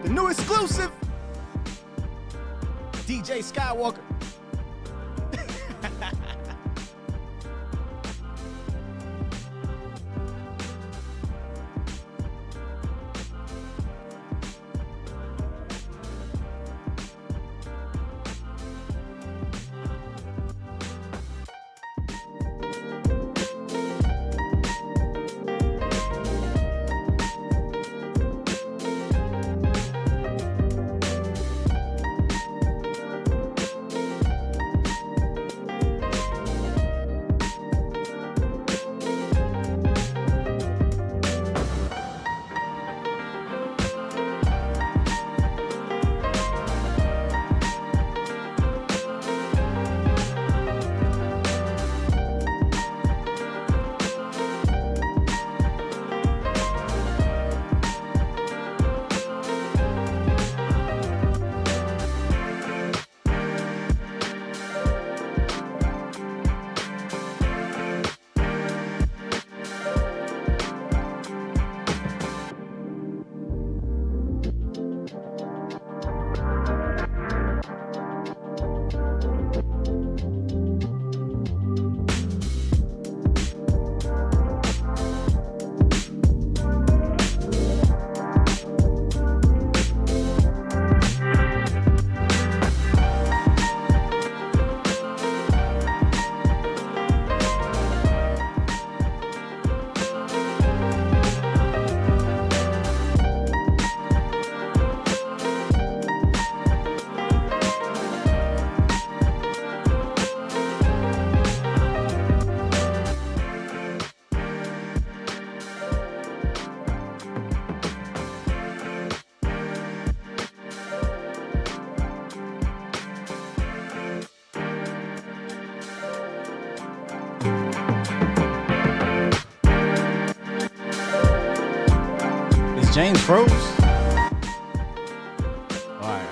The new exclusive. DJ Skywalker. James froze. All right.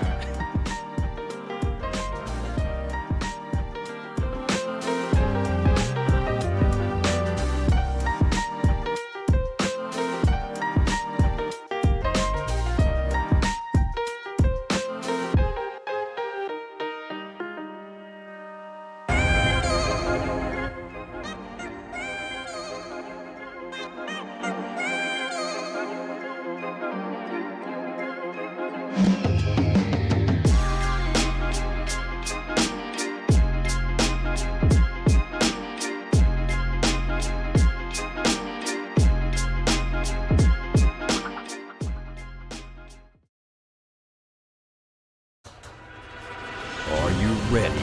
Are you ready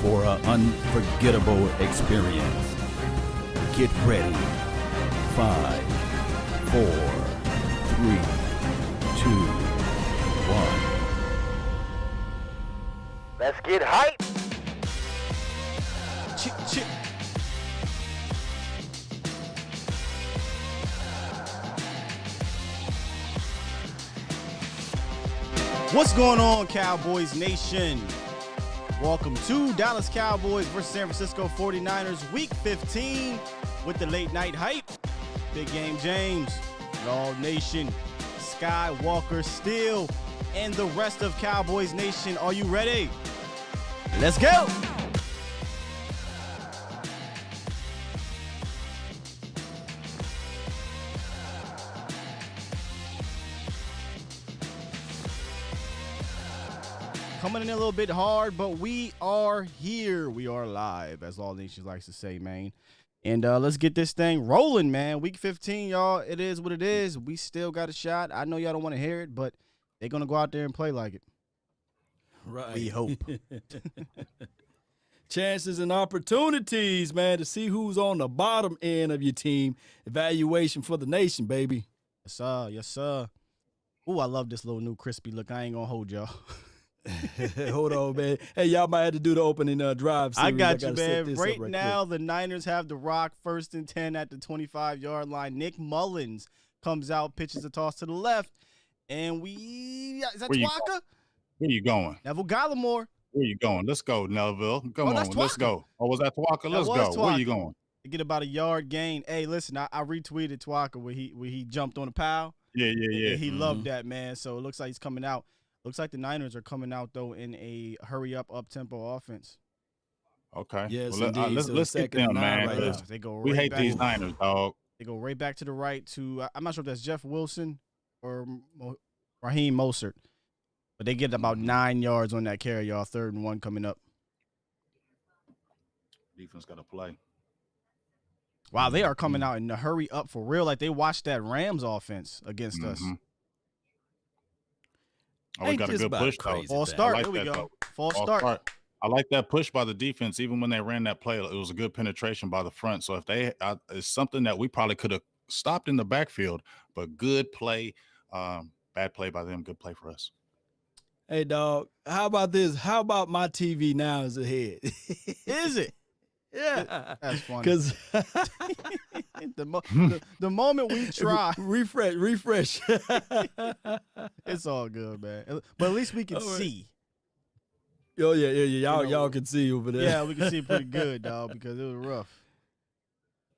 for an unforgettable experience? Get ready. 5, 4, 3, 2, 1. Let's get hype. Chip. What's going on, Cowboys Nation? Welcome to Dallas Cowboys versus San Francisco 49ers Week 15 with the late night hype. Big Game James, All Nation, Skywalker, Steele, and the rest of Cowboys Nation. Are you ready? Let's go! Coming in a little bit hard, but we are here. We are live, as All Nations likes to say, man. And let's get this thing rolling, man. Week 15, y'all. It is what it is. We still got a shot. I know y'all don't want to hear it, but they're going to go out there and play like it. Right. We hope. Chances and opportunities, man, to see who's on the bottom end of your team. Evaluation for the nation, baby. Yes, sir. Yes, sir. Ooh, I love this little new crispy look. I ain't going to hold y'all. Hold on, man. Hey, y'all might have to do the opening drive series. I got you, man. Right now, quick. the Niners have the rock 1st and 10 at the 25-yard line. Nick Mullins comes out, pitches a toss to the left, and is that Twaka? Where you going? Neville Gallimore. Where you going? Let's go, Neville. Come on, let's go. Oh, was that Twaka? Let's go. Twaka. Where you going? To get about a yard gain. Hey, listen, I retweeted Twaka where he jumped on the pile. Yeah. He loved that, man. So it looks like he's coming out. Looks like the Niners are coming out, though, in a hurry-up, up-tempo offense. Okay. Yes, well, indeed. So let's get them, man. right now. They go right We hate back. these Niners, dog. They go right back to the right to I'm not sure if that's Jeff Wilson or Raheem Mostert, but they get about 9 yards on that carry, y'all. 3rd and 1 coming up. Defense got to play. Wow, they are coming out in a hurry up for real. Like they watched that Rams offense against us. Oh, we got a good push, though. False start. Like Here we that, go. though. False start. I like that push by the defense. Even when they ran that play, it was a good penetration by the front. So if it's something that we probably could have stopped in the backfield, but good play, bad play by them, good play for us. Hey, dog, how about this? How about my TV now is ahead? Is it? Yeah. That's funny. Because the moment we try. refresh. It's all good, man. But at least we can see. Oh, yeah. Y'all can see over there. Yeah, we can see pretty good, dog, because it was rough.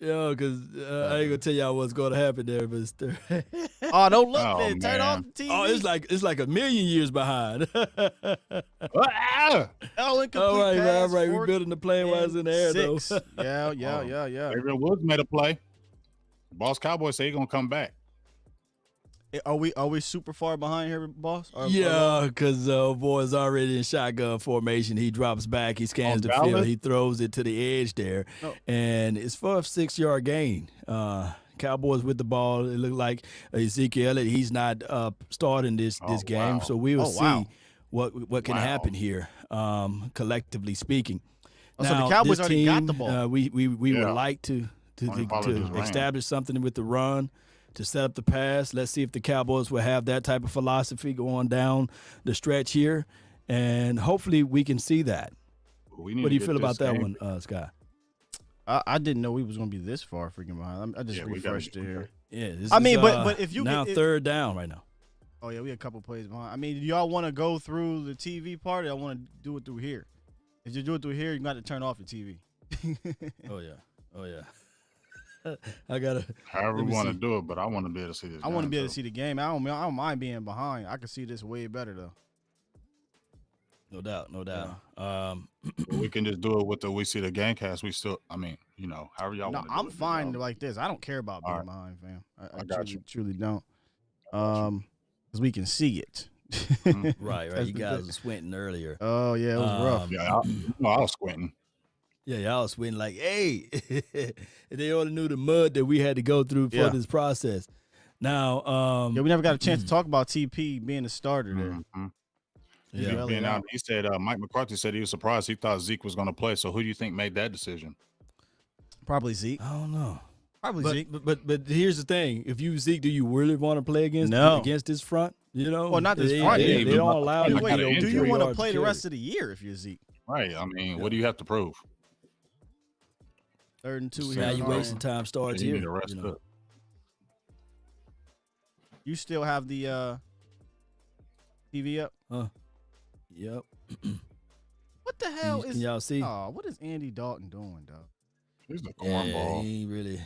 Yeah, because I ain't gonna tell y'all what's gonna happen there, but oh, don't look there. Turn off the TV. Oh, it's like a million years behind. Incomplete all right, pass, right. We building the plane while it's in the air, 6. though. Yeah. Adrian Woods made a play. Boss Cowboys say he's gonna come back. Are we super far behind here, boss? Yeah, because boy's already in shotgun formation. He drops back. He scans the field. He throws it to the edge there. Oh. And it's for a 6-yard gain. Cowboys with the ball. It looked like Ezekiel Elliott, he's not starting this game. Wow. So we will see what can happen here, collectively speaking. Now, so the Cowboys already got the ball. We would like to establish something with the run, to set up the pass. Let's see if the Cowboys will have that type of philosophy going down the stretch here, and hopefully we can see that. What do you feel about that one, Scott? I didn't know we was going to be this far freaking behind. I just refreshed it here. Yeah, but if you now 3rd down right now. Oh yeah, we had a couple plays behind. I mean, do y'all want to go through the TV part, or I want to do it through here? If you do it through here, you got to turn off your TV. Oh yeah. I gotta. However we want to do it, but I want to be able to see this. I want to be able to see the game. I don't mind being behind. I can see this way better though. No doubt. Yeah. We can just do it with we see the game cast. We still, however y'all want to do it. I'm fine like this. I don't care about being behind, fam. I got you. Truly don't. Because we can see it. Right. You guys were squinting earlier. Oh yeah, it was rough. Yeah, I was squinting. Yeah, y'all was squinting like, hey, they already knew the mud that we had to go through for this process. Now, we never got a chance to talk about TP being a starter there. Mm-hmm. Yeah, being out. He said Mike McCarthy said he was surprised. He thought Zeke was going to play. So who do you think made that decision? Probably Zeke. I don't know. Probably Zeke. But here's the thing: if you Zeke, do you really want to play against this front? Well, not this front. They don't allow you. Do you want to play the rest of the year if you're Zeke? Right. I mean, what do you have to prove? 3rd and 2 here. Evaluation time starts here. You still have the TV up? Yep. What the hell can y'all see? Oh, what is Andy Dalton doing, dog? He's a cornball. He really.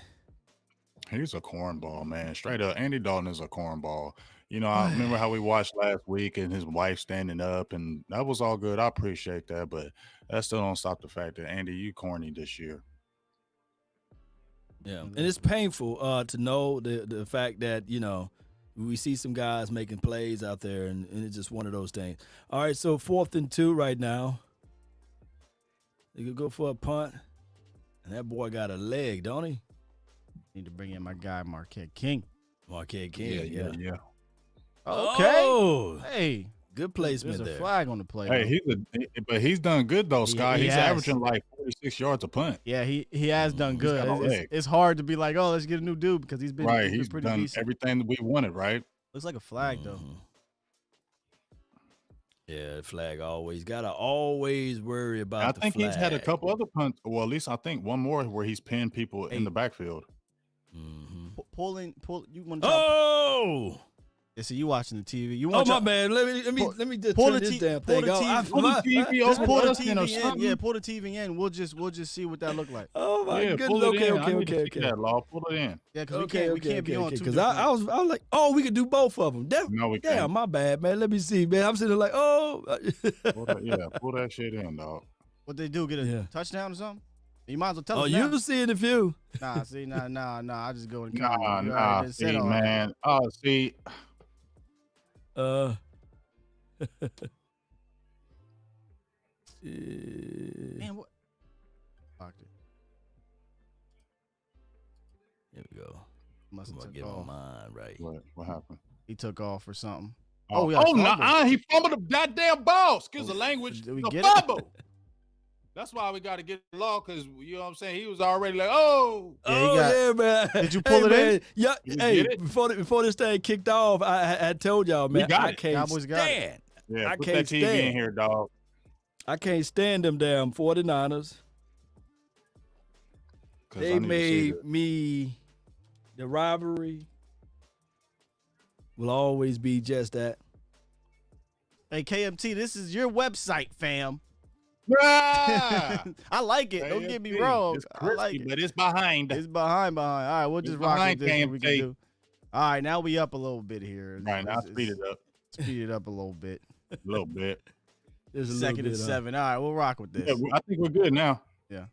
He's a cornball, man. Straight up, Andy Dalton is a cornball. I remember how we watched last week and his wife standing up, and that was all good. I appreciate that, but that still don't stop the fact that, Andy, you corny this year. Yeah, and it's painful to know the fact that, we see some guys making plays out there, and it's just one of those things. All right, so 4th and 2 right now. They could go for a punt, and that boy got a leg, don't he? Need to bring in my guy, Marquette King. Marquette King, yeah. Okay. Oh, hey. Good placement there. There's a flag on the play. Hey, he's done good though, Scott. He's averaging like 46 yards a punt. Yeah, he has done good. It's hard to be like, oh, let's get a new dude because he's been He's pretty done decent. everything that we wanted, right? Looks like a flag though. Yeah, the flag always gotta worry about. I think he's had a couple other punts. Well, at least I think one more where he's pinned people in the backfield. Pull. You want to? Oh. Yeah, so you watching the TV. You Oh, want my man. Let me just pull turn the this T- damn pull thing the off. TV Pull the TV Just over pull the us in or TV in. something. Yeah, pull the TV in. We'll just see what that look like. Oh, my Yeah, goodness. pull it Okay, in. I okay, need to okay, see okay. that, Law. Pull it in. Yeah, because we can't be on two Because different. I was like, oh, we could do both of them. No, we Damn, can't. my bad, man. Let me see, man. I'm sitting there like, oh. Pull that shit in, dog. What they do? Get a touchdown or something? You might as well tell Oh, us now. you'll see in a few. Nah, see, nah. I just go in the Nah, comments. You nah. already See, said all that. man. Oh, see. Man, what? Fucked it. Here we go. Must I'm have gonna took get on off. mine right. What happened? He took off or something. Oh, yeah, fumble. he fumbled the goddamn ball. Excuse the language. Did we The get it? fumble. That's why we got to get the law, because you know what I'm saying. He was already like, oh. Yeah, he got- yeah, man. Did you pull it in? Yeah. Did you Hey, get it? before this thing kicked off, I told y'all, man, got I it. can't Cowboys got it. stand. Yeah, I put can't that TV in stand. here, dog. I can't stand them damn 49ers. 'Cause I They need to see made that. me the rivalry will always be just that. Hey, KMT, this is your website, fam. Ah! I like it. Don't get me KFC. wrong. It's I like crispy, it. but it's behind. It's behind. All right, we'll just It's rock with behind this. What we can KMT. do. All right, now we up a little bit here. Right, now speed it up Speed it up a little bit. a little bit. There's a Second and little bit, 7. All right, we'll rock with this. Yeah, I think we're good now. Yeah.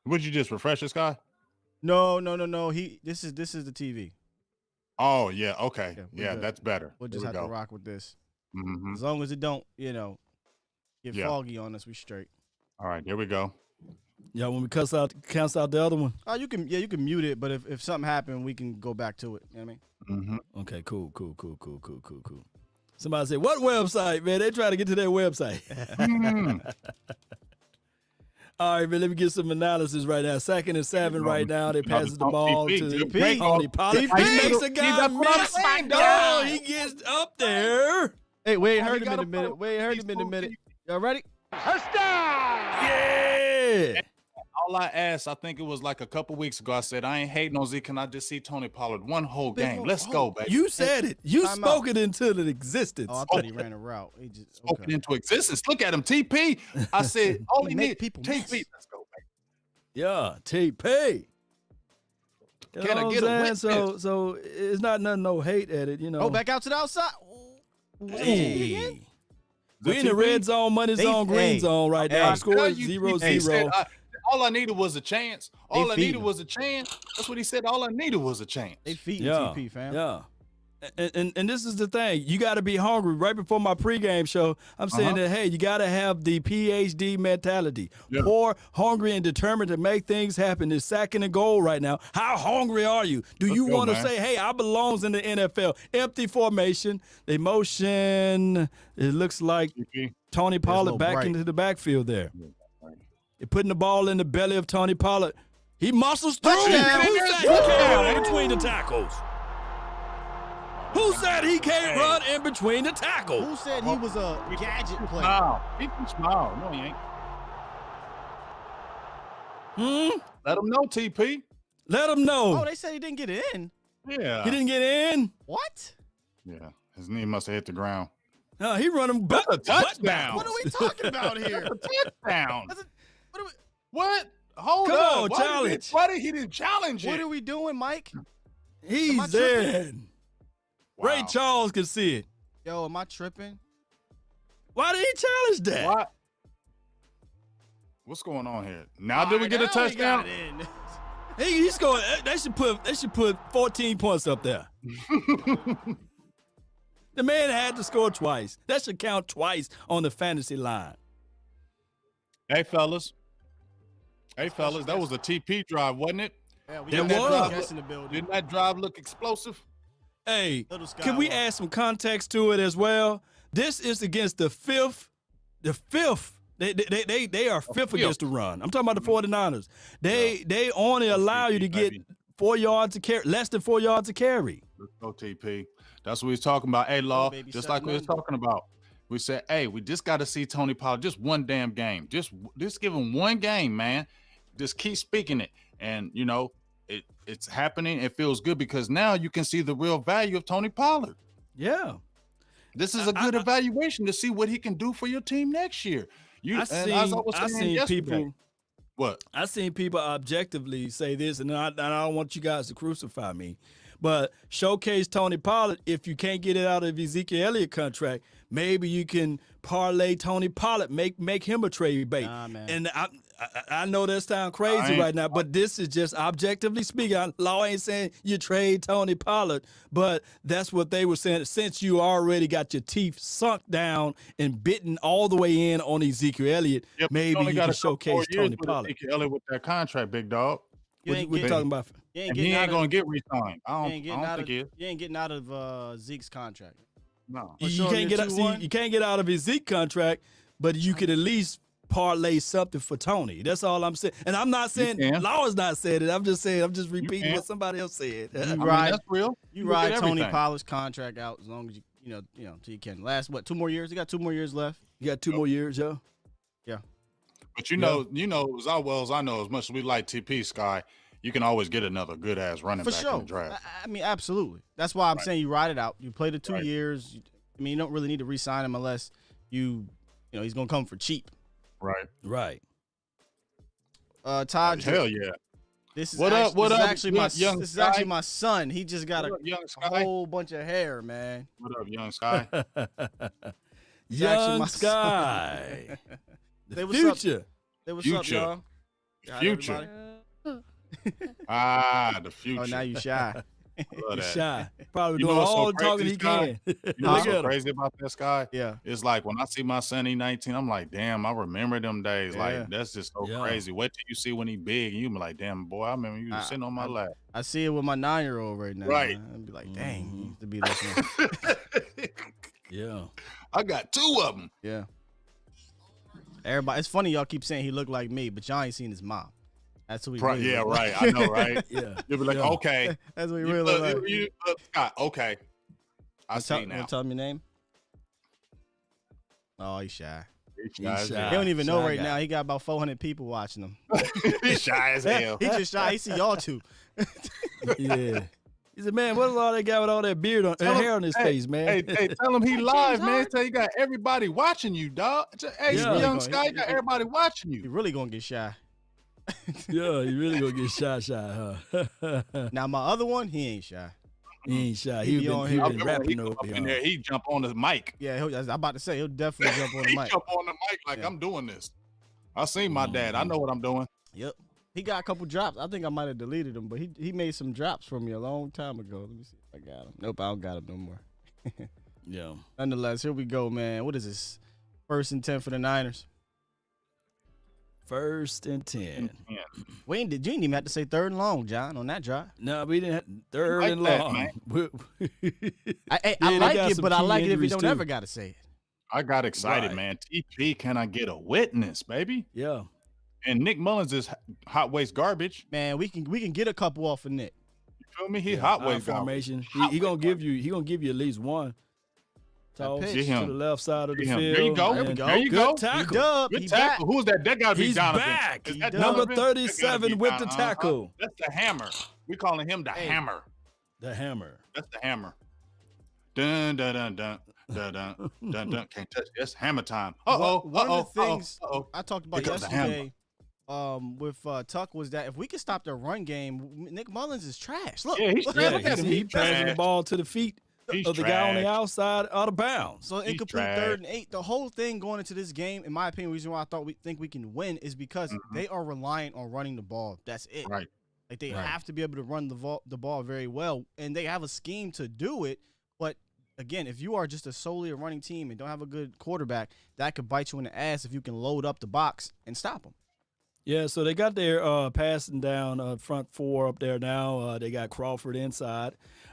Would you just refresh this guy? No. This is the TV. Oh, yeah. Okay. Yeah, we're Yeah, good. that's better. We'll There just we have go. to rock with this. Mhm. As long as it don't, get Yeah. foggy on us, we straight. All right, there we go. Y'all want me to cancel out the other one? Oh, you can mute it, but if something happened, we can go back to it. You know what I mean? Mm-hmm. Okay, cool. Somebody said, what website, man? They trying to get to their website. All right, man, let me get some analysis right now. 2nd and 7 right now. They passes the ball to TP. Tony Pollard. He makes a guy miss. Oh, he gets up there. Hey, we ain't Oh, heard he him in got a a minute. poke. We ain't heard He's him in a moving. minute. Y'all ready? Yeah. All I asked, I think it was like a couple weeks ago, I said, I ain't hating on Z. Can I just see Tony Pollard one whole game? Let's go, baby. You said it. You Time spoke out. it into the existence. Oh, I thought he ran a route. He just Spoken into existence. Look at him, TP. I said, all he He make needs, people TP. miss. Let's go, baby. Yeah, TP. You Can I know get what a I'm saying? witness? So it's not nothing, no hate at it, you know. Oh, back out to the outside. Ooh. Hey. We in the TP? red zone, money zone, green hey, zone right now. I Score tell is you, 0-0. TP said, all I needed was a chance. All I feeding needed him. was a chance. That's what he said. All I needed was a chance. They feeding Yeah, TP, fam. yeah. And this is the thing. You got to be hungry. Right before my pregame show, I'm saying that, hey, you got to have the PhD mentality. Yeah. Poor, hungry, and determined to make things happen. It's 2nd and goal right now. How hungry are you? Do Let's you go, want to man. say, hey, I belongs in the NFL? Empty formation. They motion. It looks like TP. Tony Pollard little back bright. into the backfield there. Yeah, right. They're putting the ball in the belly of Tony Pollard. He muscles through. Touchdown. Who said he can't run in between the tackles? Who said he can't run in between the tackles? Who said he was a gadget player? Smile. He can smile. No, he ain't. Let him know, TP. Let him know. Oh, they said he didn't get in. Yeah. He didn't get in. What? Yeah. His knee must have hit the ground. No, he running butt, That's a touchdown. What are we talking about here? Touchdown. That's a- what are we? What? Hold Come up. on, challenge. Why did he didn't challenge What it? are we doing, Mike? Am I He's tripping? in. Ray Wow. Charles can see it. Yo, am I tripping? Why did he challenge that? What? What's going on here? Now did we get a Now he touchdown? got it in. He's going. They should put 14 points up there. The man had to score twice. That should count twice on the fantasy line. Hey, fellas. That was a TP drive, wasn't it? Yeah, we There got that was. drug guest in the building. Didn't that drive look explosive? Hey, Little can we Skywalker. add some context to it as well? This is against the fifth. They are fifth against the run. I'm talking about the 49ers. They only allow you to get baby. 4 yards to carry, less than 4 yards to carry. Let's go, TP. That's what he's talking about. Hey, Law, baby, just 7 like we was under. talking about. We said, hey, we just got to see Tony Pollard just one damn game. Just give him one game, man. Just keep speaking it. And, you know, it's happening. It feels good because now you can see the real value of Tony Pollard. Yeah. This is a good evaluation to see what he can do for your team next year. I seen people. What? I seen people objectively say this, and I don't want you guys to crucify me, but showcase Tony Pollard. If you can't get it out of Ezekiel Elliott contract, maybe you can parlay Tony Pollard, make him a trade bait. And I know that sounds crazy right now, but this is just objectively speaking. Law ain't saying you trade Tony Pollard, but that's what they were saying. Since you already got your teeth sunk down and bitten all the way in on Ezekiel Elliott, maybe you can showcase Tony Pollard. Ezekiel Elliott with that contract, big dog. What you talking about? He ain't going to get re-signed. I don't think he is. You ain't getting out of Zeke's contract. No. You can't get out of his Zeke contract, but you could at least parlay something for Tony. That's all I'm saying. And I'm not saying Law is not saying it. I'm just repeating what somebody else said. That's real. You ride Tony Pollard's contract out as long as you till you can. Last 2 more years? You got 2 more years left. You got 2 more years, yo. Yeah. But you know as well as I know, as much as we like TP Sky, you can always get another good ass running back in the draft. I mean, absolutely. That's why I'm saying you ride it out. You play the 2 years. I mean, you don't really need to re-sign him unless he's gonna come for cheap. Right. Todd. Hell yeah. This is actually my son. He just got a whole bunch of hair, man. What up, Young Sky? Young Sky. The future. What's up, y'all? Future. The future. Oh, now you shy. He's shy. Probably doing all the talking he can. You know what's so crazy about this guy? Yeah. It's like when I see my son, he's 19, I'm like, damn, I remember them days. Yeah. Like, that's just so crazy. Wait till you see when he big and you be like, damn, boy, I remember you sitting on my lap. I see it with my 9-year-old right now. Right. I'd be like, dang, he used to be listening. Yeah. I got 2 of them. Yeah. Everybody, it's funny y'all keep saying he looked like me, but y'all ain't seen his mom. That's what he really Yeah, look right. like. I know, right? Yeah. You'll be like, okay. That's what he really look like. Scott, okay. I see now. Tell him your name. Oh, he's shy. He's shy. He don't even know right now. He got about 400 people watching him. He's shy as hell. He's just shy. He see y'all too. Yeah. He said, man, what's all that guy with all that beard on hair on his face, man? Hey, tell him he live, man. Tell you got everybody watching you, dog. Hey, Young Sky, you got everybody watching you. He really gonna get shy. Yeah, he really gonna get shy, huh? Now my other one, he ain't shy. He ain't shy. He been rapping over in there. He jump on the mic. Yeah, I'm about to say he'll definitely jump on the mic. He jump on the mic like I'm doing this. I seen my dad. I know what I'm doing. Yep. He got a couple drops. I think I might have deleted them, but he made some drops for me a long time ago. Let me see if I got him. Nope, I don't got him no more. Yeah. Nonetheless, here we go, man. What is this? 1st and 10 for the Niners. 1st and 10. You didn't even have to say 3rd and long, John, on that drive. No, we didn't have 3rd and long. I like it, but I like it if you don't ever got to say it. I got excited, man. TP, can I get a witness, baby? Yeah. And Nick Mullins is hot waste garbage. Man, we can get a couple off of Nick. You feel me? He hot waste formation. He gonna give you at least one. Toss to the left side of the field. There you go. There you go. Tackle. Good tackle. Who's that? That gotta be He's Donovan. Back. Is that Number Donovan? 37 with the tackle. That's the hammer. We calling him the hammer. The hammer. That's the hammer. Dun dun dun dun dun dun dun dun. Can't touch. That's hammer time. One of the things I talked about yesterday with Tuck was that if we could stop the run game, Nick Mullins is trash. Look, he's passing the ball to the feet of the guy on the outside out of bounds. So incomplete 3rd and 8. The whole thing going into this game, in my opinion, the reason why I think we can win is because they are reliant on running the ball. That's it. Right. Like they have to be able to run the ball very well, and they have a scheme to do it. But again, if you are just solely a running team and don't have a good quarterback, that could bite you in the ass if you can load up the box and stop them. Yeah, so they got their passing down front 4 up there now. They got Crawford inside.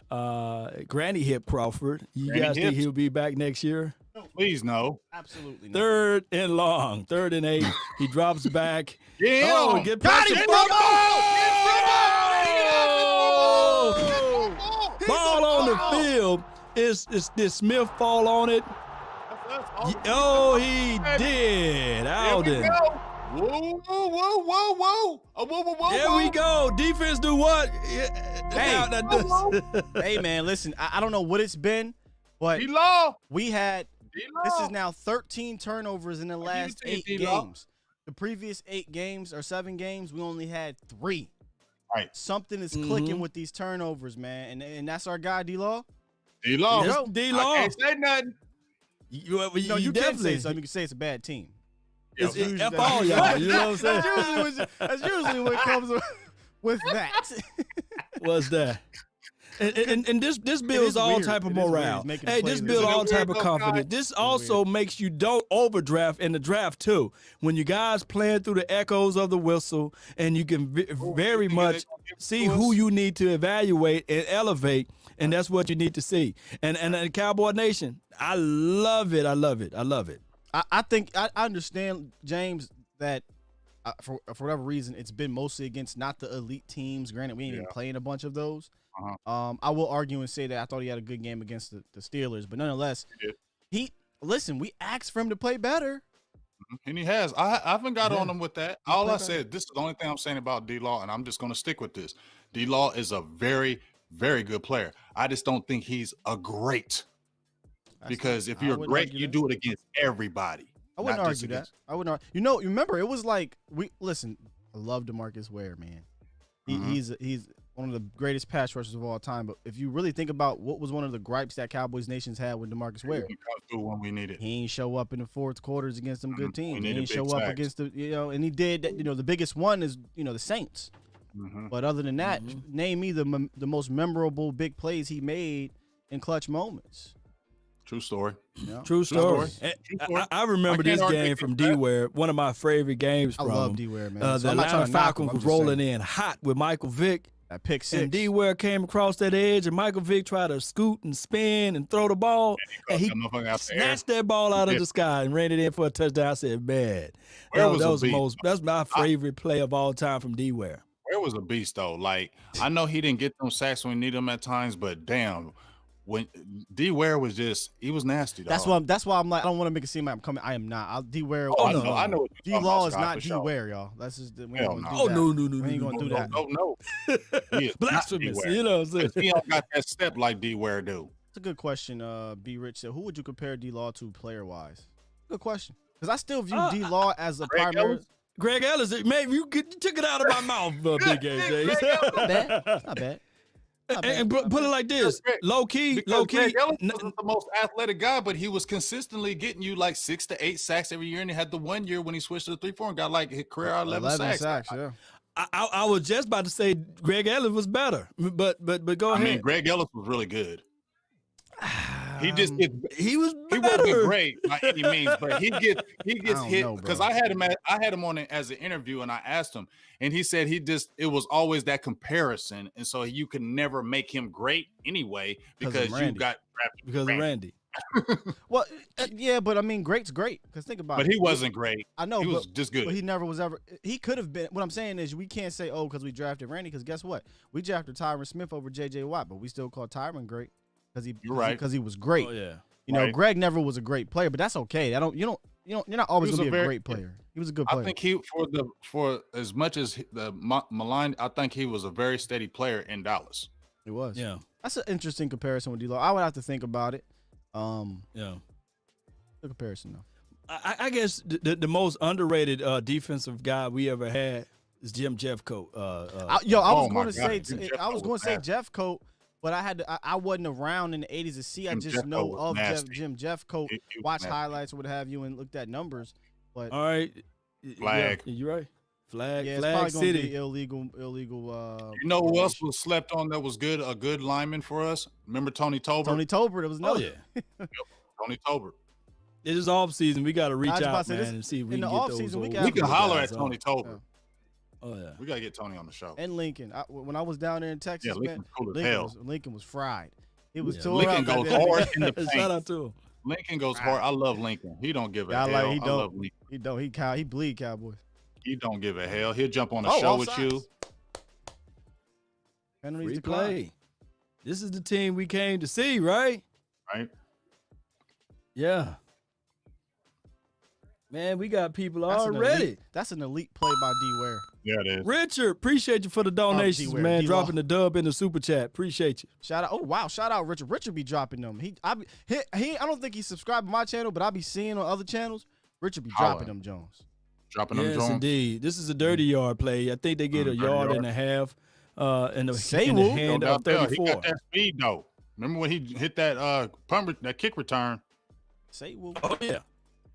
Granny Hip Crawford. You guys think he'll be back next year? Please no. Absolutely not. 3rd and long. 3rd and 8. He drops back. Get got him! Ball on the field. Did Smith fall on it? Oh, he did. Alden. Whoa, whoa, whoa, whoa, whoa. Whoa, whoa, whoa, There we go. Defense do what? Hey, man, listen, I don't know what it's been, but D-Law. we had D-Law. this is now 13 turnovers in the last 8 D-Law. games. The previous 8 games or 7 games, we only had 3. Right. Something is clicking with these turnovers, man, and that's our guy, D-Law. D-Law. Yes, D-Law. I can't say nothing. You you can definitely say something. You can say it's a bad team. It's usually F all y'all. You know what I'm saying? That's usually what comes with that. What's that? And this builds all weird. type of It is weird. morale. It's making Hey, plays this weird. builds all It's type weird, of though, confidence. guys. This also makes you don't overdraft in the draft too. When you guys playing through the echoes of the whistle, and you can very much see who you need to evaluate and elevate, and that's what you need to see. And Cowboy Nation, I love it. I love it. I love it. I think I understand, James, that for whatever reason, it's been mostly against not the elite teams. Granted, we ain't even playing a bunch of those. I will argue and say that I thought he had a good game against the Steelers, but nonetheless, listen, we asked for him to play better. And he has. I haven't got on him with that. All I said, this is the only thing I'm saying about D-Law, and I'm just going to stick with this. D-Law is a very, very good player. I just don't think he's a great. Because if you're great, you do it against everybody. I wouldn't argue that. I wouldn't argue. You remember, it was like, I love DeMarcus Ware, man. He's one of the greatest pass rushers of all time. But if you really think about what was one of the gripes that Cowboys Nations had with DeMarcus Ware, when we need it. He ain't show up in the fourth quarters against them good teams. He ain't show sacks. up against and he did. The biggest one is the Saints. But other than that, name me the most memorable big plays he made in clutch moments. True story. True story. I remember this game from D-Ware, one of my favorite games from him. I love D-Ware, man. The Atlanta Falcons was rolling in hot with Michael Vick. That pick six. And D-Ware came across that edge, and Michael Vick tried to scoot and spin and throw the ball. And he snatched that ball out of the sky and ran it in for a touchdown. I said, man, that's my favorite play of all time from D-Ware. Ware was a beast, though. Like, I know he didn't get them sacks when we need them at times, but damn, when D-Ware was he was nasty. That's why I'm like, I don't want to make it seem like I'm coming. I am not. D-Ware. I know. D-Law is not D-Ware, y'all. That's just we ain't gonna do that. No. We ain't gonna do that. No. He is blasphemous. You know what I'm saying? He don't got that step like D-Ware do. It's a good question. B. Rich said, who would you compare D-Law to player-wise? Good question. Because I still view D-Law as a primary. Greg Ellis, maybe you took it out of my mouth, Big AJ. Not bad. And put it like this, low key. Greg Ellis wasn't the most athletic guy, but he was consistently getting you like 6 to 8 sacks every year. And he had the one year when he switched to the 3-4 and got like career 11 sacks. Yeah. I was just about to say Greg Ellis was better, but go ahead. I mean, Greg Ellis was really good. He was better. He wasn't great by any means, but he gets hit because I had him on as an interview and I asked him and he said it was always that comparison and so you can never make him great anyway because you got drafted because of Randy. Well, yeah, but I mean, great's great because think about it. But he wasn't great. I know he was just good. But he never was ever. He could have been. What I'm saying is we can't say because we drafted Randy because guess what? We drafted Tyron Smith over J.J. Watt, but we still call Tyron great. Because he was great. Oh, yeah. Greg never was a great player, but that's okay. You're not always gonna be a great player. He was a good player. I think for as much as the maligned, I think he was a very steady player in Dallas. He was. Yeah. That's an interesting comparison with D-Law. I would have to think about it. Yeah. The comparison though. I guess the most underrated defensive guy we ever had is Jim Jeffcoat. I was going to say Jeffcoat. But I wasn't around in the 80s to see. I just know of Jim Jeffcoat, watch highlights or what have you, and looked at numbers. But all right, flag. Yeah, you're right. Flag. Yeah, it's flag probably city. Gonna be illegal. You know who else was slept on that was good? A good lineman for us. Remember Tony Tolbert? Tony Tolbert. It was no. Oh yeah. Tony Tolbert. It is off season. We got to reach out, man, and see if we can get those. We can holler at Tony Tolbert. Yeah. Oh yeah, we gotta get Tony on the show. And Lincoln. When I was down there in Texas, Lincoln was fried. It was Lincoln goes hard in the paint. Shout out to him. Lincoln goes hard. I love Lincoln. He don't give a hell. I love Lincoln. He don't. He bleed Cowboys. He don't give a hell. He'll jump on a show with you. Penalties to play. This is the team we came to see, right? Right. Yeah. Man, we got people That's already. That's an elite play by D Ware. Yeah, it is. Richard, appreciate you for the donations, D-Ware, man. D-Law. Dropping the dub in the super chat. Appreciate you. Shout out! Oh wow! Shout out Richard. Richard be dropping them. I don't think he's subscribed to my channel, but I be seeing on other channels. Richard be dropping them Jones. Dropping them Yes, Jones. indeed. This is a dirty yard play. I think they get a yard and a half. In the hand of 34. He got that speed though. Remember when he hit that that kick return? Say Woo. Oh yeah,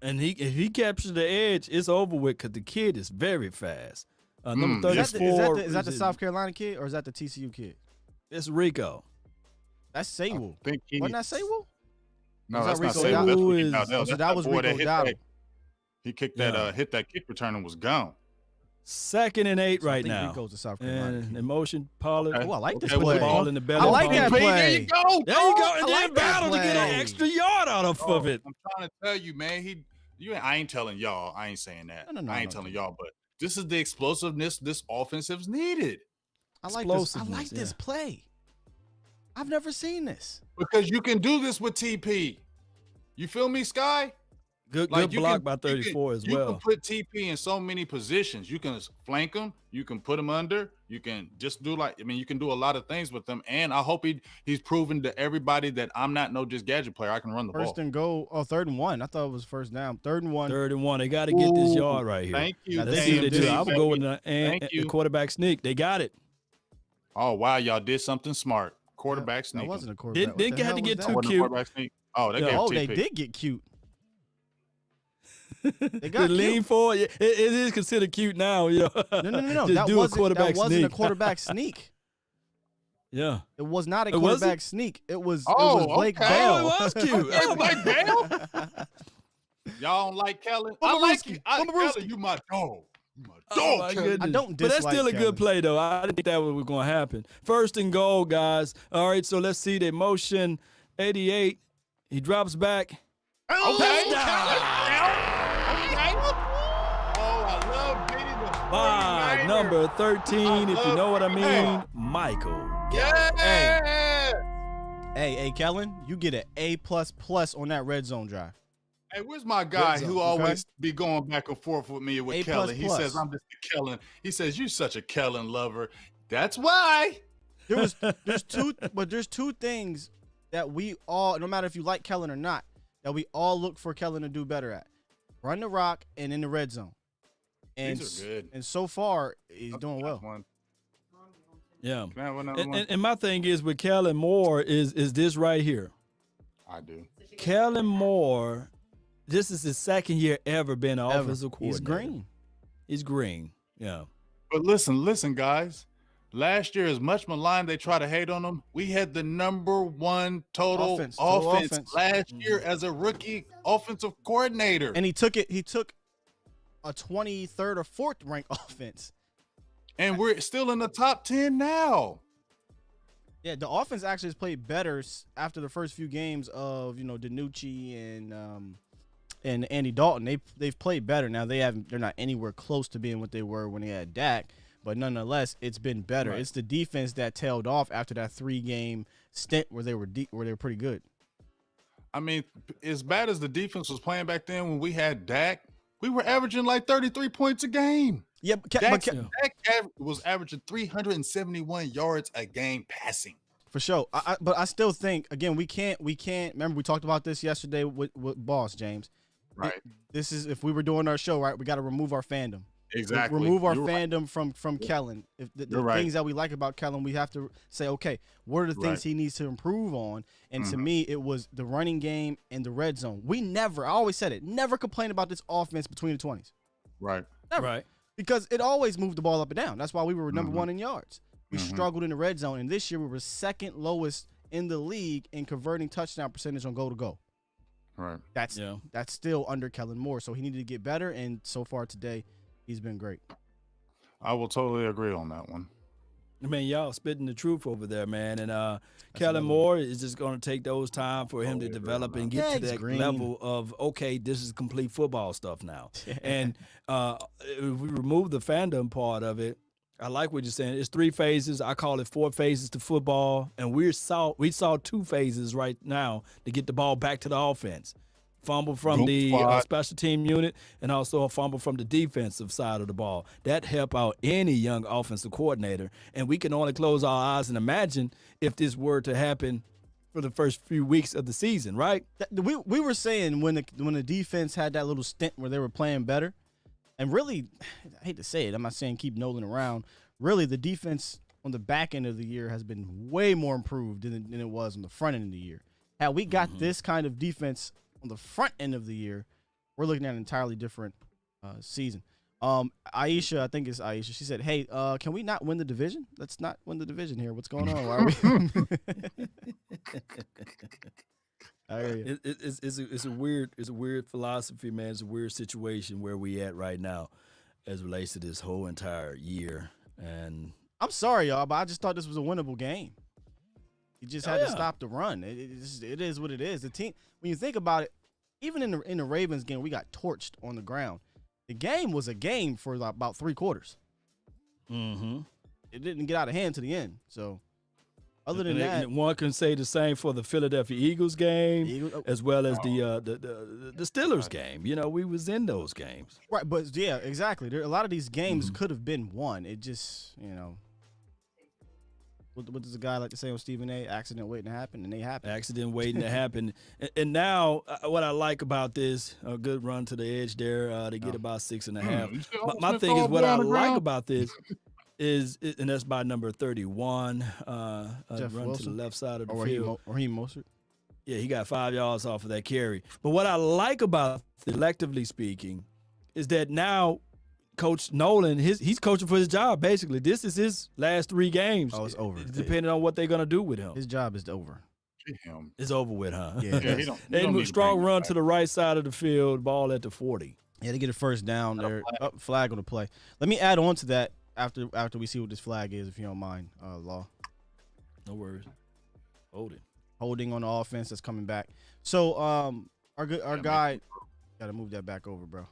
and if he captures the edge, it's over with because the kid is very fast. Number 34. Is that the South Carolina kid or is that the TCU kid? It's Rico. That's Say Woo. Wasn't that Say Woo? No, Was that's that not Rico Say Dowdle? Woo. That's Oh, so that was Rico Dowdle. He kicked that hit that kick return and was gone. 2nd and 8 So I right think now. Rico's the South Carolina And kid. in motion, Pollard. Oh, I like this Put play. the ball in the belly. I like that Pollard. play. There you go. There you go. And I then like that battle to get an play. extra yard out of it. I'm trying to tell you, man. I ain't telling y'all. I ain't saying that. No, I ain't telling y'all, but this is the explosiveness this offense has needed. I like this play. I've never seen this. Because you can do this with TP. You feel me, Sky? Good block by 34 as well. You can put TP in so many positions. You can flank him. You can put him under. You can just do you can do a lot of things with them. And I hope he's proven to everybody that I'm not no just gadget player. I can run the ball. First and goal. Oh, 3rd and 1. I thought it was first down. 3rd and 1. 3rd and 1. They got to get this yard right here. Thank you. Let's see what they do. I would go with the quarterback sneak. They got it. Oh, wow. Y'all did something smart. Quarterback sneak. That wasn't a quarterback. Didn't have to get too wasn't a cute. quarterback sneak. Oh, they did get cute. They got lean cute. forward. It is considered cute now. No. Just that do a quarterback wasn't sneak. a quarterback sneak. Yeah. It was not a quarterback sneak. It was Blake okay. Bell. Oh, it was cute. Oh, Blake Bell? Y'all don't like Kellen? I like you. Kellen, you my dog. Oh, my Kellen. goodness. I don't But that's dislike still a Kellen. good play, though. I didn't think that was going to happen. 1st and goal, guys. All right, so let's see the motion. 88. He drops back. Okay. Oh, I love beating the 49ers. Number 13, if you know what I mean, Hey. Michael. Yeah. Hey, Kellen, you get an A++ on that red zone drive. Hey, where's my guy Red zone, who okay? always be going back and forth with me with A++. Kellen? He says, I'm just a Kellen. He says, you're such a Kellen lover. That's why. There's two things that we all, no matter if you like Kellen or not, that we all look for Kellen to do better at. Run the rock and in the red zone. And, These are good. And so far, he's doing well. One. Yeah. Can I have another one? And my thing is with Kellen Moore is this right here. I do. Kellen Moore, this is his 2nd year ever being an offensive coordinator. He's green. He's green. Yeah. But listen, guys. Last year, as much maligned they try to hate on him, we had the #1 total offense last year as a rookie offensive coordinator. And he took a 23rd or 4th ranked offense. And we're still in the top 10 now. Yeah, the offense actually has played better after the first few games of, DiNucci and Andy Dalton. They've played better. Now they're not anywhere close to being what they were when they had Dak, but nonetheless, it's been better. Right. It's the defense that tailed off after that 3-game stint where they were pretty good. I mean, as bad as the defense was playing back then when we had Dak, we were averaging like 33 points a game. Yeah, Dak was averaging 371 yards a game passing. For sure. But I still think, again, we can't remember we talked about this yesterday with Boss James. Right. This is, if we were doing our show, right, we got to remove our fandom. Exactly. Remove our fandom from Kellen. If the things that we like about Kellen, we have to say, okay, what are the things he needs to improve on? And to me, it was the running game and the red zone. I always said it, never complain about this offense between the 20s. Right. Never. Right. Because it always moved the ball up and down. That's why we were number 1 in yards. We struggled in the red zone. And this year we were 2nd lowest in the league in converting touchdown percentage on goal-to-goal. Right. That's still under Kellen Moore. So he needed to get better. And so far today, he's been great. I will totally agree on that one. I mean, y'all spitting the truth over there, man. And Kellen Moore is just going to take those time for him to develop and get to that level of, okay, this is complete football stuff now. And if we remove the fandom part of it, I like what you're saying. It's 3 phases. I call it 4 phases to football. And we saw 2 phases right now to get the ball back to the offense. fumble from the special team unit, and also a fumble from the defensive side of the ball. That help out any young offensive coordinator, and we can only close our eyes and imagine if this were to happen for the first few weeks of the season, right? We were saying when the defense had that little stint where they were playing better, and really, I hate to say it, I'm not saying keep Nolan around. Really, the defense on the back end of the year has been way more improved than it was on the front end of the year. Had we got this kind of defense on the front end of the year, we're looking at an entirely different season. Aisha, I think it's Aisha. She said, "Hey, can we not win the division? Let's not win the division here. What's going on? Why are we?" I hear you. It's a weird philosophy, man. It's a weird situation where we at right now, as relates to this whole entire year. And I'm sorry, y'all, but I just thought this was a winnable game. You just had to stop the run. It is what it is. The team, when you think about it, even in the Ravens game, we got torched on the ground. The game was a game for about 3 quarters. Mm-hmm. It didn't get out of hand to the end. So, other than that, one can say the same for the Philadelphia Eagles game, as well as the Steelers game. You know, we was in those games. Right, but yeah, exactly. A lot of these games could have been won. It just, you know, what does a guy like to say on Stephen A? Accident waiting to happen, and they happen. Accident waiting to happen. And now, what I like about this, a good run to the edge there to get about 6.5. My thing is, what I like about this is, and that's by number 31, run Wilson, to the left side of the field. Raheem Mostert. Yeah, he got 5 yards off of that carry. But what I like about it, collectively speaking, is that now Coach Nolan, he's coaching for his job, basically. This is his last 3 games. Oh, it's over. Depending on what they're going to do with him. His job is over. It's over with, huh? Yeah. They strong run to the right side of the field, ball at the 40. Yeah, they get a first down there. Flag on the play. Let me add on to that after we see what this flag is, if you don't mind, Law. No worries. Holding on the offense that's coming back. So our guy got to move that back over, bro.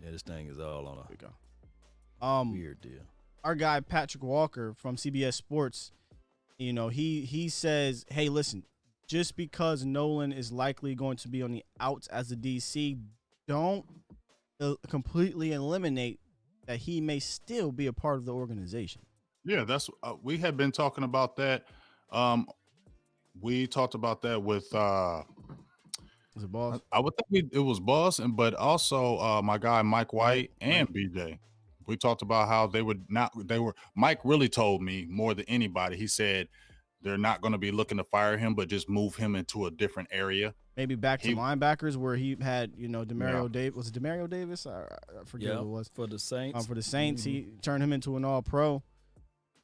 Yeah, this thing is all on There we go. Weird deal. Our guy Patrick Walker from CBS Sports, you know, he says, hey, listen, just because Nolan is likely going to be on the outs as a DC, don't completely eliminate that he may still be a part of the organization. Yeah, that's we had been talking about that. We talked about that with Was it Boss? I would think it was Boss, but also my guy Mike White and BJ. We talked about how they were. Mike really told me more than anybody. He said they're not going to be looking to fire him, but just move him into a different area. Maybe back to linebackers where he had, Demario Davis. Was it Demario Davis? I forget who it was. For the Saints. For the Saints, he turned him into an all-pro.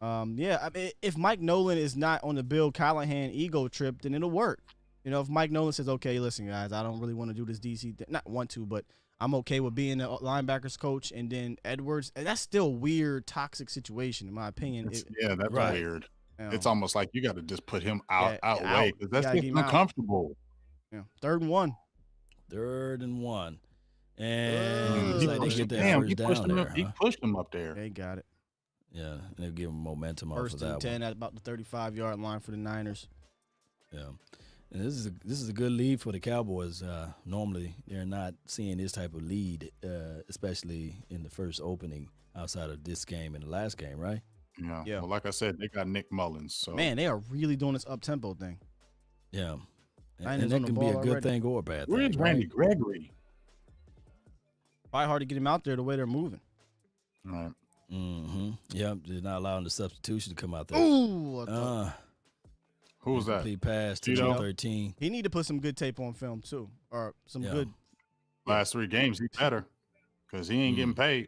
I mean, if Mike Nolan is not on the Bill Callahan ego trip, then it'll work. You know, if Mike Nolan says, okay, listen, guys, I don't really want to do this DC thing. Not want to, but I'm okay with being a linebackers coach, and then Edwards. And that's still a weird, toxic situation, in my opinion. That's weird. It's almost like you got to just put him out way, because that's getting uncomfortable. Yeah, 3rd and 1. 3rd and 1. And they get that first down there. He pushed him up there. They got it. Yeah, they'll give him momentum off of that 1st and 10 one. at about the 35-yard line for the Niners. Yeah. And this is a good lead for the Cowboys. Normally, they're not seeing this type of lead, especially in the first opening outside of this game and the last game, right? Yeah. Well, like I said, they got Nick Mullins. So man, they are really doing this up-tempo thing. Yeah. And that can be a good thing or a bad thing. Where's Randy Gregory? Probably hard to get him out there the way they're moving. All right. Mm-hmm. Yeah, they're not allowing the substitution to come out there. Ooh, who was that? Complete pass to 13. He need to put some good tape on film too, or some good. Last 3 games, he better, because he ain't getting paid.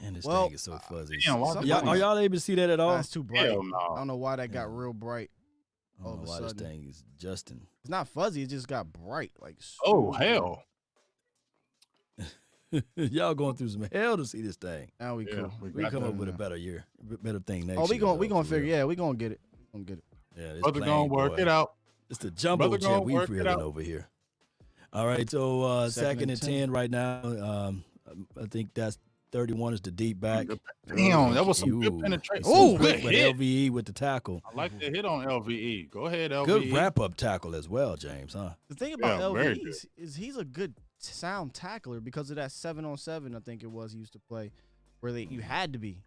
And this thing is so fuzzy. Are y'all able to see that at all? That's too bright. Hell no. I don't know why that got real bright. I don't know why this thing is adjusting. It's not fuzzy. It just got bright. Like, hell. Y'all going through some hell to see this thing. Now we cool. We come up with a better thing next year. We gonna figure. Yeah, we gonna get it. Yeah, Brother gonna work it out. It's the jumbo jet we feeling over here. All right, so 2nd and 10 right now. I think that's 31 is the deep back. Damn, that was some good penetration. Oh, good hit. LVE with the tackle. I like the hit on LVE. Go ahead, LVE. Good wrap-up tackle as well, James, huh? The thing about LVE is he's a good sound tackler because of that 7-on-7, I think it was he used to play, where you had to be.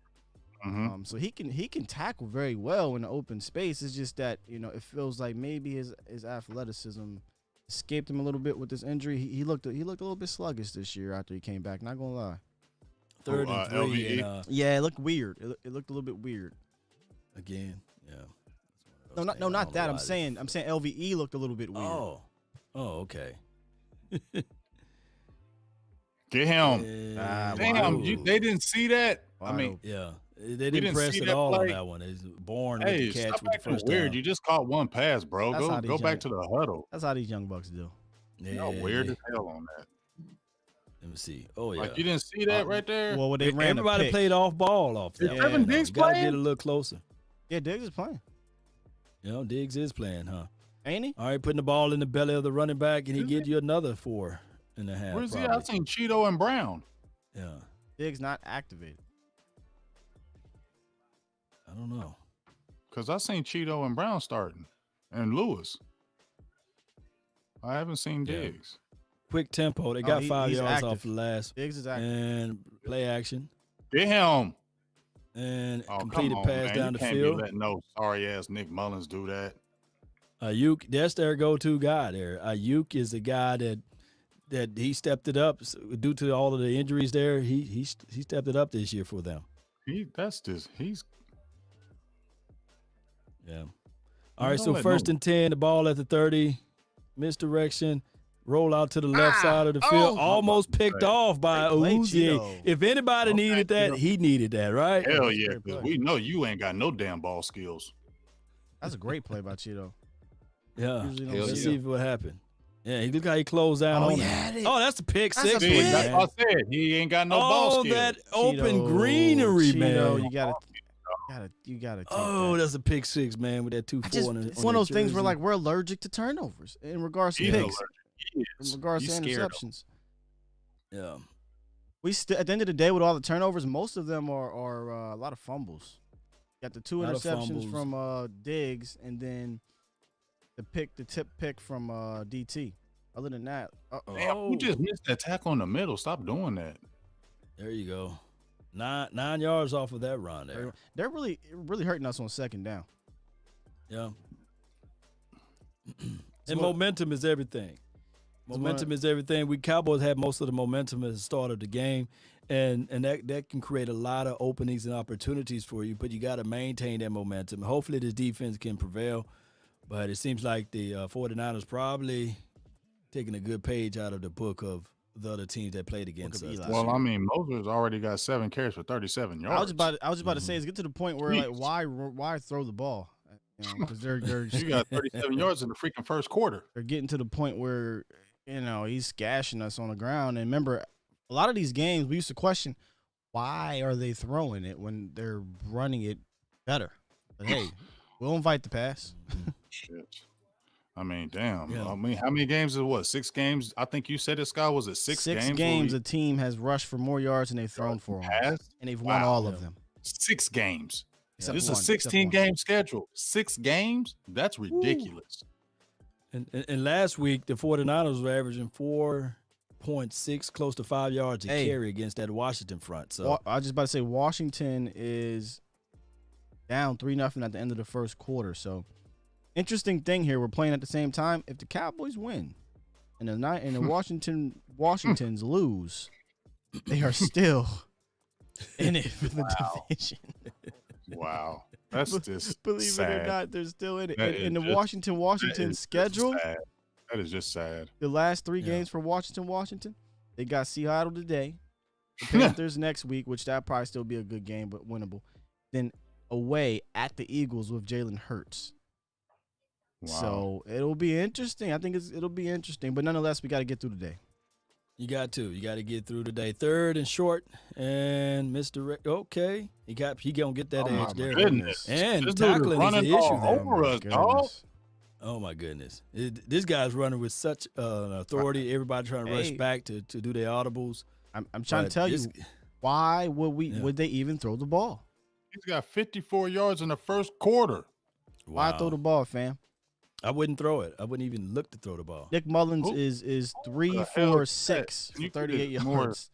So he can tackle very well in the open space. It's just that, it feels like maybe his athleticism escaped him a little bit with this injury. He looked a little bit sluggish this year after he came back. Not gonna lie. 3rd and 3. LVE. Yeah, it looked weird. It looked a little bit weird. Again, yeah. No, not that. I'm saying LVE looked a little bit weird. Oh, okay. Get him. Damn, they didn't see that. Wow. I mean, yeah. They didn't press at all on that one. It's born with the catch with the first weird. down. You just caught one pass, bro. Go back to the huddle. That's how these young bucks do. Yeah, weird as hell on that. Let me see. Oh, yeah. Like, you didn't see that right there? Well, they ran everybody played off ball off that. Evan Diggs gotta playing? get a little closer. Yeah, Diggs is playing. Diggs is playing, huh? Ain't he? All right, putting the ball in the belly of the running back, and he get you another 4.5. Where's he? I seen Cheeto and Brown. Yeah. Diggs not activated. I don't know. Because I seen Cheeto and Brown starting. And Lewis. I haven't seen Diggs. Quick tempo. They got 5 yards active. off the last. Diggs is active. And play action. Get him. And completed pass down the field. You can't be letting no sorry-ass Nick Mullins do that. Ayuk, that's their go-to guy there. Ayuk is the guy that he stepped it up due to all of the injuries there. He stepped it up this year for them. Yeah. All right, so 1st and 10, the ball at the 30, misdirection, roll out to the left side of the field, almost picked off by Uzi. If anybody needed that, he needed that, right? Hell yeah, because we know you ain't got no damn ball skills. That's a great play by Cheeto. Yeah. Let's see what happened. Yeah, look how he closed down on it. Oh, that's the pick six. That's what I said. He ain't got no ball skills. Oh, that open greenery, man. You gotta take that. That's a pick six, man, with that 2-4. It's one of those things where we're allergic to turnovers in regards to picks. In regards to interceptions. Yeah. At the end of the day, with all the turnovers, most of them are a lot of fumbles. You got the 2 interceptions from Diggs, and then the tip pick from DT. Other than that, damn, you just missed that tackle in the middle. Stop doing that. There you go. 9 yards off of that run there. They're really hurting us on 2nd down. Yeah. And momentum is everything. Momentum is everything. We Cowboys had most of the momentum at the start of the game, and that can create a lot of openings and opportunities for you, but you got to maintain that momentum. Hopefully this defense can prevail, but it seems like the 49ers probably taking a good page out of the book of the other teams that played against us. Well, I mean, Moses already got 7 carries for 37 yards. I was about to say, it's get to the point where why throw the ball? Because they're you got 37 yards in the freaking first quarter. They're getting to the point where he's gashing us on the ground. And remember, a lot of these games we used to question why are they throwing it when they're running it better. But hey, we'll invite the pass. Shit. I mean, damn. Yeah. I mean, how many games is it? What, 6 games? I think you said this guy was it 6 games? 6 games a team has rushed for more yards than they've thrown for them. And they've won all of them. 6 games. Except this is a 16-game schedule. 6 games? That's ridiculous. And last week, the 49ers were averaging 4.6, close to 5 yards a carry against that Washington front. So I was just about to say Washington is down 3-0 at the end of the first quarter. So interesting thing here, we're playing at the same time. If the Cowboys win and the Washingtons lose, they are still in it for the division. Wow. That's just believe sad. it or not, they're still in it. In the Washington schedule, that is just sad. The last 3 games for Washington, they got Seattle today, the Panthers next week, which that probably still be a good game but winnable. Then away at the Eagles with Jalen Hurts. Wow. So it'll be interesting. I think it'll be interesting, but nonetheless, we got to get through the day. You got to get through today. 3rd and short, and Mr. Okay, he gonna get that edge there. Goodness. And this tackling is the issue there. Over us, dog. Oh my goodness, this guy's running with such authority. Everybody trying to rush back to do their audibles. I'm trying to tell you, Why would they even throw the ball? He's got 54 yards in the first quarter. Why throw the ball, fam? I wouldn't throw it. I wouldn't even look to throw the ball. Nick Mullins is 3 for 6 for 38 yards.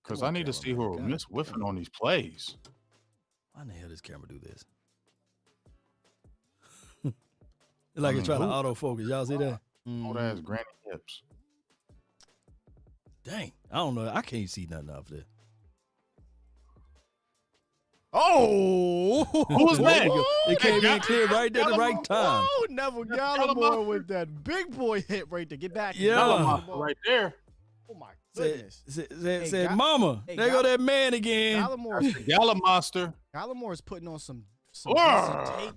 Because I need to see who miss whiffing on these plays. Why in the hell does camera do this? Like it's trying to autofocus. Y'all see that? Old ass granny hips. Dang. I don't know. I can't see nothing off there. Oh, who's that? It came in clear right at the right time. Oh, Neville Gallimore with that big boy hit right there. Get back. Yeah. Right there. Oh, my goodness. Said, Mama, there go that man again. Gallimore is putting on some decent tape.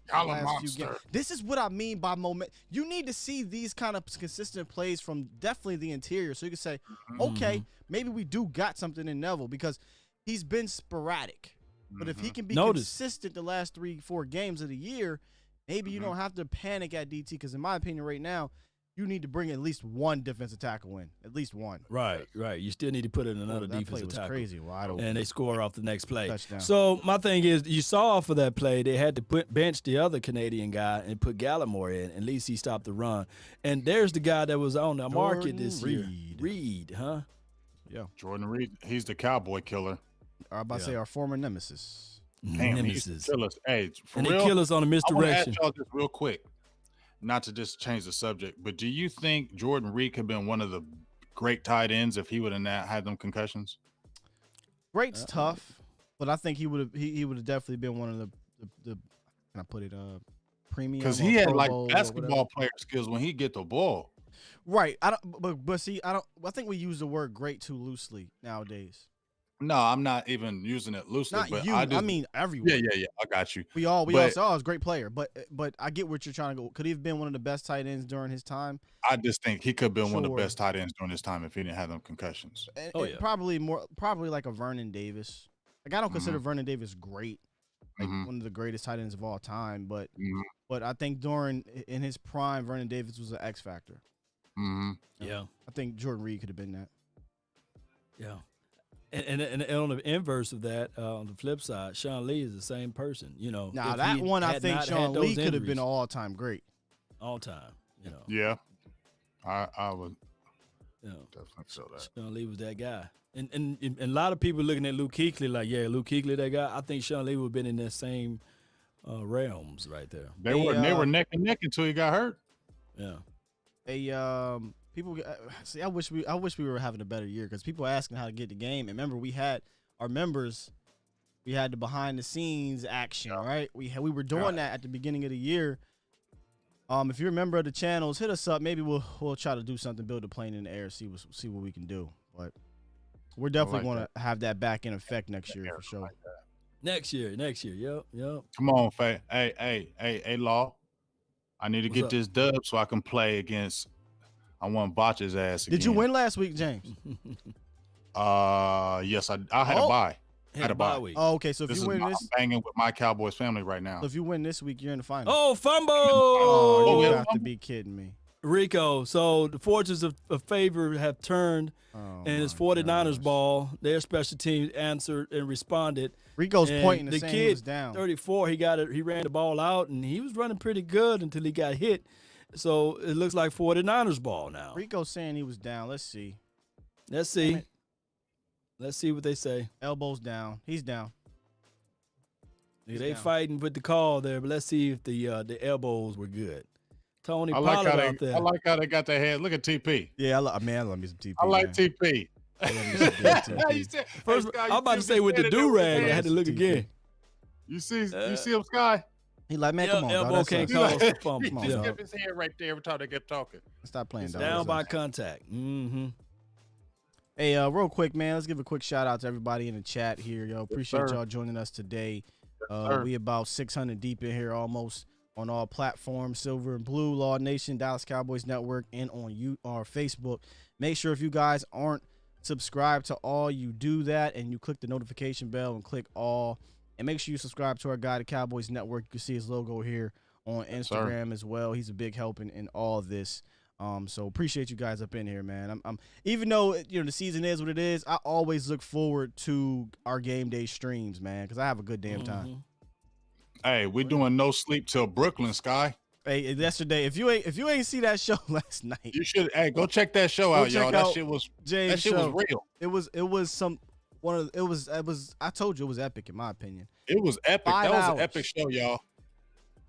This is what I mean by moment. You need to see these kind of consistent plays from definitely the interior so you can say, okay, maybe we do got something in Neville because he's been sporadic. But if he can be consistent the last 3-4 games of the year, maybe you don't have to panic at DT because, in my opinion, right now, you need to bring at least one defensive tackle in. At least one. Right. You still need to put in another defensive tackle. Crazy. And they score off the next play. Touchdown. So my thing is, you saw off of that play, they had to bench the other Canadian guy and put Gallimore in. At least he stopped the run. And there's the guy that was on the market this year. Reed, huh? Yeah. Jordan Reed. He's the cowboy killer. I was about to say our former nemesis. Damn, nemesis. Hey, for and real, they kill us on a misdirection. I want to ask y'all just real quick, not to just change the subject, but do you think Jordan Reed could have been one of the great tight ends if he would have not had them concussions? Great's tough, but I think he would have definitely been one of the can I put it premium? Because he had like basketball player skills when he get the ball. Right. I think we use the word great too loosely nowadays. No, I'm not even using it loosely. Not but you. I mean everyone. Yeah. I got you. We all say, oh, he's a great player. But I get what you're trying to go. Could he have been one of the best tight ends during his time? I just think he could have been one of the best tight ends during his time if he didn't have them concussions. Probably like a Vernon Davis. Like I don't consider Vernon Davis great, like one of the greatest tight ends of all time. But I think in his prime, Vernon Davis was an X factor. Yeah. I think Jordan Reed could have been that. Yeah. And on the inverse of that, on the flip side, Sean Lee is the same person. Now that one, I think Sean Lee could have been an all-time great. All time, Yeah, I would definitely feel that. Sean Lee was that guy. And a lot of people looking at Luke Kuechly like, yeah, Luke Kuechly, that guy. I think Sean Lee would have been in that same realms right there. They were neck and neck until he got hurt. Yeah. People see. I wish we were having a better year because people are asking how to get the game. And remember, we had our members. We had the behind the scenes action, right? We were doing that at the beginning of the year. If you're a member of the channels, hit us up. Maybe we'll try to do something, build a plane in the air, see what we can do. But we're definitely going to have that back in effect next year for sure. Next year. Yep. Come on, Faye. Hey, Law. I need to get this dub so I can play against. I want Botch's ass again. Did you win last week, James? Yes, I had a bye. Had a bye week. Oh, okay. So if you win this, I'm banging with my Cowboys family right now. So if you win this week, you're in the final. Oh, fumble! Oh, you got to be kidding me. Rico, so the fortunes of favor have turned, and it's 49ers ball. Their special teams answered and responded. Rico's pointing the saying kid he was down. 34, he ran the ball out, and he was running pretty good until he got hit. So it looks like 49ers ball now. Rico's saying he was down. Let's see. Let's see what they say. Elbows down. He's down. They fighting with the call there, but let's see if the elbows were good. Tony Pollard out there. I like how they got their head. Look at TP. Yeah, I love me some TP. I like TP. First, I'm about to say with the do-rag, I had to look again. You see him, Sky? He like, man, come on, elbow can't cause a fumble. He just kept his head right there every time they kept talking. Stop playing, dog. Down by contact. Hey, real quick, man, let's give a quick shout out to everybody in the chat here. Yo, appreciate y'all joining us today. We about 600 deep in here almost on all platforms, Silver and Blue, Law Nation, Dallas Cowboys Network, and on our Facebook. Make sure if you guys aren't subscribed to all, you do that, and you click the notification bell and click all. And make sure you subscribe to our guy, the Cowboys Network. You can see his logo here on Instagram as well. He's a big help in all of this. So appreciate you guys up in here, man. I'm even though the season is what it is, I always look forward to our game day streams, man, because I have a good damn time. Hey, we're doing no sleep till Brooklyn, Sky. Hey, yesterday, if you ain't see that show last night, you should. Hey, go check that show out, y'all. That shit was real. It was I told you it was epic in my opinion. It was epic. That was an epic show, y'all.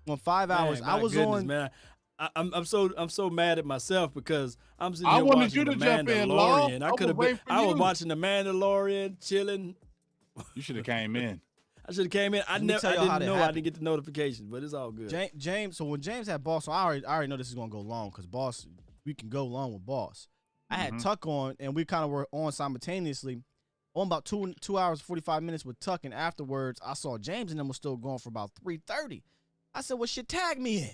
Well, 5 hours. I was on. Man. I'm so mad at myself because I'm sitting here watching you to The jump in, Mandalorian. I was watching The Mandalorian, chilling. You should have came in. I should have came in. I didn't get the notification, but it's all good. James, so when James had Boss, so I already know this is gonna go long because Boss, we can go long with Boss. I had Tuck on, and we kind of were on simultaneously. On about 2 hours 45 minutes with Tuck, and afterwards I saw James and them was still going for about 3:30. I said, "Well, shit, tag me in."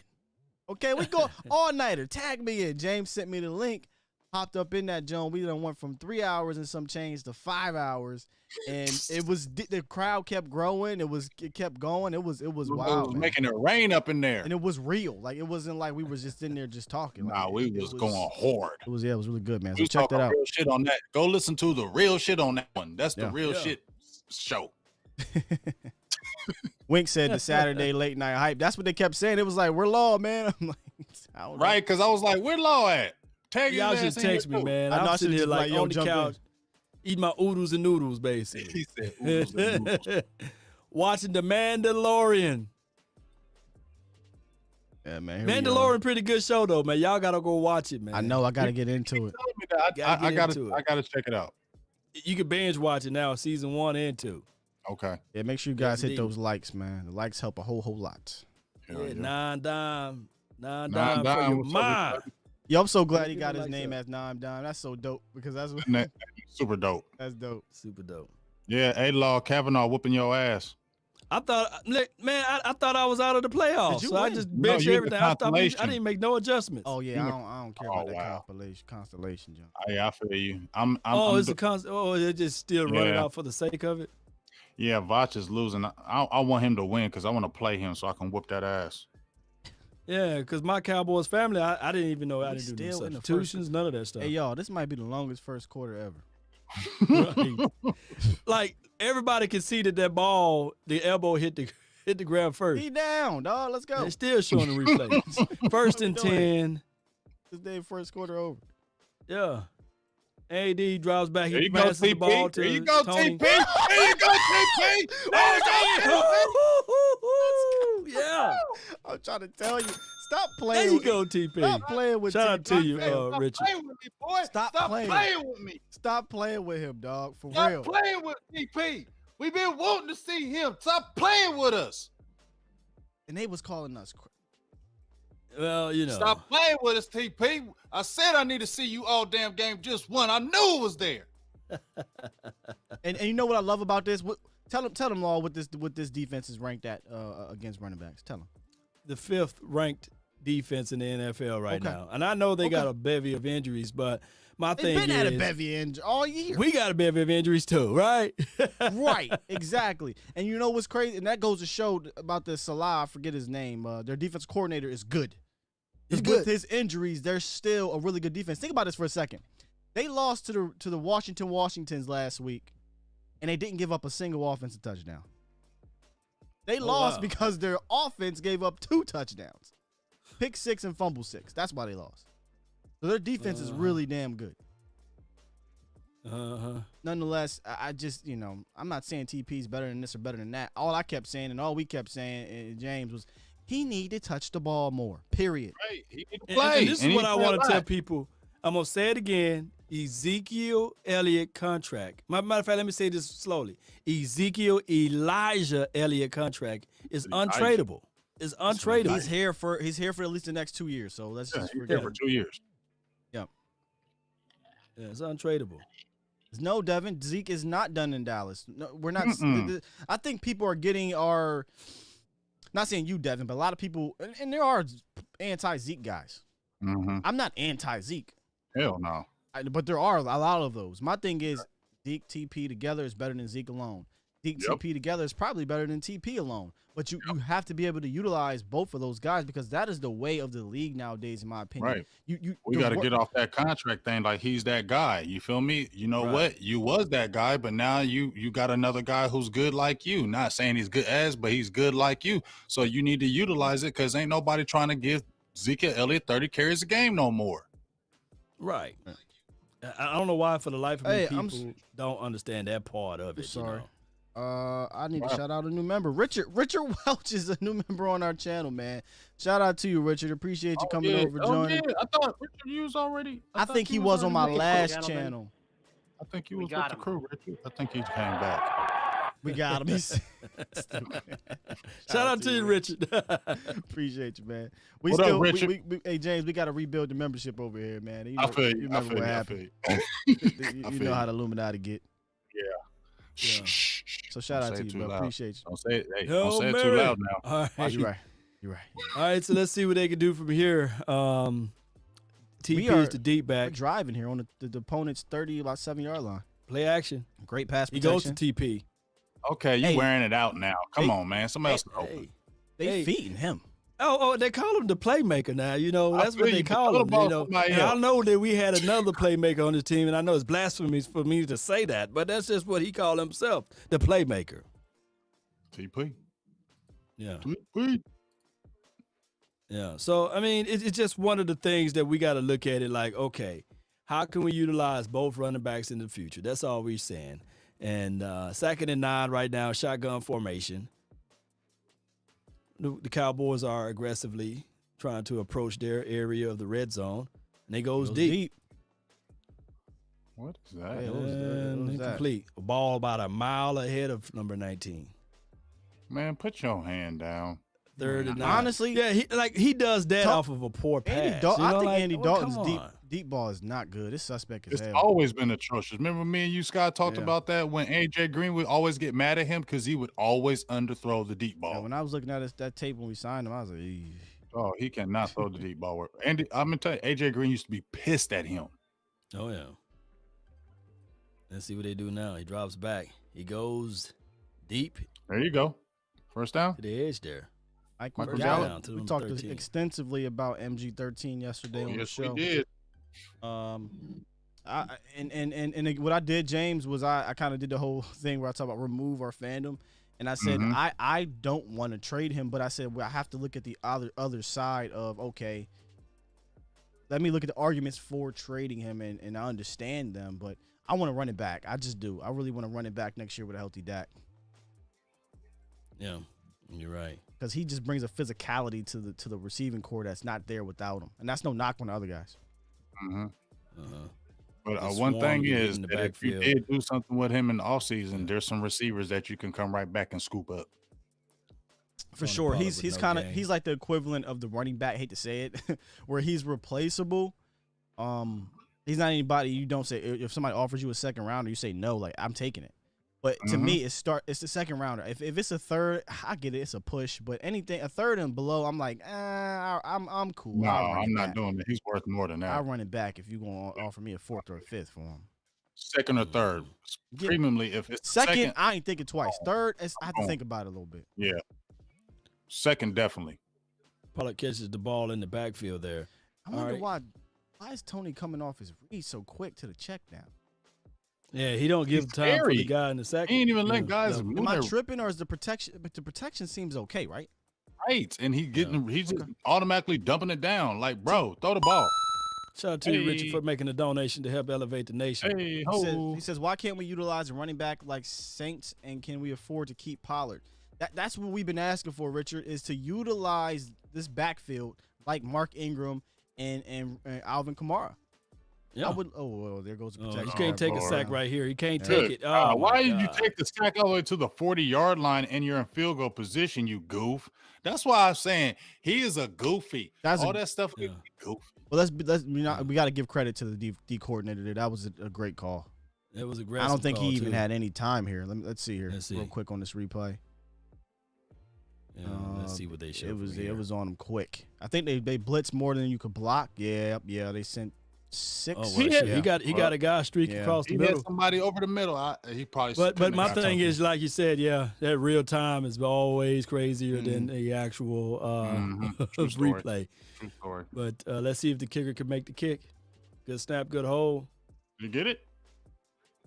Okay, we go all nighter. Tag me in. James sent me the link. Hopped up in that joint. We done went from 3 hours and some change to 5 hours, and the crowd kept growing. It kept going. It was wild. It was making it rain up in there, and it was real. Like it wasn't like we was just in there just talking. Nah, we was going hard. It was really good, man. So check that out. Real shit on that. Go listen to the real shit on that one. That's the real shit show. Wink said the Saturday late night hype. That's what they kept saying. It was like, we're law, man. I'm like, right, because I was like, where law at? Y'all should text me, man. I'm sitting here like on the couch, eating my oodles and noodles, basically. He said oodles and noodles. Watching The Mandalorian. Yeah, man. Mandalorian, pretty good show though, man. Y'all gotta go watch it, man. I know. I gotta get into it. I gotta check it out. You can binge watch it now, season 1 and 2. Okay. Yeah, make sure you guys hit those likes, man. The likes help a whole lot. Yeah, $9 for your mind. Yo, I'm so glad he got his name as $9. That's so dope because that's what super dope. That's dope. Super dope. Yeah, A-Law Kavanaugh whooping your ass. I thought I was out of the playoffs, so I just benched everything. I didn't make no adjustments. Oh yeah, I don't care about that constellation, John. Yeah, I feel you. It's just still running out for the sake of it. Yeah, Vach is losing. I want him to win because I want to play him so I can whoop that ass. Yeah, because my Cowboys family, I didn't even know I didn't do no substitutions, none of that stuff. Hey, y'all, this might be the longest first quarter ever. Right. Like, everybody can see that ball, the elbow hit the ground first. He down, dog. Let's go. They're still showing the replays. First and 10. This day first quarter over. Yeah. AD drives back. He passes the ball to Tony. There you go, TP. There you go, TP. There you go. Yeah. I'm trying to tell you. Stop playing. There you go, TP. Stop playing with Shout out to you, Richard. Stop playing with me, boy. Stop playing with me. Stop playing with him, dog. For real. Stop playing with TP. We've been wanting to see him. Stop playing with us. And they was calling us. Well, Stop playing with us, TP. I said I need to see you all damn game just one. I knew it was there. and you know what I love about this? Tell them, Law, what this defense is ranked at against running backs. Tell them. The 5th ranked defense in the NFL right now. And I know they got a bevy of injuries, but my thing is, had a bevy injury all year. We got a bevy of injuries too, right? Right, exactly. And you know what's crazy? And that goes to show about the Salah, I forget his name. Their defense coordinator is good. With his injuries, they're still a really good defense. Think about this for a second. They lost to the Washingtons last week, and they didn't give up a single offensive touchdown. They lost because their offense gave up 2 touchdowns. Pick 6 and fumble 6. That's why they lost. So their defense is really damn good. Nonetheless, I just, I'm not saying TP's better than this or better than that. All I kept saying and all we kept saying, James, was he need to touch the ball more, period. Right. He need to play. And this is what I want to tell people. I'm going to say it again. Ezekiel Elliott contract. Matter of fact, let me say this slowly. Ezekiel Elijah Elliott contract is untradeable. It's untradeable. He's here for at least the next 2 years. So let's just forget for 2 years. Yep. Yeah, it's untradeable. No, Devin, Zeke is not done in Dallas. No, we're not. I think people are getting our. Not saying you, Devin, but a lot of people, and there are anti-Zeke guys. Mm-hmm. I'm not anti-Zeke. Hell no. But there are a lot of those. My thing is Zeke TP together is better than Zeke alone. TP together is probably better than TP alone. But you have to be able to utilize both of those guys because that is the way of the league nowadays, in my opinion. Right. We got to get off that contract thing like he's that guy. You feel me? You know what? You was that guy, but now you got another guy who's good like you. Not saying he's good as, but he's good like you. So you need to utilize it because ain't nobody trying to give Zeke Elliott 30 carries a game no more. Right. I don't know why for the life of me people don't understand that part of it. Sorry. You know? I need to shout out a new member. Richard Welch is a new member on our channel, man. Shout out to you, Richard. Appreciate you coming over, joining. I thought Richard you was already. I think he was on my last channel. I think he was with the crew, Richard. I think he came back. We got him. Shout out to you, Richard. Appreciate you, man. What up, Richard? Hey, James, we got to rebuild the membership over here, man. I feel you. Remember what happened. You know how the Illuminati get. Yeah. So shout out to you, bro. Appreciate you. Don't say it too loud now. All right. You're right. All right, so let's see what they can do from here. TP is the deep back. We're driving here on the opponent's about 7-yard line. Play action. Great pass He protection. goes to TP. Okay, you wearing it out now. Come on, man. Somebody else. They feeding him. Oh, they call him the playmaker now. You know, that's what they call him. You know, and I know that we had another playmaker on the team, and I know it's blasphemy for me to say that, but that's just what he called himself, the playmaker. TP. Yeah. TP. Yeah. So, I mean, it's just one of the things that we got to look at it like, okay, how can we utilize both running backs in the future? That's all we're saying. And 2nd and 9 right now, shotgun formation. The Cowboys are aggressively trying to approach their area of the red zone, and they goes deep. What is that? And incomplete. A ball about a mile ahead of number 19. Man, put your hand down. 3rd and 9. Honestly, yeah, he does that off of a poor pass. I think Andy Dalton's deep ball is not good. It's suspect as hell. It's always been atrocious. Remember me and you, Scott, talked about that when AJ Green would always get mad at him because he would always underthrow the deep ball. Yeah, when I was looking at that tape when we signed him, I was like, eesh. Oh, he cannot throw the deep ball. Andy, I'm gonna tell you, AJ Green used to be pissed at him. Oh yeah. Let's see what they do now. He drops back. He goes deep. There you go. First down. To the edge there. We talked extensively about MG13 yesterday on the show. Yes, we did. What I did, James, was I kind of did the whole thing where I talk about remove our fandom, and I said I don't want to trade him, but I said I have to look at the other side of okay. Let me look at the arguments for trading him, and I understand them, but I want to run it back. I just do. I really want to run it back next year with a healthy Dak. Yeah, you're right. Because he just brings a physicality to the receiving core that's not there without him, and that's no knock on the other guys. But one thing is that if you did do something with him in the offseason, there's some receivers that you can come right back and scoop up. For sure, he's like the equivalent of the running back. I hate to say it, where he's replaceable. He's not anybody you don't say if somebody offers you a second rounder, you say no, like I'm taking it. But to me, it's the second rounder. If it's a third, I get it. It's a push. But anything a third and below, I'm like, I'm cool. No, I'm not doing it. He's worth more than that. I'll run it back if you're gonna offer me a 4th or a 5th for him. 2nd or 3rd, premiumly. If it's second, I ain't thinking twice. 3rd, I have to think about it a little bit. Yeah, 2nd definitely. Pollard catches the ball in the backfield there. I wonder why is Tony coming off his read so quick to the check down? Yeah, he don't give time for the guy in the second. He ain't even let guys move. Am I tripping or is the protection? But the protection seems okay, right? Right, and he's just automatically dumping it down. Like, bro, throw the ball. Shout out to you, Richard, for making a donation to help elevate the nation. He says, why can't we utilize a running back like Saints, and can we afford to keep Pollard? That's what we've been asking for, Richard, is to utilize this backfield like Mark Ingram and Alvin Kamara. Yeah. There goes the protection. You can't take a sack right here. He can't take it. Oh, why did you take the sack all the way to the 40-yard line and you're in field goal position, you goof? That's why I'm saying he is a goofy. That stuff is goofy. Well, we got to give credit to the D coordinator there. That was a great call. It was aggressive. I don't think he even had any time here. Let's see here real quick on this replay. Yeah, let's see what they showed. It was on him quick. I think they blitzed more than you could block. Yeah, they sent 6. Oh, well, he got a guy streaking across the He middle. had somebody over the middle. He probably. But my thing is, like you said, that real time is always crazier than the actual replay. True story. But let's see if the kicker can make the kick. Good snap, good hold. You get it?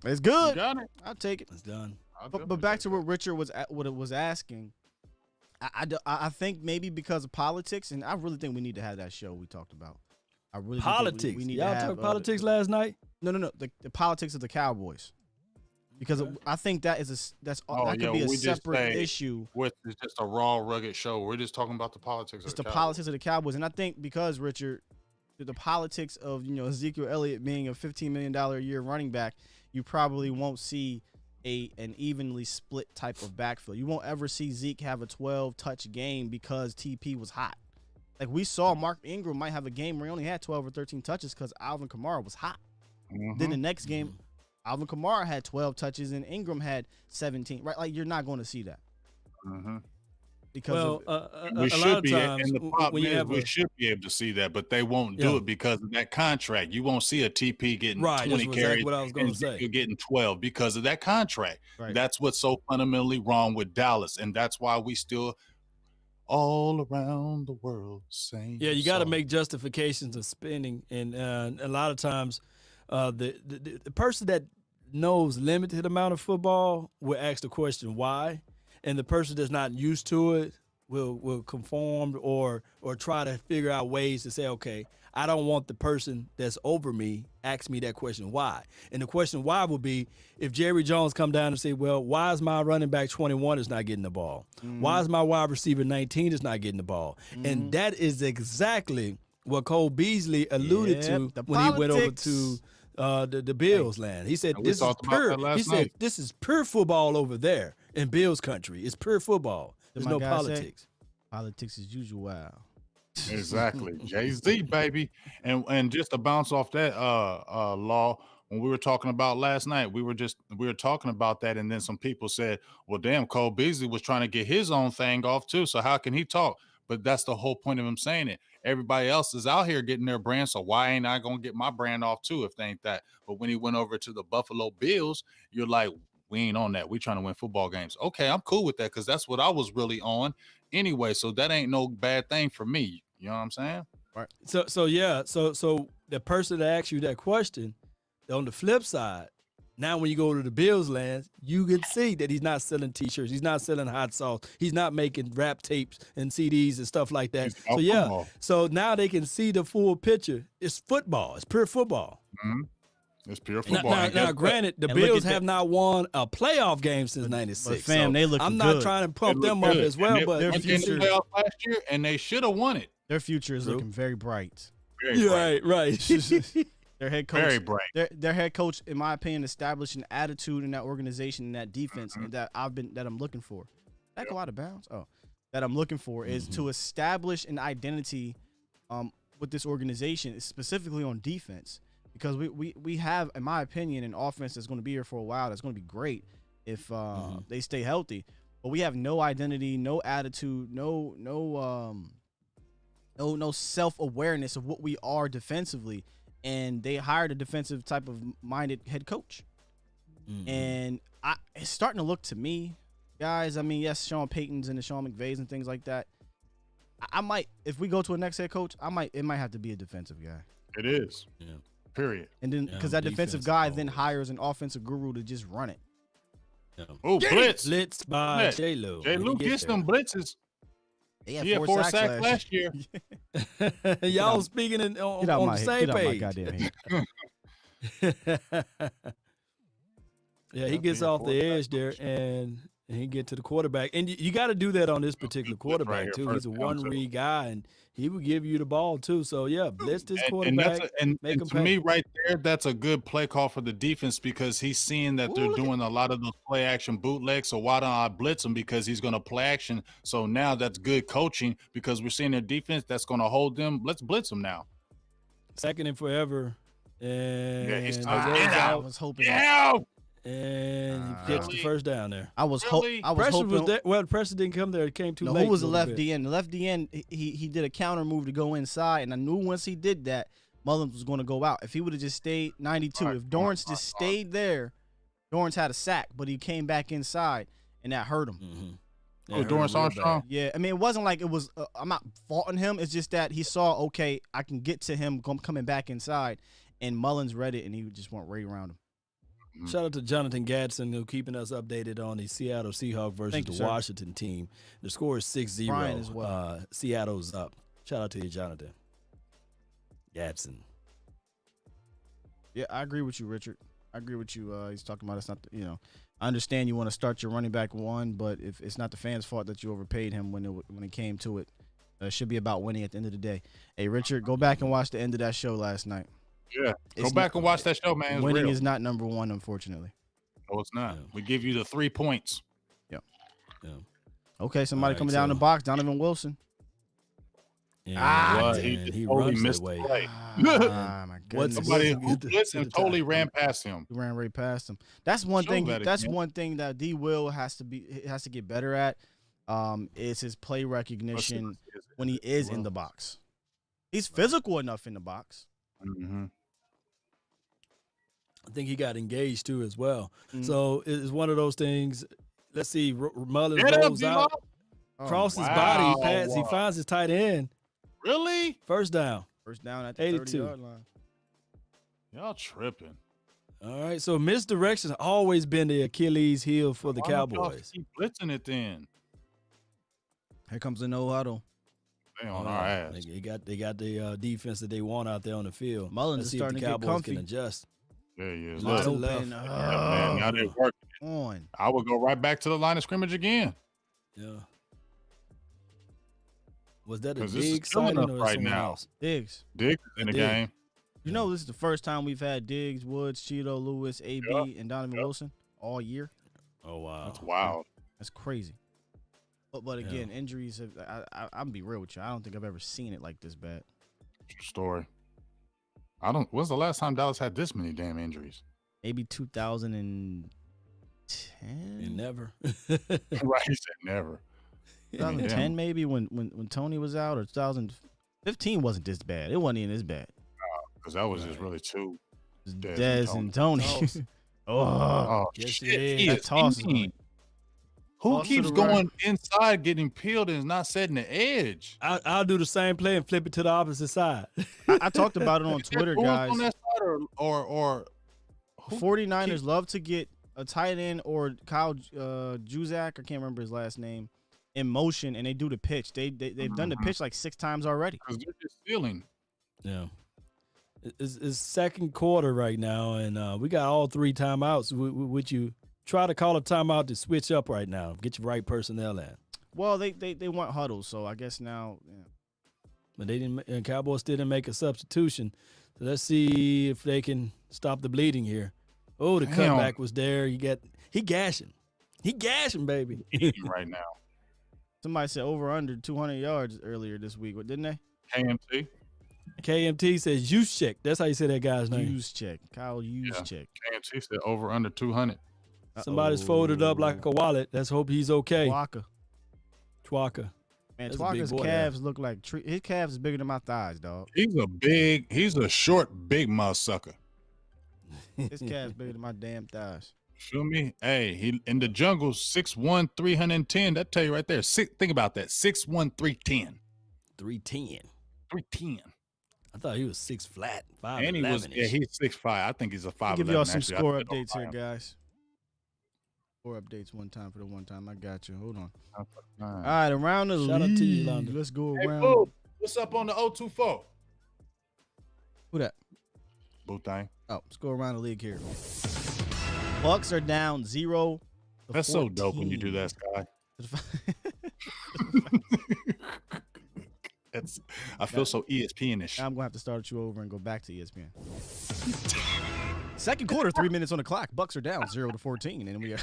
It's good. You got it. I'll take it. It's done. But back to what Richard was asking. I think maybe because of politics, and I really think we need to have that show we talked about. I really politics. We need Y'all to have talk politics last night? No. The politics of the Cowboys, because I think that could be a separate issue. It's just a raw, rugged show. We're just talking about the politics. It's the politics of the Cowboys, and I think because Richard, the politics of Ezekiel Elliott being a $15 million a year running back, you probably won't see an evenly split type of backfield. You won't ever see Zeke have a 12-touch game because TP was hot. Like we saw, Mark Ingram might have a game where he only had 12 or 13 touches because Alvin Kamara was hot. Then the next game, Alvin Kamara had 12 touches and Ingram had 17. Right? Like you're not going to see that. Because we should be, and the problem is we should be able to see that, but they won't do it because of that contract. You won't see a TP getting 20 carries. Exactly what I was going to say. You're getting 12 because of that contract. Right. That's what's so fundamentally wrong with Dallas, and that's why we still all around the world saying. Yeah, you got to make justifications of spending, and a lot of times, the person that knows limited amount of football will ask the question why. And the person that's not used to it will conform or try to figure out ways to say, okay, I don't want the person that's over me ask me that question why. And the question why will be if Jerry Jones come down and say, well, why is my running back 21 is not getting the ball? Why is my wide receiver 19 is not getting the ball? And that is exactly what Cole Beasley alluded to when he went over to the Bills land. He said this is pure. He said this is pure football over there in Bills country. It's pure football. There's no politics. Politics as usual. Exactly. Jay-Z, baby. And just to bounce off that Law, when we were talking about last night, we were talking about that, and then some people said, well, damn, Cole Beasley was trying to get his own thing off too, so how can he talk? But that's the whole point of him saying it. Everybody else is out here getting their brand, so why ain't I going to get my brand off too if they ain't that? But when he went over to the Buffalo Bills, you're like, we ain't on that. We trying to win football games. Okay, I'm cool with that because that's what I was really on anyway, so that ain't no bad thing for me. You know what I'm saying? Right. So the person that asked you that question, on the flip side, now when you go to the Bills land, you can see that he's not selling T-shirts, he's not selling hot sauce, he's not making rap tapes and CDs and stuff like that. So now they can see the full picture. It's football. It's pure football. It's pure football. Now granted, the Bills have not won a playoff game since '96. But fam, they look. I'm not trying to pump them up as well, but their future in the playoffs last year, and they should have won it. Their future is looking very bright. Right. Their head coach, very bright. Their head coach, in my opinion, established an attitude in that organization, and that defense that I'm looking for. Did that go out of bounds? Oh, that I'm looking for is to establish an identity, with this organization, specifically on defense, because we have, in my opinion, an offense that's going to be here for a while. That's going to be great if they stay healthy. But we have no identity, no attitude, no self-awareness of what we are defensively. And they hired a defensive type of minded head coach. And it's starting to look to me, guys. I mean, yes, Sean Payton's and the Sean McVays and things like that. I might, if we go to a next head coach, it might have to be a defensive guy. It is. Yeah. Period. And then because that defensive guy then hires an offensive guru to just run it. Oh, blitz by J-Lo. J-Lo gets them blitzes. He had 4 sacks last year. Y'all speaking on the same page. Yeah, he gets off the edge there, and he get to the quarterback. And you got to do that on this particular quarterback, too. He's a one-read guy, and he will give you the ball, too. So, yeah, blitz this quarterback. And to me, right there, that's a good play call for the defense because he's seeing that they're doing a lot of those play-action bootlegs. So why don't I blitz him because he's going to play action. So now that's good coaching because we're seeing their defense that's going to hold them. Let's blitz them now. Second and forever. And I was hoping. And he gets the first down there. I was hoping. Preston didn't come there. It came too late. Who was the left DN? The left DN, he did a counter move to go inside, and I knew once he did that, Mullins was going to go out. If he would have just stayed 92, if Dorrance just stayed there, Dorrance had a sack, but he came back inside, and that hurt him. Oh, Dorrance Armstrong? Yeah, I mean, it wasn't like it was I'm not faulting him. It's just that he saw, okay, I can get to him coming back inside, and Mullins read it, and he just went right around him. Shout out to Jonathan Gadsden, who keeping us updated on the Seattle Seahawks versus the Washington team. The score is 6-0. Brian as well. Seattle's up. Shout out to you, Jonathan Gadsden. Yeah, I agree with you, Richard. I agree with you. He's talking about it's not, I understand you want to start your running back one, but if it's not the fans' fault that you overpaid him when it came to it, it should be about winning at the end of the day. Hey, Richard, go back and watch the end of that show last night. Yeah, go back and watch that show, man. It's winning real. is not number one, unfortunately. No, it's not. We give you the 3 points. Yeah. Okay, somebody coming down the box, Donovan Wilson. Yeah, he totally missed the play. My goodness. Somebody who blitzed and totally ran past him. He ran right past him. That's one thing. That's one thing that D. Will has to get better at. Is his play recognition when he is in the box. He's physical enough in the box. Mm-hmm. I think he got engaged too as well. So it's one of those things. Let's see, Mullins rolls out, crosses his body, he finds his tight end. Really? First down. First down at the 30-yard line. Y'all tripping. All right, so misdirection has always been the Achilles heel for the Cowboys. Keep blitzing it then. Here comes the no huddle. They on our ass. They got the defense that they want out there on the field. Mullins is starting to get comfy. Can adjust. Yeah, he is. Wide open. Man, now they're working. I would go right back to the line of scrimmage again. Yeah. Was that a Diggs signing or right someone now? else? Diggs is in the game. You know, this is the first time we've had Diggs, Woods, Cheeto, Lewis, AB, and Donovan Wilson all year. Oh, wow. That's wild. That's crazy. But again, injuries have I'm gonna be real with you. I don't think I've ever seen it like this bad. True story. When's the last time Dallas had this many damn injuries? Maybe 2010. Never. Right, he said never. 2010 maybe when Tony was out, or 2015 wasn't this bad. It wasn't even this bad. Because that was just really two. Dez and Tony. Shit. He that toss is Who keeps going inside, getting peeled, and is not setting the edge? I'll do the same play and flip it to the opposite side. I talked about it on Twitter, guys. On that side or 49ers love to get a tight end or Kyle Juszczyk, I can't remember his last name, in motion, and they do the pitch. They've done the pitch like 6 times already. Because they're just stealing. Yeah. It's second quarter right now, and we got all 3 timeouts. Would you try to call a timeout to switch up right now? Get your right personnel in. Well, they want huddles, so I guess now. Yeah. But they didn't. And Cowboys didn't make a substitution. So let's see if they can stop the bleeding here. Oh, the cutback was there. He gashing. He gashing, baby. Right now. Somebody said over under 200 yards earlier this week, didn't they? KMT says Juszczyk. That's how you say that guy's name. Juszczyk. Kyle Juszczyk. KMT said over under 200. Somebody's folded up like a wallet. Let's hope he's okay. Twaka. Man, Twaka's calves look like his calves is bigger than my thighs, dog. He's a short, big mouth sucker. His calves bigger than my damn thighs. Feel me? Hey, he in the jungle, 6'1", 310. That tell you right there. Think about that. 6'1", 310. 310. 310. I thought he was 6 flat, 5'11". And he's 6'5". I think he's a 5'11". I'll give y'all some score updates here, guys. Score updates one time for the one time. I got you. Hold on. All right, around the Shout league. Out to you, London. Let's go around. Boo, what's up on the 024? Who that? Boo thing. Oh, let's go around the league here. Bucks are down 0. That's 14. So dope when you do that, Sky. I feel so ESPN-ish. I'm going to have to start you over and go back to ESPN. Second quarter, 3 minutes on the clock. Bucks are down 0-14. And we are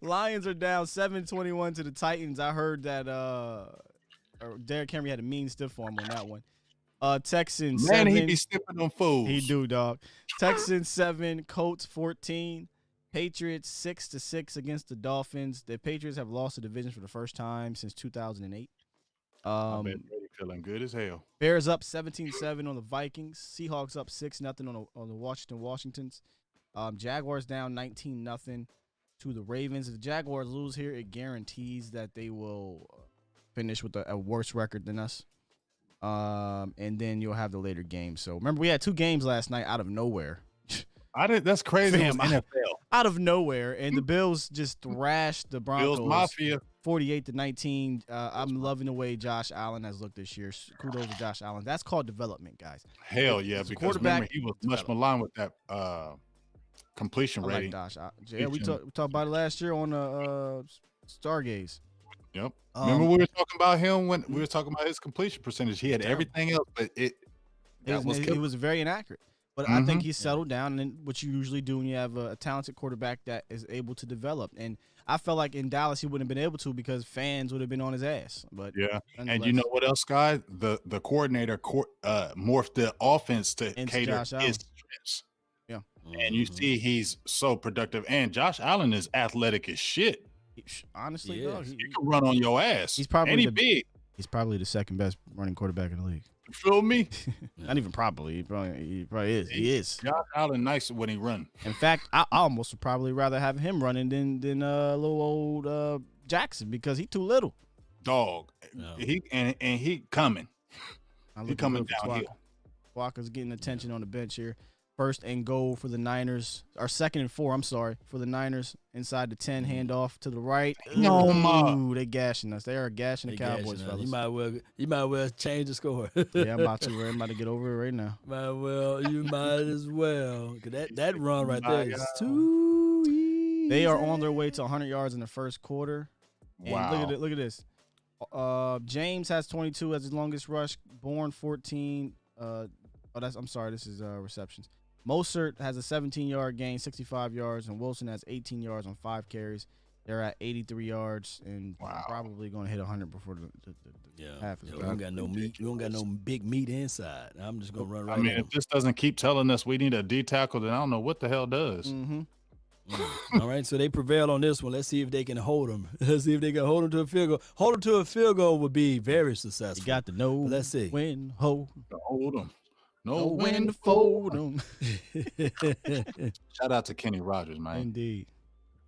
Lions are down 7-21 to the Titans. I heard that Derrick Henry had a mean stiff arm on that one. Texans 7. Man, he be stiffing them fools. He do, dog. Texans 7, Colts 14. Patriots 6-6 against the Dolphins. The Patriots have lost the division for the first time since 2008. Feeling good as hell. Bears up 17-7 on the Vikings. Seahawks up 6-0 on the Washingtons. Jaguars down 19-0 to the Ravens. If the Jaguars lose here, it guarantees that they will finish with a worse record than us. And then you'll have the later games. So remember, we had 2 games last night out of nowhere. That's crazy. Fam, NFL. Out of nowhere, and the Bills just thrashed the Broncos. Bills Mafia. 48-19. I'm loving the way Josh Allen has looked this year. Kudos to Josh Allen. That's called development, guys. Hell yeah, because remember, he was much maligned with that completion rating. Like Josh. Yeah, we talked about it last year on Stargaze. Yep. Remember we were talking about him when we were talking about his completion percentage. He had everything else, but it was very inaccurate. But I think he's settled down, and what you usually do when you have a talented quarterback that is able to develop. And I felt like in Dallas he wouldn't have been able to because fans would have been on his ass. But yeah, and you know what else, guys? The coordinator morphed the offense to cater his strengths. Yeah, and you see he's so productive. And Josh Allen is athletic as shit. Honestly, he can run on your ass. He's probably big. He's probably the second best running quarterback in the league. You feel me? Not even probably. He probably is. He is. Josh Allen nice when he run. In fact, I almost would probably rather have him running than little old Jackson because he's too little. Dog. No. He coming. He coming downhill. Walker's getting attention on the bench here. 1st and goal for the Niners. Or 2nd and 4, I'm sorry, for the Niners. Inside the 10, handoff to the right. Ooh, they gashing us. They are gashing the Cowboys, fellas. You might well change the score. Yeah, I'm about to. I'm about to get over it right now. You might as well. That run right there is too easy. They are on their way to 100 yards in the first quarter. And wow. Look at this. James has 22 as his longest rush. Bourne 14. I'm sorry. This is receptions. Mostert has a 17-yard gain, 65 yards, and Wilson has 18 yards on 5 carries. They're at 83 yards and probably going to hit 100 before the half is We don't got no meat. We don't got no big meat inside. I'm just going to run right now. If this doesn't keep telling us we need a D tackle, then I don't know what the hell does. All right, so they prevail on this one. Let's see if they can hold them. Let's see if they can hold them to a field goal. Hold them to a field goal would be very successful. You got to know. Let's see. When hold them. Know when to fold them. Shout out to Kenny Rogers, man. Indeed.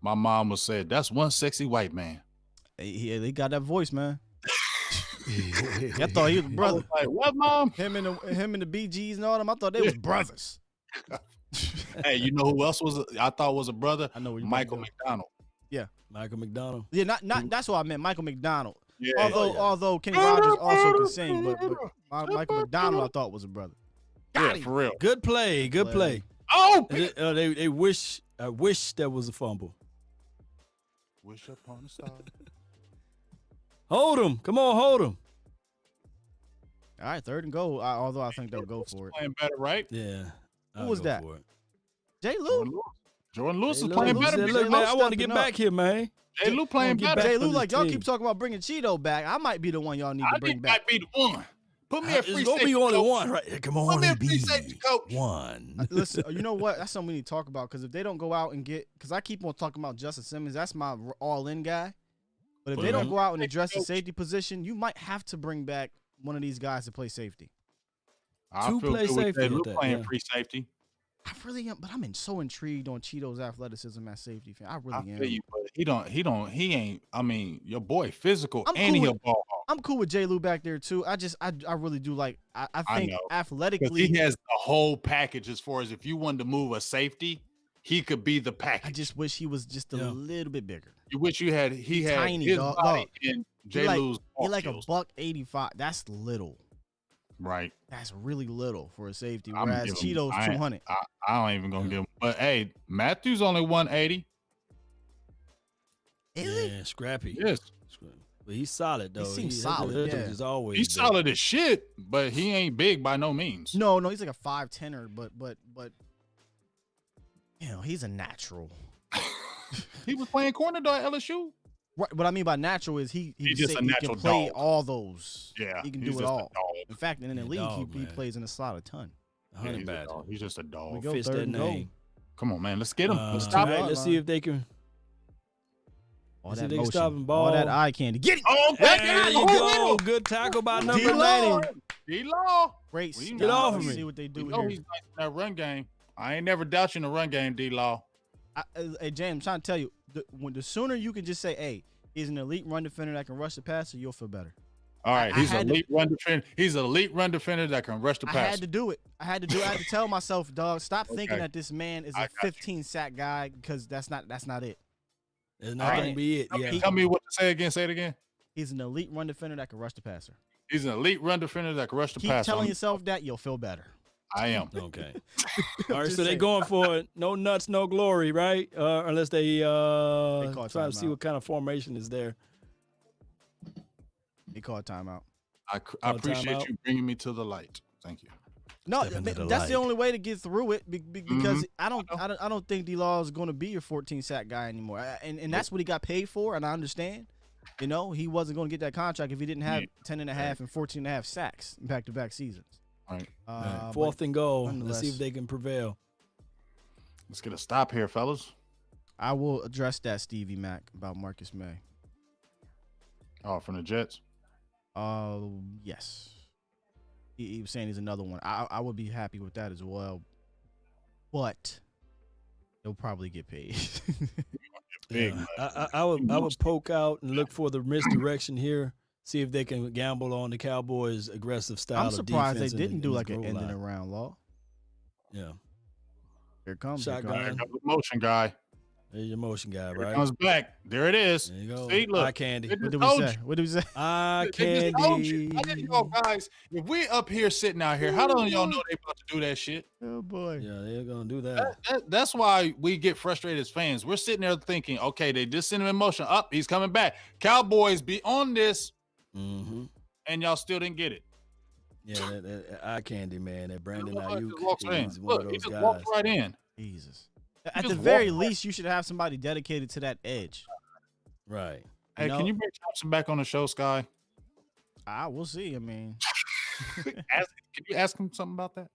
My mom was said, that's one sexy white man. They got that voice, man. I thought he was brother. Like, what, mom? Him and the BGs and all them. I thought they was brothers. Hey, you know who else I thought was a brother? I know Michael McDonald. Yeah, Michael McDonald. Yeah, not that's what I meant. Michael McDonald. Yeah. Although Kenny Rogers also can sing, but Michael McDonald I thought was a brother. Yeah, for real. Good play. Oh, they wish. I wish there was a fumble. Wish upon a star. Hold him. Come on, hold him. All right, 3rd and goal. Although I think they'll go for it. Playing better, right? Yeah. Who was that? Jay Lou. Jordan Lewis is playing better. Look, man, I want to get back here, man. Jay Lou playing better. Jay Lou, like y'all keep talking about bringing Cheeto back. I might be the one y'all need to bring back. I might be the one. Put me a free safety. It's gonna be only one, right? Come on, Put me a free safety coach. One. Listen, you know what? That's something we need to talk about because if they don't go out and because I keep on talking about Justin Simmons, that's my all-in guy. But if they don't go out and address the safety position, you might have to bring back one of these guys to play safety. I feel good with Jay Lou playing free safety. I really am, but I'm so intrigued on Cheeto's athleticism at safety. I really am. Feel you, but he ain't. I mean, your boy physical and he'll ball. I'm cool with J. Lou back there too. I really do like. I think athletically, he has the whole package as far as if you wanted to move a safety, he could be the package. I just wish he was just a little bit bigger. You wish he had tiny, his dog. body in J. Lou's. He like $185. That's little. Right. That's really little for a safety. Whereas Cheeto's 200. I don't even gonna give him. But hey, Matthews only 180. Yeah, scrappy. Yes. But he's solid though. He seems solid. He's solid as shit, but he ain't big by no means. No, he's like a 5'10"er, but you know, he's a natural. He was playing corner though at LSU. Right, what I mean by natural is he can play all those. Yeah, he can do it all. In fact, in the league, he plays in the slot a ton. He's just a dog. We go third and goal. Come on, man, let's get him. Let's see if they can. All See that if they can motion, stop him, ball. all that eye candy. Get it! Oh, There you go. Good tackle by number D-Law. 90. D-Law. Great Well, stop. Get off of Let's me. see what they do We know here. he's nice in that run game. I ain't never doubt you in the run game, D-Law. Hey, James, I'm trying to tell you, the sooner you can just say, hey, he's an elite run defender that can rush the passer, you'll feel better. All right, he's an elite run defender. He's an elite run defender that can rush the passer. I had to do it. I had to tell myself, dog, stop thinking that this man is a 15-sack guy because that's not it. It's not going to be it. Yeah. Tell me what to say again. Say it again. He's an elite run defender that can rush the passer. He's an elite run defender that can rush the passer. Keep telling yourself that, you'll feel better. I am. Okay. All right, so saying. they going for it. No nuts, no glory, right? Unless they try to see what kind of formation is there. He called timeout. I appreciate you bringing me to the light. Thank you. No, Step into the that's light. the only way to get through it because I don't think D-Law is going to be your 14-sack guy anymore. And that's what he got paid for, and I understand. You know, he wasn't going to get that contract if he didn't have 10 and a half and 14 and a half sacks in back-to-back seasons. All right. Fourth and goal. Let's see if they can prevail. Let's get a stop here, fellas. I will address that, Stevie Mac, about Marcus May. Oh, from the Jets? Yes. He was saying he's another one. I would be happy with that as well, but he'll probably get paid. Big. I would poke out and look for the misdirection here. See if they can gamble on the Cowboys' aggressive style of defense. I'm surprised they didn't do like an ending around law. Yeah. Here it comes. Shotgun. Motion guy. There's your motion guy, Here right? it comes back. There it is. There you go. See, look. Eye candy. What did we say? What did we say? Eye They just told you. candy. I didn't know, guys. If we up here sitting out here, how don't y'all know they about to do that shit? Oh boy. Yeah, they're gonna do that. That's why we get frustrated as fans. We're sitting there thinking, okay, they just sent him in motion. Up, he's coming back. Cowboys be on this, and y'all still didn't get it. Yeah, that eye candy, man. That Brandon Look, Ayuk walks right in. is one Look, of he those just guys. walked right in. Jesus. At just the very walked right. least, you should have somebody dedicated to that edge. Right. Hey, can you bring Thompson back on the show, Sky? We'll see. I mean, Can you ask him something about that?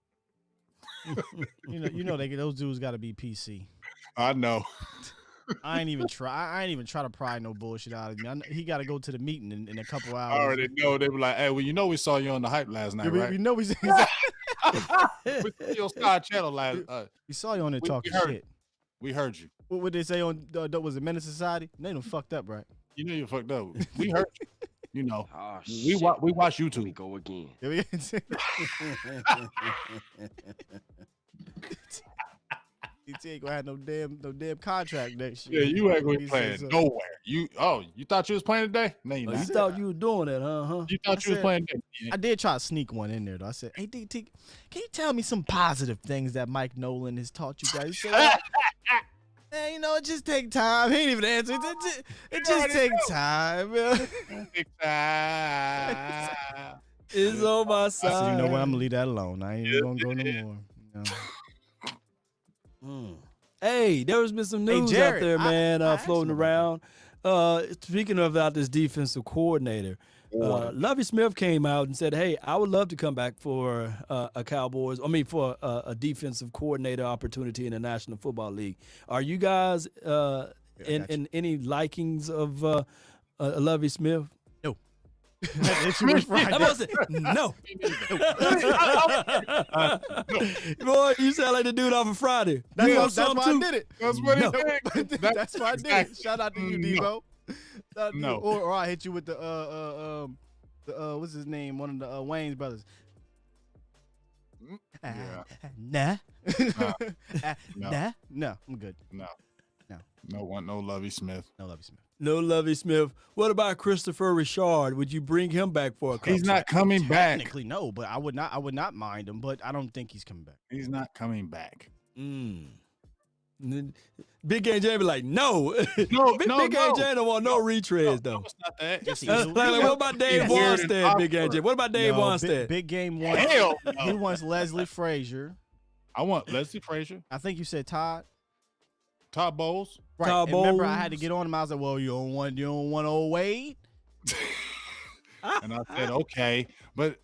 you know, those dudes got to be PC. I know. I ain't even try to pry no bullshit out of me. He got to go to the meeting in a couple hours. I already know. They be like, hey, well, you know we saw you on the hype last night, right? We know we We saw you on Sky Channel last we saw you on there talking heard shit. We heard you. What would they say on was it Menace Society? They done fucked up, right? You know you fucked up. We heard you. You know. Oh, we watch Here we YouTube. go again. DT ain't gonna have no damn contract next year. Yeah, you ain't gonna be He playing said nowhere. You thought you was playing today? No, you Oh, not. you thought you were doing that, huh? You thought you was said- playing today. I did try to sneak one in there though. I said, "Hey DT, can you tell me some positive things that Mike Nolan has taught you guys?" He said, well, hey, you know, it just take time. He ain't even answer. It just takes time. It's on my I said, side. you know what? I'm gonna leave that alone. I ain't even gonna go no more. You know? Hey, there's been some news Jared, out there, man, I asked floating him around. Speaking about this defensive coordinator, Lovie Smith came out and said, "Hey, I would love to come back for for a defensive coordinator opportunity in the National Football League." Are you guys in any likings of Lovie Smith? Friday. No. Boy, you sound like the dude off of Friday. That's why I did it. That's what he did. That's why I did it. Shout out to you, Devo. No. Or I hit you with the what's his name? One of the Wayne's brothers. Yeah. Nah. No. Nah. No, I'm good. No. No. No Lovie Smith. No Lovie Smith. No Lovie Smith. What about Christopher Richard? Would you bring him back for a couple? He's not coming back. Technically, no, but I would not mind him, but I don't think he's coming back. He's not coming back. Big Game Jamie like, no. Big Game Jamie don't want no retreads, though. It's not that. Yes, he Like, is. what about Dave weird and Wanstead, Big Game awkward. Jamie? What about Dave No, Wanstead? Big Game wants. Hell He no. wants Leslie Frazier. I want Leslie Frazier, I think you said Todd. Todd Bowles. Right. Todd And remember, I Bowles. had to get on him. I was like, "Well, you don't want old Wade." And I said, okay. But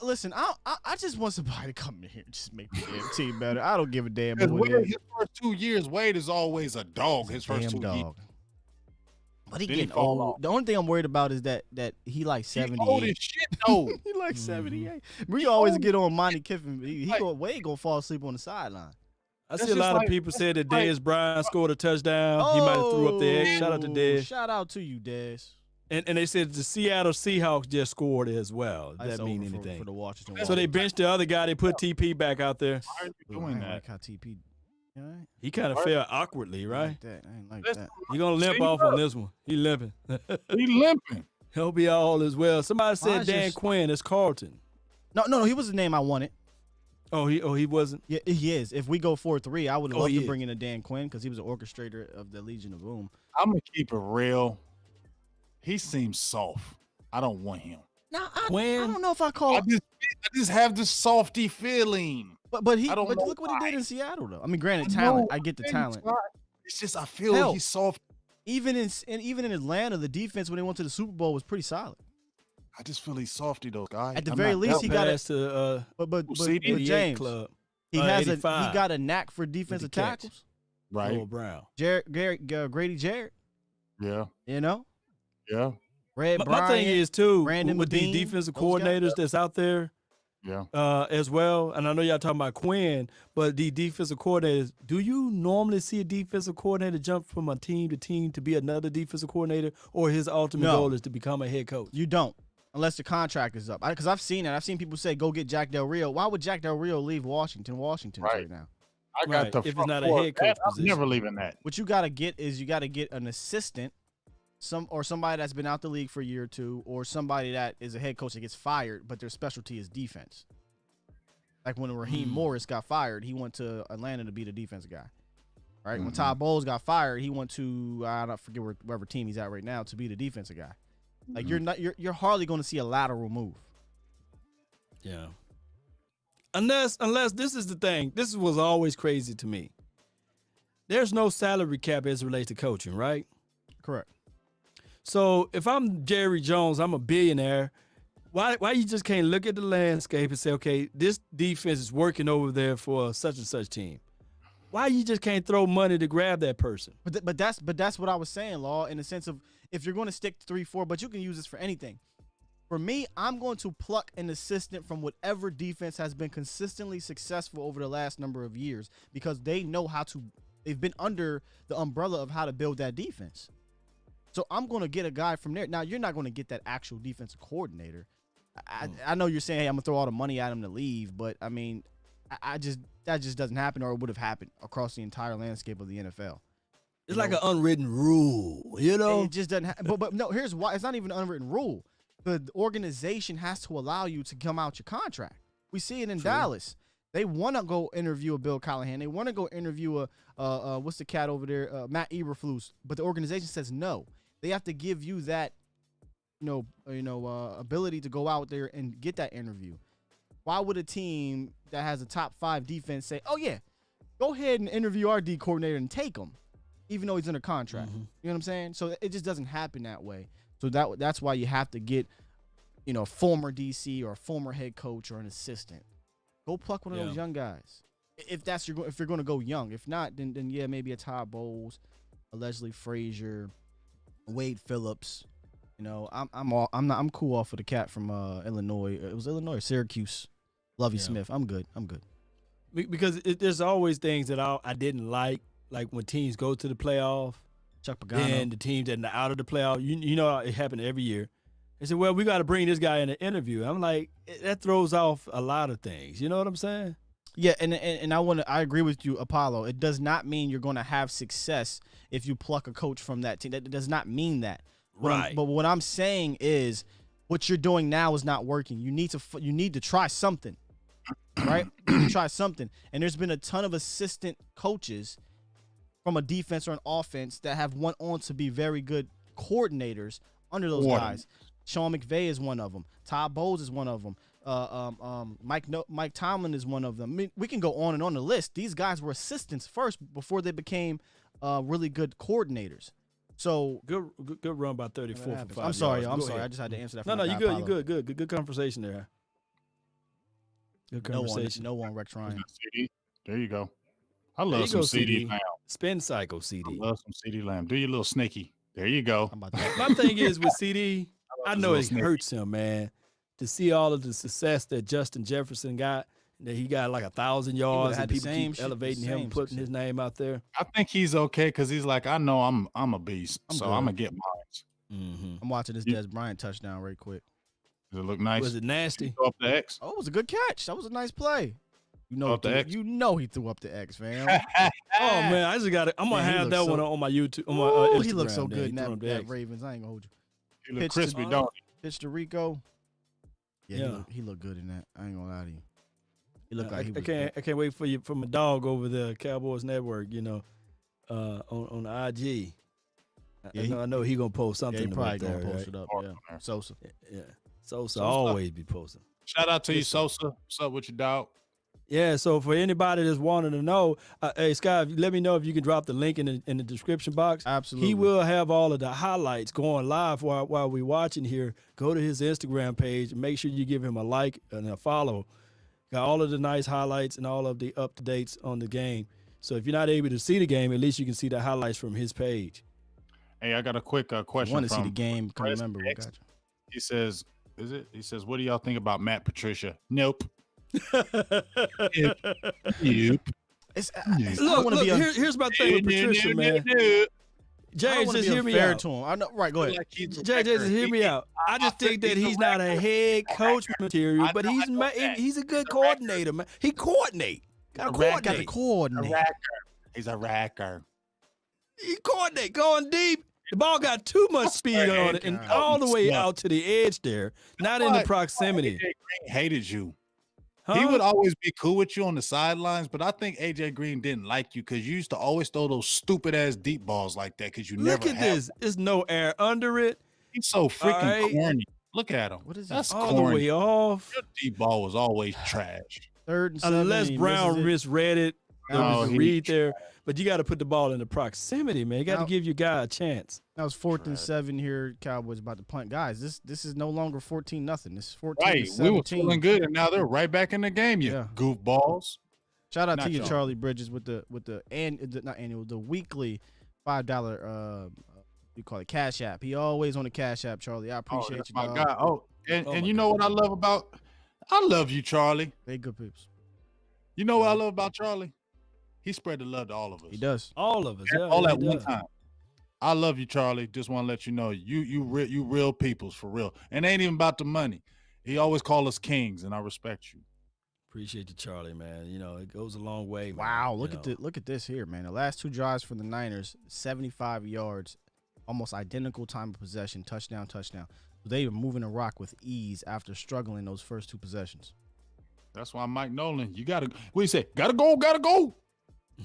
Listen, I just want somebody to come in here and just make the damn team better. I don't give a damn because who it is. his first 2 years, Wade is always a dog. His first Damn 2 years. dog. But he getting old. The only thing I'm worried about is that he like 78. He old as shit though. He like 78. We always get on Monty Kiffin. He gonna fall asleep on the sideline. I see a lot of people say that Dez Bryant scored a touchdown. He might have threw up the egg. Shout out to Dez. Shout out to you, Dez. And they said the Seattle Seahawks just scored as well. Does that mean anything? For the Washington. So they benched the other guy. They put TP back out there. Why are you doing that? Like how TP. Right. He kind of fell awkwardly, right? I ain't like that. He gonna limp off on this one. He limping. He limping. He'll be all as well. Somebody said Dan Quinn is Carlton. No. He was the name I wanted. He wasn't. Yeah, he is. If we go 4-3, I would love to bring in a Dan Quinn because he was an orchestrator of the Legion of Boom. I'm gonna keep it real. He seems soft. I don't want him. No, I don't know if I call. I just have this softy feeling. But look what he did in Seattle though. I mean, granted, talent. I get the talent. It's just I feel he's soft. Even in Atlanta, the defense when they went to the Super Bowl was pretty solid. I just feel he's softy though, guy. At the very least, he got to but James club. He got a knack for defensive tackles. Right. Noah Brown. Grady Jarrett. Yeah. You know. Yeah. Red My thing is too Brandon with Medine, these defensive coordinators that's out there. Yeah. As well, and I know y'all talking about Quinn, but the defensive coordinators, do you normally see a defensive coordinator jump from a team to team to be another defensive coordinator, or his ultimate goal is to become a head coach? You don't, unless the contract is up. Because I've seen it. I've seen people say, go get Jack Del Rio. Why would Jack Del Rio leave Washington right now? I got the if it's not a head coach position. I'm never leaving that. What you got to get is an assistant, somebody that's been out the league for a year or two, or somebody that is a head coach that gets fired, but their specialty is defense. Like when Raheem Morris got fired, he went to Atlanta to be the defensive guy. Right? When Todd Bowles got fired, he went to I don't forget wherever team he's at right now to be the defensive guy. Like you're hardly going to see a lateral move. Yeah. Unless this is the thing. This was always crazy to me. There's no salary cap as it relates to coaching, right? Correct. So if I'm Jerry Jones, I'm a billionaire. Why you just can't look at the landscape and say, okay, this defense is working over there for such and such team? Why you just can't throw money to grab that person? But that's what I was saying, Law, in the sense of if you're going to stick to 3-4, but you can use this for anything. For me, I'm going to pluck an assistant from whatever defense has been consistently successful over the last number of years because they know they've been under the umbrella of how to build that defense. So I'm going to get a guy from there. Now, you're not going to get that actual defensive coordinator. I know you're saying, hey, I'm going to throw all the money at him to leave, but, I mean, that just doesn't happen, or it would have happened across the entire landscape of the NFL. It's like an unwritten rule, you know? It just doesn't happen. But no, here's why. It's not even an unwritten rule. The organization has to allow you to come out your contract. We see it in Dallas. They want to go interview a Bill Callahan. They want to go interview what's the cat over there, Matt Eberflus. But the organization says no. They have to give you that ability to go out there and get that interview. Why would a team that has a top 5 defense say, oh, yeah, go ahead and interview our D coordinator and take him, even though he's under contract? You know what I'm saying? So it just doesn't happen that way. So that's why you have to get, a former DC or a former head coach or an assistant. Go pluck one of those young guys. If you're going to go young. If not, then yeah, maybe a Todd Bowles, a Leslie Frazier, Wade Phillips. I'm cool off of the cat from Illinois. It was Illinois, Syracuse. Lovie Smith. I'm good. Because there's always things that I didn't like when teams go to the playoff. Chuck Pagano. And the teams that are out of the playoff. You know it happened every year. They said, well, we got to bring this guy in an interview. I'm like, that throws off a lot of things. You know what I'm saying? Yeah, and I agree with you, Apollo. It does not mean you're going to have success if you pluck a coach from that team. That does not mean that. Right. But what I'm saying is what you're doing now is not working. You need to try something, right? You need to try something. And there's been a ton of assistant coaches from a defense or an offense that have went on to be very good coordinators under those guys. Sean McVay is one of them. Todd Bowles is one of them. Mike Tomlin is one of them. I mean, we can go on and on the list. These guys were assistants first before they became really good coordinators. So good run by 34 for 5 I'm sorry. yards. I'm sorry. I just had to answer that. No, you good. You good conversation there. Good conversation. No one Rex Ryan. There you go. I love some CeeDee Lamb. Spin cycle CeeDee. I love some CeeDee Lamb. Do your little snaky. There you go. My thing is with CD, I know it hurts him, man, to see all of the success that Justin Jefferson got. That he got like 1,000 yards, and people keep elevating him, putting his name out there. I think he's okay because he's like, I know I'm a beast, so I'm gonna get mine. Mm-hmm. I'm watching this Des Bryant touchdown right quick. Does it look nice? Was it nasty? Throw up the X. Oh, it was a good catch. That was a nice play. You know he threw up the X, fam. Oh man, I just got it. I'm gonna have that one on my YouTube. On my Instagram. He looks so good in that Ravens. I ain't gonna hold you. He look crispy, don't he? Pitch to Rico. Yeah. He looked good in that. I ain't gonna lie to you. He looked like he was I can't wait for my dog over the Cowboys Network. You know, on the IG. I know he gonna post something. Yeah, he probably there, gonna post it up. Yeah, Sosa. Yeah, Sosa always be posting. Shout out to you, Sosa. What's up with your dog? Yeah, so for anybody that's wanting to know, hey Scott, let me know if you can drop the link in the description box. Absolutely. He will have all of the highlights going live while we're watching here. Go to his Instagram page and make sure you give him a like and a follow. Got all of the nice highlights and all of the up-to-dates on the game. So if you're not able to see the game, at least you can see the highlights from his page. Hey, I got a quick question. Want to see the game? Come remember what got you. He says, He says, what do y'all think about Matt Patricia? Nope. Nope. Look, here's my thing with Patricia, man. James, just hear me out. To him. I know, right, go ahead. James, just hear me out. I just think that he's not a head coach material, but he's a good coordinator, man. He coordinate. Got to coordinate. He's a racker. He coordinate, going deep. The ball got too much speed on it and all the way out to the edge there, not in the proximity. AJ Green hated you. He would always be cool with you on the sidelines, but I think AJ Green didn't like you because you used to always throw those stupid-ass deep balls like that because you never Look at this. There's no air under it. He's so freaking corny. Look at him. What is That's all corny. the way off. Your deep ball was always trash. 3rd and 7. Unless Brown misread it. There was a read there. But you got to put the ball in the proximity, man. You got to give your guy a chance. That was 4th and 7 here. Cowboys about to punt. Guys, this is no longer 14-0. This is 14 right. 17. We were feeling good, and now they're right back in the game, you goofballs. Shout out to you, Charlie Bridges, with the weekly $5 we call it Cash App. He always on the Cash App, Charlie. I appreciate you. My God. And you know what I love about? I love you, Charlie. They good peeps. You know what I love about Charlie? He spread the love to all of us. He does. All of us. All at one time. I love you, Charlie. Just want to let you know you real peoples for real. And it ain't even about the money. He always call us kings, and I respect you. Appreciate you, Charlie, man. You know, it goes a long way. Wow, look at this here, man. The last 2 drives for the Niners, 75 yards, almost identical time of possession, touchdown. They were moving the rock with ease after struggling those first 2 possessions. That's why Mike Nolan, you gotta. What do you say? Gotta go.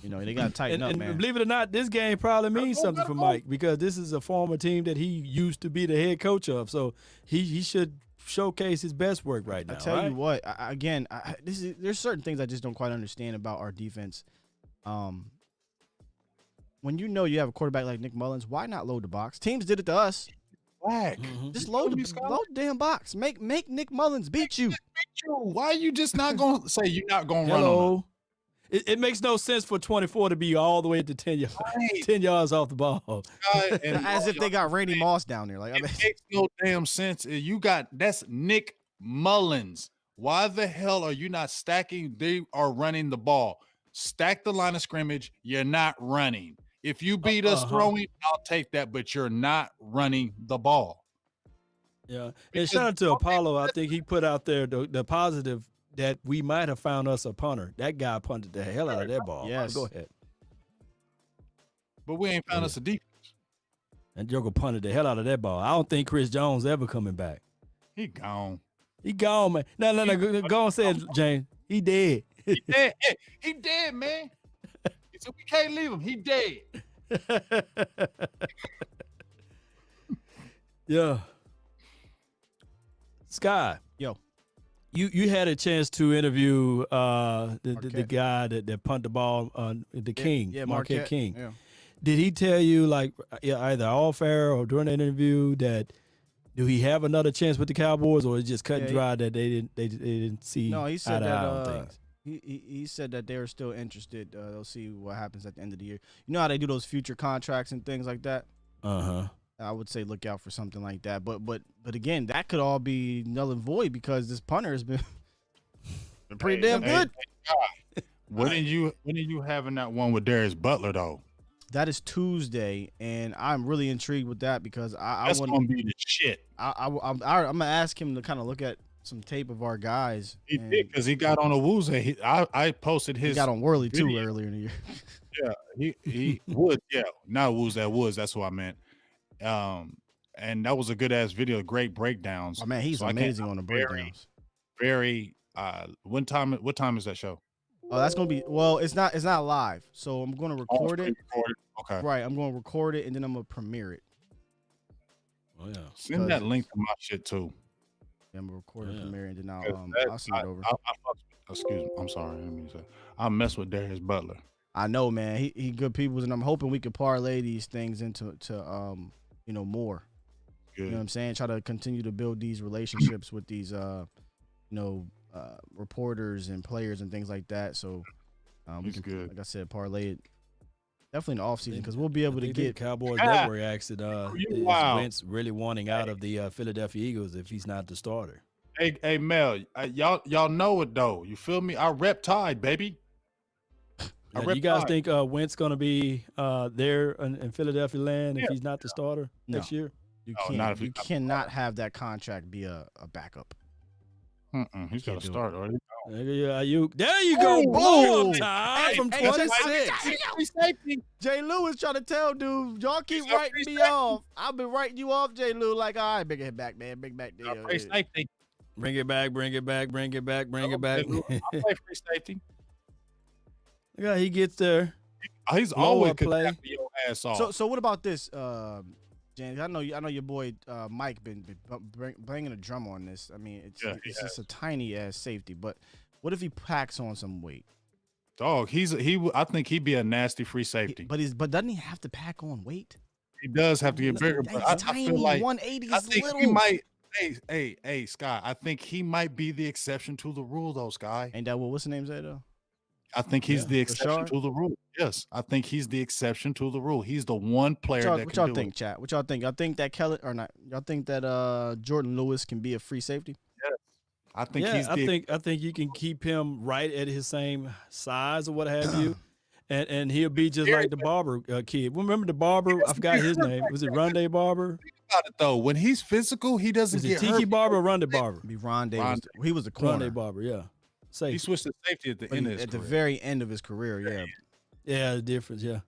You know, they got to tighten up, man. And believe it or not, this game probably means something for Mike because this is a former team that he used to be the head coach of. So he should showcase his best work right now. I tell you what, there's certain things I just don't quite understand about our defense. When you know you have a quarterback like Nick Mullins, why not load the box? Teams did it to us. Just load the damn box. Make Nick Mullins beat you. Why are you just not going to say you're not going to run on him? It makes no sense for 24 to be all the way to 10 yards, 10 yards off the ball. As if they got Randy Moss down there. Like, it makes no damn sense. That's Nick Mullins. Why the hell are you not stacking? They are running the ball. Stack the line of scrimmage. You're not running. If you beat us throwing, I'll take that, but you're not running the ball. Yeah. And shout out to Apollo. I think he put out there the positive that we might have found us a punter. That guy punted the hell out of that ball. Yes. Go ahead. But we ain't found us a defense. And Joker punted the hell out of that ball. I don't think Chris Jones ever coming back. He gone. He gone, man. No. Go on, say it, James. He dead. He dead. Hey, he dead, man. He said we can't leave him. He dead. Yeah. Sky. Yo. You had a chance to interview the guy that punted the ball, the King, Marquette King. Yeah. Did he tell you, like, either off air or during the interview, that do he have another chance with the Cowboys, or is it just cut and dry that they didn't see? No, he said that things. He said that they were still interested. They'll see what happens at the end of the year. You know how they do those future contracts and things like that. I would say look out for something like that. But again, that could all be null and void because this punter has been pretty damn good. When are you having that one with Darius Butler though? That is Tuesday, and I'm really intrigued with that because that's gonna be the shit. I'm gonna ask him to kind of look at some tape of our guys. He did because he got on a Woozy. I posted his. He got on Worley too earlier in the year. Yeah, he would. Yeah, not Woods. That Woods. That's what I meant. And that was a good ass video. Great breakdowns. Oh man, he's amazing on the breakdowns. Very. What time is that show? Oh, that's gonna be. Well, it's not live, so I'm gonna record it. Okay. Right, I'm gonna record it and then I'm gonna premiere it. Oh yeah. Send that link to my shit too. Yeah, I'm gonna record and premiere it, and then I'll send it over. Excuse me. I'm sorry. I didn't mean to say. I mess with Darius Butler. I know, man. He good people, and I'm hoping we could parlay these things into more. Good. You know what I'm saying? Try to continue to build these relationships with these reporters and players and things like that. So we can, good. like I said, parlay it definitely in the offseason because we'll be able to get Cowboys Network asked it. Is Wentz really wanting out of the Philadelphia Eagles if he's not the starter? Hey Mel, y'all know it though. You feel me? I rep Tide, baby. You guys think Wentz going to be there in Philadelphia land if he's not the starter next year? You cannot have that contract be a backup. He's got to start already. There you go. Blow time from 26. Jay Lou is trying to tell dude, y'all keep writing me off. I've been writing you off, Jay Lou. Like, all right, bring it back, man. Bring back the Bring it back. I play free safety. Yeah, he gets there. He's always play your ass off. So what about this, James? I know your boy Mike been banging a drum on this. I mean, it's just a tiny ass safety, but what if he packs on some weight? Dog, I think he'd be a nasty free safety. But doesn't he have to pack on weight? He does have to get bigger. But I feel like 180 is I think little. he might. Hey, Sky. I think he might be the exception to the rule, though, Sky. Ain't that what's the name say though? I think he's the exception to the rule. Yes, I think he's the exception to the rule. He's the one player that can do it. What y'all think, chat? What y'all think? Y'all think that Kelly or not? Y'all think that Jordan Lewis can be a free safety? Yes. I think I think you can keep him right at his same size or what have you. And he'll be just like the Barber kid. Remember the Barber? I forgot his name. Was it Rondé Barber? Think about it though. When he's physical, he doesn't get hurt. Tiki Barber or Rondé Barber? Be Rondé. He was the corner. Rondé Barber, yeah. Safety. He switched to safety at the end of his career. At the very end of his career, yeah. Yeah, the difference, yeah.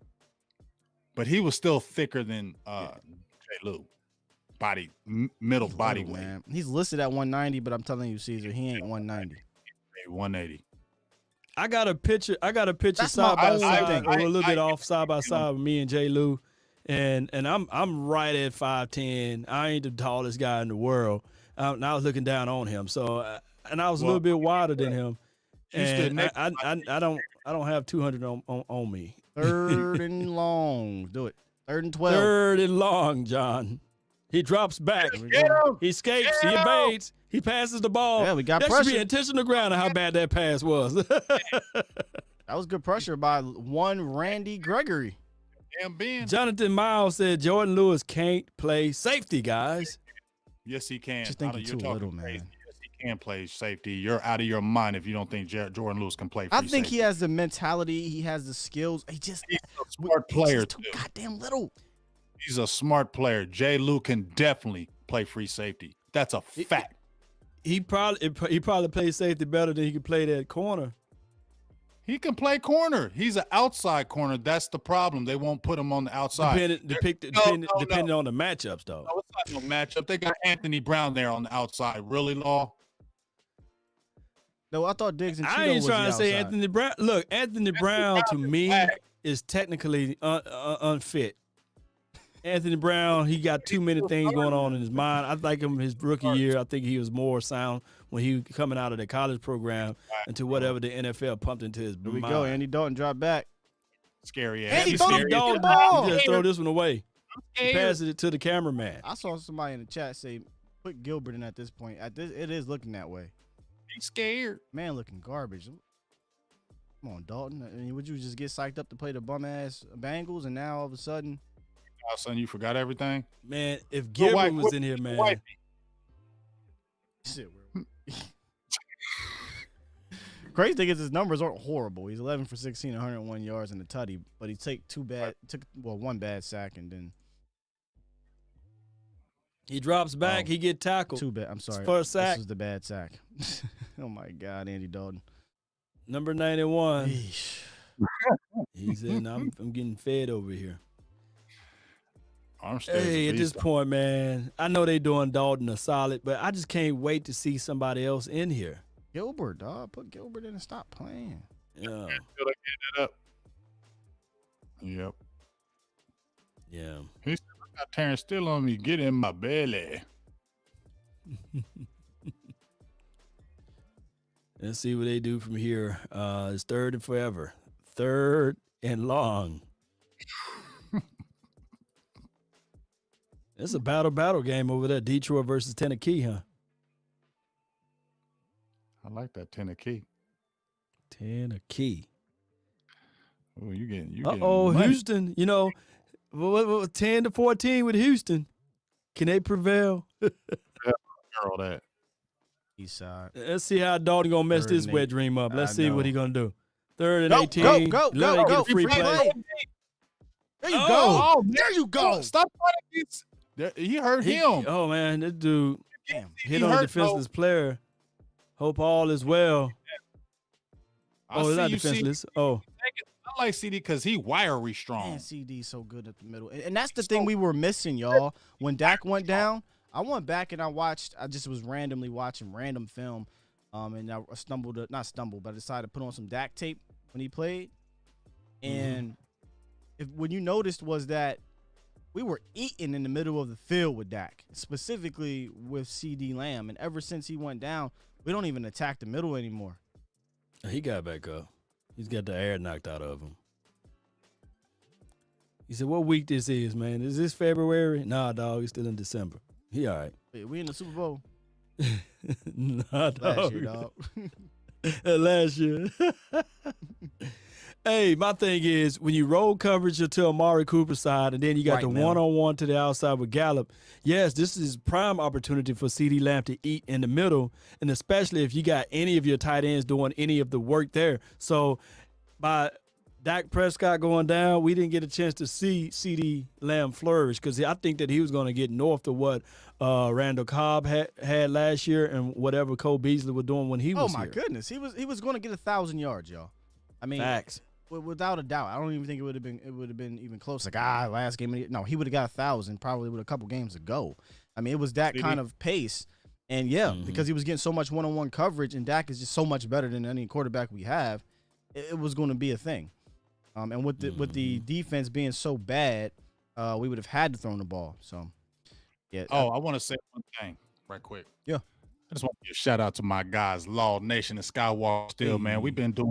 But he was still thicker than Jay Lou. Middle body weight. Man. He's listed at 190, but I'm telling you, Caesar, he ain't 190. 180. I got a picture That's side by side, thing. or a little bit off side by side with me and Jay Lou. And I'm right at 5'10". I ain't the tallest guy in the world. And I was looking down on him. So and I was a little bit wider than him. And I don't have 200 on me. Third and long. Do it. Third and 12. Third and long, John. He drops back. He escapes. He evades. He passes the ball. Yeah, we got that pressure. That should be intentional ground on how bad that pass was. That was good pressure by one Randy Gregory. Damn Ben. Jonathan Miles said Jordan Lewis can't play safety, guys. Yes, he can. Just think you're too little, man. Crazy. Yes, he can play safety. You're out of your mind if you don't think Jordan Lewis can play free safety. I think he has the mentality. He has the skills. He's a smart player, he's too goddamn little. He's a smart player. Jay Lou can definitely play free safety. That's a fact. He probably plays safety better than he could play that corner. He can play corner. He's an outside corner. That's the problem. They won't put him on the outside. Depending on the matchups, though. No, it's not no matchup. They got Anthony Brown there on the outside. Really, Law? No, I thought Diggs and Cheeto I ain't was trying the to say outside. Anthony Brown. Look, Anthony Brown to me is technically unfit. Anthony Brown, he got too many things going on in his mind. I like him his rookie year. I think he was more sound when he was coming out of the college program into whatever the NFL pumped into his mind. Here we go. Andy Dalton drop back. Scary ass. Andy Dalton, he just throw this one away. He passes it to the cameraman. I saw somebody in the chat say, put Gilbert in at this point. It is looking that way. He's scared. Man looking garbage. Come on, Dalton. I mean, would you just get psyched up to play the bum-ass Bengals and now all of a sudden... Oh, son, you forgot everything? Man, if Gilbert was in here, man. Shit, crazy thing is his numbers aren't horrible. He's 11 for 16, 101 yards and a tutty, but he took one bad sack and then he drops back. He get tackled. I'm sorry. First sack. This was the bad sack. Oh my God, Andy Dalton. Number 91. He's in. I'm getting fed over here. Hey, at this point, man, I know they doing Dalton a solid, but I just can't wait to see somebody else in here. Gilbert, dog. Put Gilbert in and stop playing. Yeah. Yep. Yeah. He said, I got Terrence still on me. Get in my belly. Let's see what they do from here. It's third and forever. Third and long. It's a battle game over there. Detroit versus Tennessee, huh? I like that Tennessee. Tennessee. Oh, you getting Houston, 10-14 with Houston. Can they prevail? Girl, that. East side. Let's see how Dalton gonna mess this wet dream up. Let's see what he gonna do. 3rd and 18. Go. Get a free play. There you go. There you go. Stop fighting this. He hurt him. Oh man, this dude hit on a defenseless player. Hope all is well. He's not defenseless. I like CeeDee because he wiry strong. Man, CeeDee's so good at the middle. And that's the thing we were missing, y'all. When Dak went down, I went back and I just was randomly watching random film. And I but I decided to put on some Dak tape when he played. And when you noticed was that we were eating in the middle of the field with Dak, specifically with CeeDee Lamb. And ever since he went down, we don't even attack the middle anymore. He got back up. He's got the air knocked out of him. He said, what week this is, man? Is this February? Nah, dog. It's still in December. He all right. Wait, we in the Super Bowl? Nah, dog. Last year, dog. Last year. Hey, my thing is, when you roll coverage to Amari Cooper's side, and then you got the one-on-one to the outside with Gallup, yes, this is prime opportunity for CeeDee Lamb to eat in the middle, and especially if you got any of your tight ends doing any of the work there. So by Dak Prescott going down, we didn't get a chance to see CeeDee Lamb flourish because I think that he was going to get north of what Randall Cobb had last year and whatever Cole Beasley was doing when he was here. Oh, my goodness. He was going to get 1,000 yards, y'all. I mean, facts. Without a doubt, I don't even think it would have been even close. Like last game, no, he would have got 1,000 probably with a couple games to go. I mean, it was that kind of pace, and because he was getting so much one-on-one coverage, and Dak is just so much better than any quarterback we have. It was going to be a thing, and with the defense being so bad, we would have had to throw the ball. So, yeah. I want to say one thing right quick. Yeah, I just want to give a shout out to my guys, Law Nation and Skywalker. Still, man, we've been doing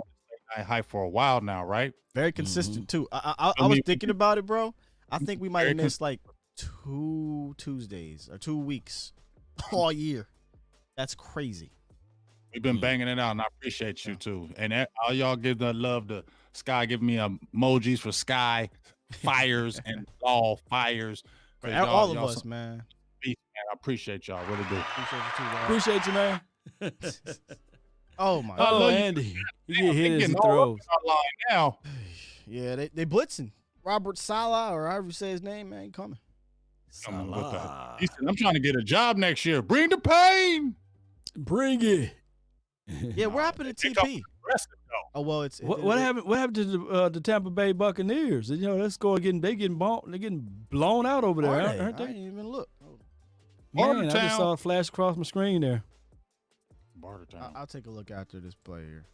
hype for a while now, right? Very consistent too. I was thinking about it, bro. I think we might have missed like 2 Tuesdays or 2 weeks all year. That's crazy. We've been banging it out, and I appreciate you too. And all y'all give the love to Sky. Give me emojis for Sky fires and all fires. All of us, man. I appreciate y'all. Really do. Appreciate you too, bro. Appreciate you, man. Oh my God. Oh, Andy. You get hit as he throws. Now. Yeah, they blitzing. Robert Saleh, or however you say his name, man, coming. He said, I'm trying to get a job next year. Bring the pain. Bring it. Yeah, what happened to TP? Oh well, what happened? What happened to the Tampa Bay Buccaneers? Let's go getting blown out over there, aren't they? I didn't even look. Man, I just saw a flash across my screen there. I'll take a look after this play here.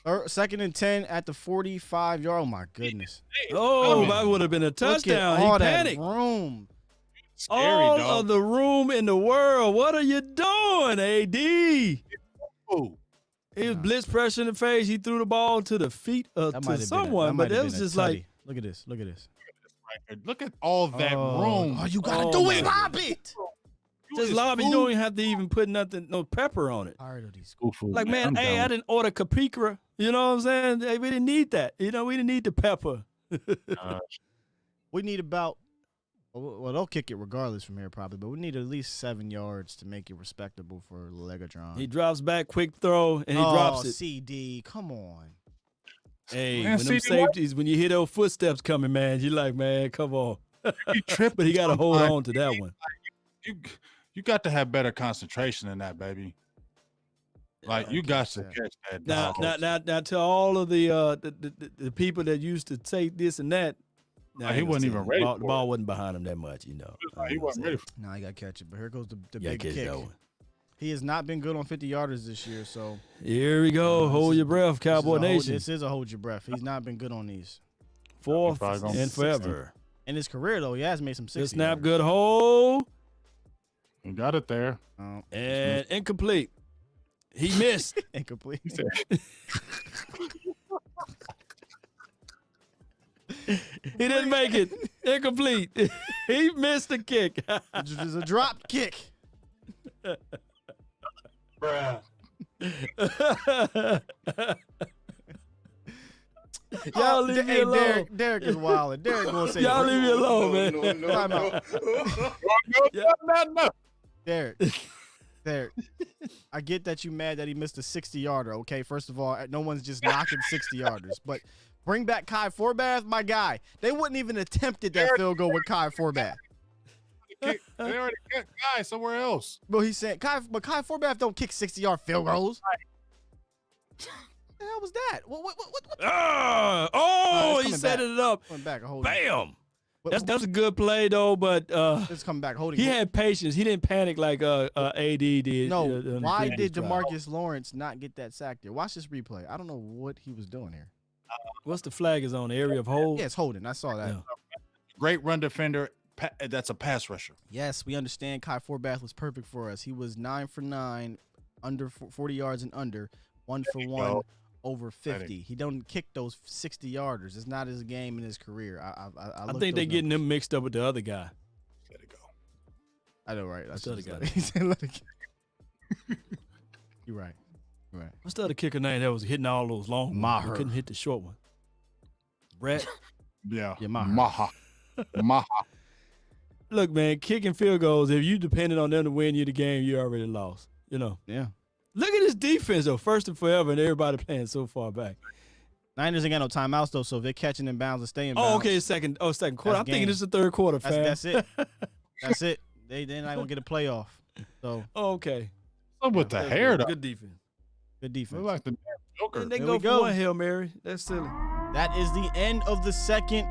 2nd and 10 at the 45-yard. Oh my goodness! That would have been a touchdown. He panicked. Room. Scary, all dog. of the room in the world. What are you doing, AD? He was blitz pressure in the face. He threw the ball to the feet to someone, but it was just like, look at this. Look at all that room. Oh, you gotta do it, lob it. Just lob it. You don't even have to even put no pepper on it. Tired of these food. Like, man, I didn't order Capicra. You know what I'm saying? Hey, we didn't need that. We didn't need the pepper. We need about Well, they'll kick it regardless from here probably, but we need at least 7 yards to make it respectable for Legatron. He drops back, quick throw, and he drops it. CD, come on. Hey, Man, when them safeties, when you hear those footsteps coming, man, you like, man, come on. But he got to hold on to that one. You got to have better concentration than that, baby. Like you got to catch that. Now, to all of the people that used to say this and that, he wasn't even ready. The ball wasn't behind him that much, you know. He wasn't ready. No, he got to catch it. But here goes the big kick. He has not been good on 50-yarders this year, so. Here we go. Hold your breath, Cowboy Nation. This is a hold your breath. He's not been good on these. Fourth and forever. In his career, though, he has made some 60. Good snap, good hold. He got it there. And incomplete. He missed. Incomplete. He didn't make it. Incomplete. He missed the kick. It's a drop kick. Bruh. Y'all leave me alone. Derek is wild. Derek gonna say, y'all leave me alone, man. No. Derek, I get that you mad that he missed a 60-yarder. Okay, first of all, no one's just knocking 60-yarders, but bring back Kai Forbath, my guy. They wouldn't even attempted that field goal with Kai Forbath. They already got Kai somewhere else. Well, he's saying Kai Forbath don't kick 60-yard field goals. What the hell was that? What? He set it up. Coming back, Bam. That's a good play though, but it's coming back holding. He had patience. He didn't panic like AD did. No, why did Demarcus Lawrence not get that sack there? Watch this replay. I don't know what he was doing here. What's the flag is on the area of hold? Yeah, it's holding. I saw that. Yeah. Great run defender. That's a pass rusher. Yes, we understand Kai Forbath was perfect for us. He was 9 for 9, under 40 yards and under, 1 for 1. Over 50. He don't kick those 60-yarders. It's not his game in his career. I think they're getting him mixed up with the other guy. Let it go. I know, right? That's the other guy. He said, let it go. You're right. What's the other kicker name that was hitting all those long ones? He couldn't hit the short one. Brett? Yeah. Maha. Look, man, kicking field goals, if you depended on them to win you the game, you already lost. You know? Yeah. Look at this defense, though. First and forever, and everybody playing so far back. Niners ain't got no timeouts, though, so if they're catching in bounds and staying bounds. Oh, okay, second quarter. I'm thinking it's the third quarter, fam. That's it. That's it. They're not going to get a playoff. So. Okay. What's up with the hair, though? Good defense. Good defense. Look like the Joker. And they go for one Hail Mary. That's silly. That is the end of the second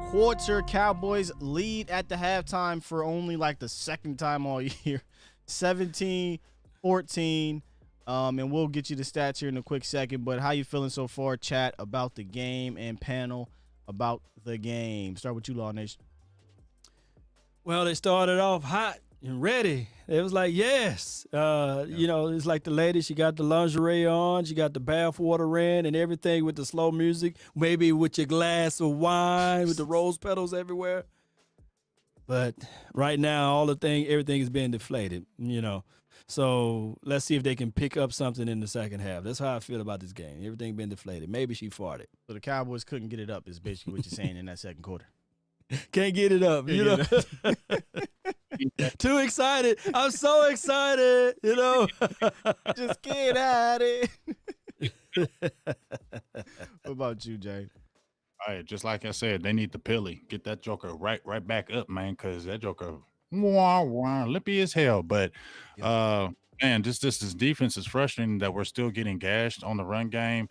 quarter. Cowboys lead at the halftime for only like the second time all year. 17-14. And we'll get you the stats here in a quick second. But how you feeling so far, chat, about the game and panel about the game? Start with you, Law Nation. Well, they started off hot and ready. It was like, yes. You know, it's like the ladies, she got the lingerie on, she got the bath water in and everything with the slow music, maybe with your glass of wine with the rose petals everywhere. But right now, everything is being deflated, you know. So let's see if they can pick up something in the second half. That's how I feel about this game. Everything been deflated. Maybe she farted. So the Cowboys couldn't get it up is basically what you're saying in that second quarter. Can't get it up, you know. Too excited. I'm so excited, you know. Just get at it. What about you, Jay? All right, just like I said, they need the pilly. Get that joker right back up, man, because that joker lippy as hell. But man, this defense is frustrating that we're still getting gashed on the run game.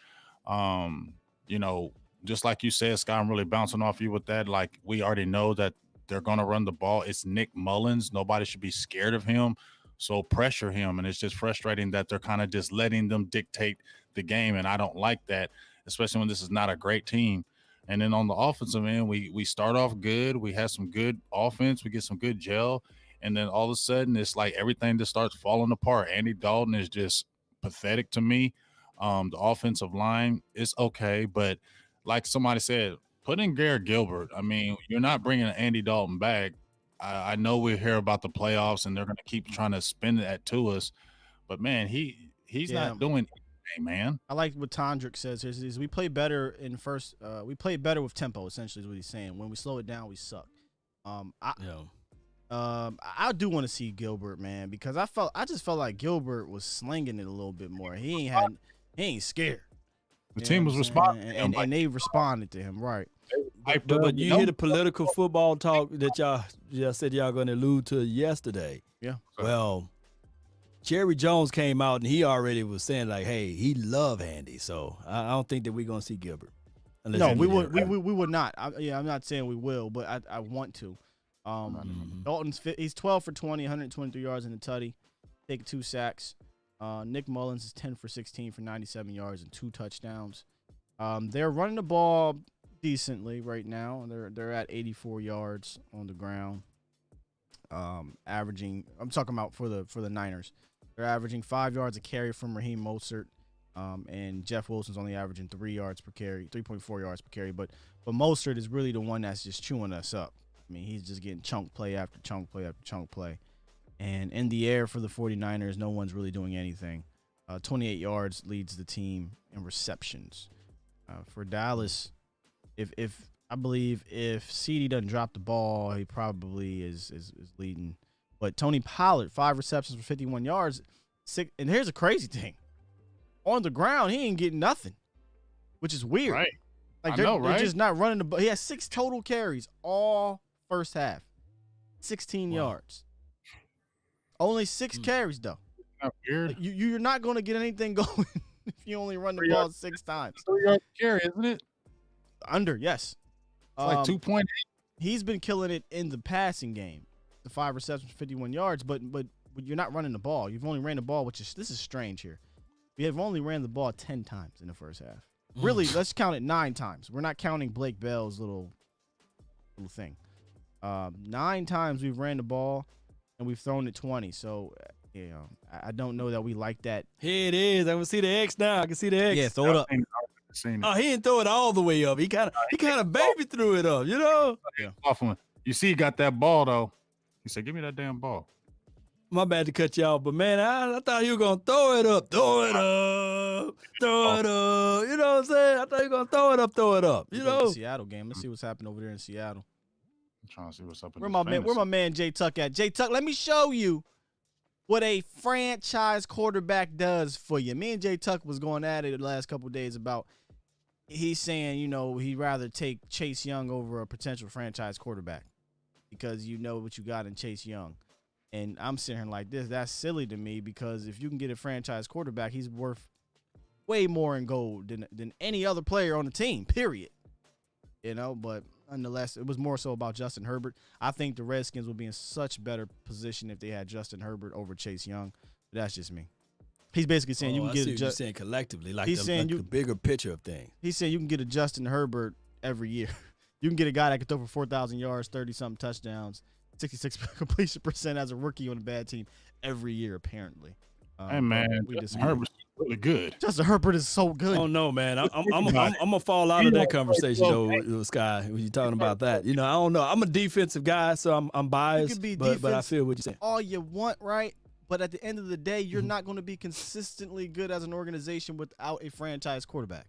You know, just like you said, Scott, I'm really bouncing off you with that. Like, we already know that they're gonna run the ball. It's Nick Mullins. Nobody should be scared of him. So pressure him. And it's just frustrating that they're kind of just letting them dictate the game. And I don't like that, especially when this is not a great team. And then on the offensive end, we start off good. We have some good offense. We get some good gel. And then all of a sudden, it's like everything just starts falling apart. Andy Dalton is just pathetic to me. The offensive line is okay. But like somebody said, put in Garrett Gilbert. I mean, you're not bringing Andy Dalton back. I know we hear about the playoffs, and they're going to keep trying to spin that to us. But, man, he's not doing anything, man. I like what Tondrick says here. Is we play better in first we play better with tempo, essentially is what he's saying. When we slow it down, we suck. I do want to see Gilbert, man, because I just felt like Gilbert was slinging it a little bit more. He ain't scared. The team was responding, and they responded to him, right? But you hear the political football talk that y'all said y'all going to allude to yesterday. Yeah. Well, Jerry Jones came out and he already was saying like, hey, he love Andy, so I don't think that we're gonna see Gilbert. No, we would not. I'm not saying we will, but I want to. Dalton's he's 12 for 20, 123 yards in the tutty, taking 2 sacks. Nick Mullins is 10 for 16 for 97 yards and 2 touchdowns. They're running the ball decently right now. They're at 84 yards on the ground. Averaging, I'm talking about for the Niners. They're averaging 5 yards a carry from Raheem Mostert, and Jeff Wilson's only averaging 3 yards per carry, 3.4 yards per carry. But Mostert is really the one that's just chewing us up. I mean, he's just getting chunk play after chunk play after chunk play. And in the air for the 49ers, no one's really doing anything. 28 yards leads the team in receptions. For Dallas, I believe if CeeDee doesn't drop the ball, he probably is leading. But Tony Pollard, 5 receptions for 51 yards. And here's a crazy thing. On the ground, he ain't getting nothing, which is weird. Right. Like they're just not running the ball. He has 6 total carries all first half. 16 yards. Only 6 carries, though. Not weird. Like, you're not going to get anything going if you only run the ball 6 times. 3 yards carry, isn't it? Under, yes. It's like 2.8. He's been killing it in the passing game. The 5 receptions, 51 yards, but you're not running the ball. You've only ran the ball, this is strange here. We have only ran the ball 10 times in the first half. Really, let's count it 9 times. We're not counting Blake Bell's little thing. 9 times we've ran the ball, and we've thrown it 20. So, I don't know that we like that. Here it is. I can see the X now. I can see the X. Yeah, throw it up. Oh, he didn't throw it all the way up. He kind of baby threw it up, you know? Yeah. You see he got that ball, though. He said, give me that damn ball. My bad to cut you off, but, man, I thought you were going to throw it up. Throw it up. Throw it up. You know what I'm saying? I thought you were going to throw it up. Throw it up. You know? The Seattle game. Let's see what's happening over there in Seattle. I'm trying to see what's up. Where my man Jay Tuck at? Jay Tuck, let me show you what a franchise quarterback does for you. Me and Jay Tuck was going at it the last couple of days about he's saying, he'd rather take Chase Young over a potential franchise quarterback because you know what you got in Chase Young. And I'm sitting here like this. That's silly to me because if you can get a franchise quarterback, he's worth way more in gold than any other player on the team, period. But nonetheless, it was more so about Justin Herbert. I think the Redskins will be in such better position if they had Justin Herbert over Chase Young. But that's just me. He's basically saying you can get you're saying collectively, like he's saying the bigger picture of things. He's saying you can get a Justin Herbert every year. You can get a guy that can throw for 4,000 yards, 30-something touchdowns, 66 completion percent as a rookie on a bad team every year, apparently. Hey, man, Justin Herbert's really good. Justin Herbert is so good. Oh, no, man. I'm gonna fall out of that conversation, though, Sky, when you're talking about that. I don't know. I'm a defensive guy, so I'm biased, but I feel what you're saying. All you want, right? But at the end of the day, you're not going to be consistently good as an organization without a franchise quarterback.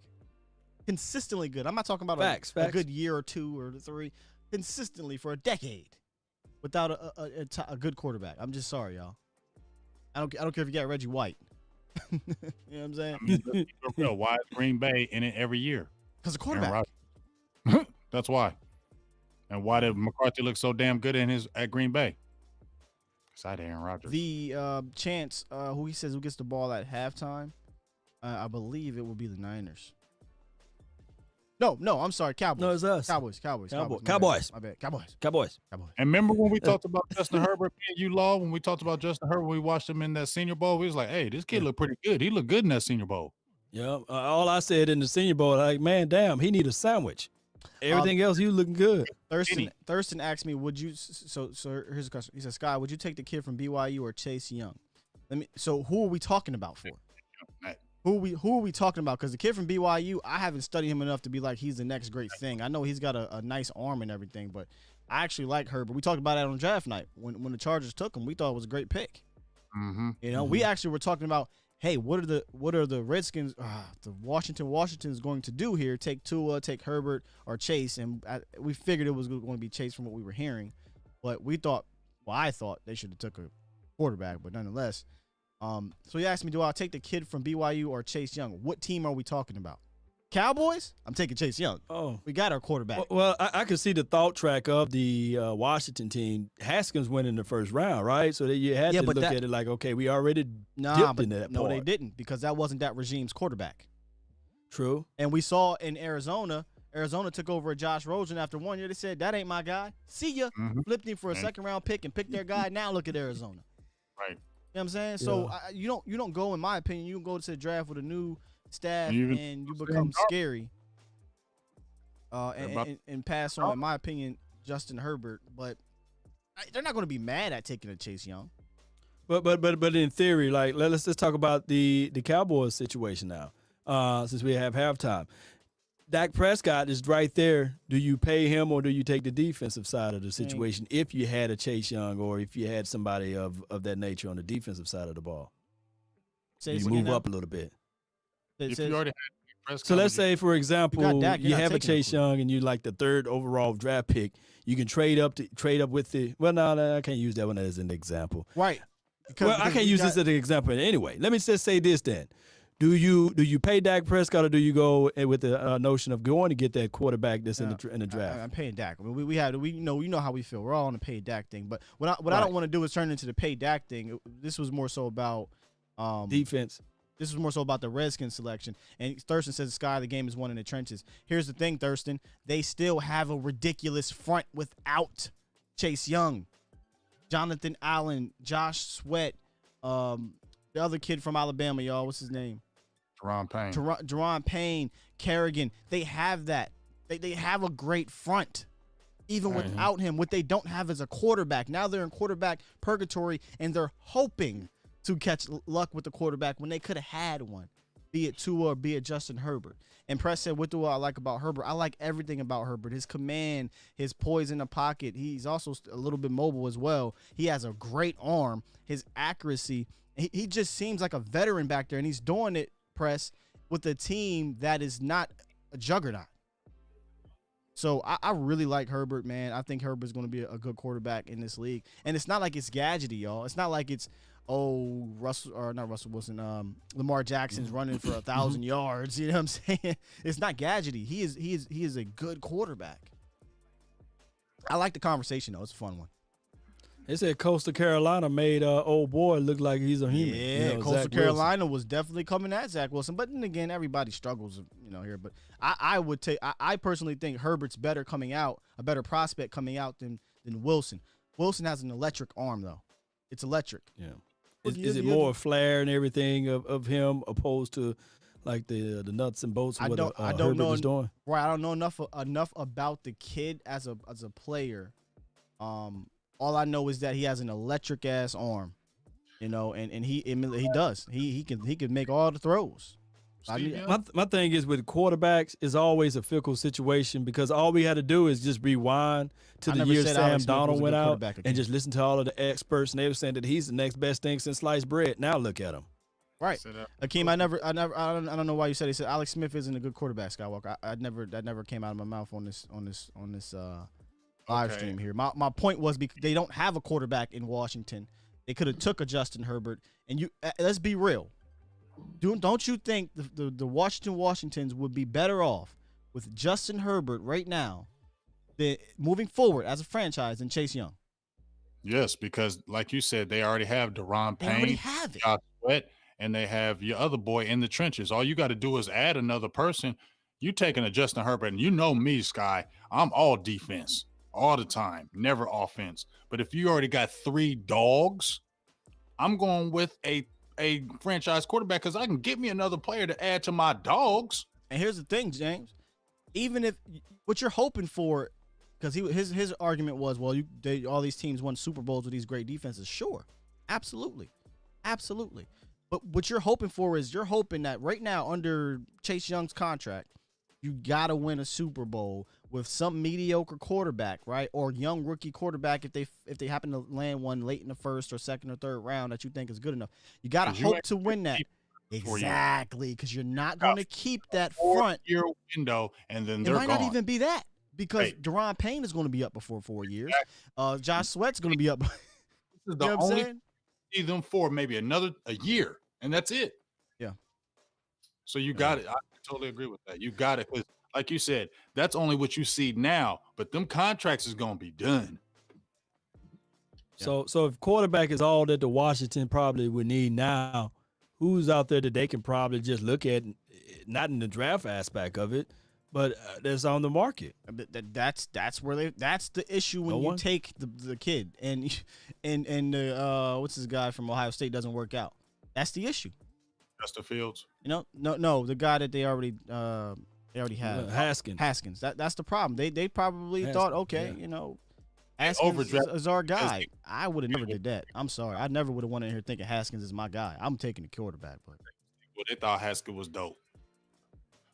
Consistently good. I'm not talking about a good year or 2 or 3. Consistently for a decade without a good quarterback. I'm just sorry, y'all. I don't care if you got Reggie White. You know what I'm saying? Why is Green Bay in it every year? Because of quarterback. That's why. And why did McCarthy look so damn good at Green Bay? Beside Aaron Rodgers. The chance, who gets the ball at halftime, I believe it will be the Niners. No, I'm sorry, Cowboys. No, it's us. Cowboys. My bad. Cowboys. And remember when we talked about Justin Herbert, when we talked about Justin Herbert, we watched him in that Senior Bowl. We was like, hey, this kid looked pretty good. He looked good in that Senior Bowl. Yeah. All I said in the Senior Bowl, like, man, damn, he need a sandwich. Everything else, he was looking good. Thurston asked me, would you? So here's a question. He said, Sky, would you take the kid from BYU or Chase Young? So who are we talking about for? Who are we talking about? Because the kid from BYU, I haven't studied him enough to be like he's the next great thing. I know he's got a nice arm and everything, but I actually like Herbert. We talked about that on draft night when the Chargers took him. We thought it was a great pick. Mm-hmm. We actually were talking about, hey, what are the Redskins, the Washington's going to do here? Take Tua, take Herbert, or Chase, and we figured it was going to be Chase from what we were hearing. But I thought they should have took a quarterback, but nonetheless. So he asked me, do I take the kid from BYU or Chase Young? What team are we talking about? Cowboys? I'm taking Chase Young. Oh, we got our quarterback. Well, I could see the thought track of the Washington team. Haskins went in the first round, right? So that you had to look at it like, okay, we already dipped into that part. No, they didn't, because that wasn't that regime's quarterback. True. And we saw in Arizona took over a Josh Rosen after 1 year. They said, that ain't my guy. See ya. Flipped him for a second-round pick and picked their guy. Now look at Arizona. Right. You know what I'm saying? So you don't go, in my opinion, you go to the draft with a new staff and you become scary. And pass on, in my opinion, Justin Herbert. But they're not going to be mad at taking a Chase Young. But in theory, like let's just talk about the Cowboys situation now. Since we have halftime, Dak Prescott is right there. Do you pay him or do you take the defensive side of the situation if you had a Chase Young or if you had somebody of that nature on the defensive side of the ball? You move up a little bit. If you already had Prescott, so let's say, for example, you have a Chase him. Young and you like the 3rd overall draft pick. You can trade up with the. Well, no, I can't use that one as an example. Right. Because I can't use this as an example anyway. Let me just say this then. Do you pay Dak Prescott or do you go with the notion of going to get that quarterback that's in the draft? I'm paying Dak. I mean, you know how we feel. We're all on the pay Dak thing. But what I don't want to do is turn into the pay Dak thing. This was more so about defense. This was more so about the Redskins selection. And Thurston says the sky of the game is won in the trenches. Here's the thing, Thurston. They still have a ridiculous front without Chase Young, Jonathan Allen, Josh Sweat, the other kid from Alabama, y'all. What's his name? Deron Payne, Kerrigan. They have that. They have a great front, even without him. What they don't have is a quarterback. Now they're in quarterback purgatory, and they're hoping to catch luck with the quarterback when they could have had one, be it Tua or be it Justin Herbert. And Press said, what do I like about Herbert? I like everything about Herbert. His command, his poise in the pocket. He's also a little bit mobile as well. He has a great arm. His accuracy. He just seems like a veteran back there, and he's doing it, Press, with a team that is not a juggernaut. So I really like Herbert, man. I think Herbert's going to be a good quarterback in this league. And it's not like it's gadgety, y'all. It's not like it's, not Russell Wilson, Lamar Jackson's running for 1,000 yards. You know what I'm saying? It's not gadgety. He is a good quarterback. I like the conversation, though. It's a fun one. They said Coastal Carolina made old boy look like he's a human. Yeah, Coastal Carolina was definitely coming at Zach Wilson. But then again, everybody struggles, here. But I personally think Herbert's better coming out, a better prospect coming out than Wilson. Wilson has an electric arm, though. It's electric. Yeah. Is it more flair and everything of him opposed to like the nuts and bolts of what Herbert was doing? Right. I don't know enough about the kid as a player. All I know is that he has an electric ass arm, and he does. He can make all the throws. My thing is with quarterbacks is always a fickle situation because all we had to do is just rewind to the year Sam Darnold went out and just listen to all of the experts, and they were saying that he's the next best thing since sliced bread. Now look at him. Right, Akeem. I don't know why you said he said Alex Smith isn't a good quarterback. Skywalker. That never came out of my mouth on this live stream here. My point was because they don't have a quarterback in Washington. They could have took a Justin Herbert, and let's be real. Don't you think the Washingtons would be better off with Justin Herbert right now, moving forward as a franchise, than Chase Young? Yes, because like you said, they already have Deron Payne, they already have it. Josh Sweat, and they have your other boy in the trenches. All you got to do is add another person. You taking a Justin Herbert, and you know me, Sky. I'm all defense all the time, never offense. But if you already got 3 dogs, I'm going with a franchise quarterback because I can get me another player to add to my dogs. And here's the thing, James. Even if what you're hoping for, because his argument was, well, all these teams won Super Bowls with these great defenses. Sure, absolutely. But what you're hoping for is you're hoping that right now under Chase Young's contract, you got to win a Super Bowl with some mediocre quarterback, right? Or young rookie quarterback if they happen to land one late in the first or second or third round that you think is good enough. You got to hope to win that. Exactly, because you're not going to keep that front year window, and then it might not even be that. because Deron Payne is going to be up before 4 years. Josh Sweat's going to be up. This is the only see them for maybe a year, and that's it. Yeah. So you got it. I totally agree with that. You got it, because like you said, that's only what you see now, but them contracts is going to be done. So if quarterback is all that the Washington probably would need now, who's out there that they can probably just look at, not in the draft aspect of it, but that's on the market? That's the issue when you take the kid and what's this guy from Ohio State doesn't work out. That's the issue. Justin Fields. No, the guy that they already have. Haskins. That's the problem. They probably thought, okay, Haskins is our guy. I would have never did that. I'm sorry. I never would have went in here thinking Haskins is my guy. I'm taking the quarterback. But they thought Haskins was dope.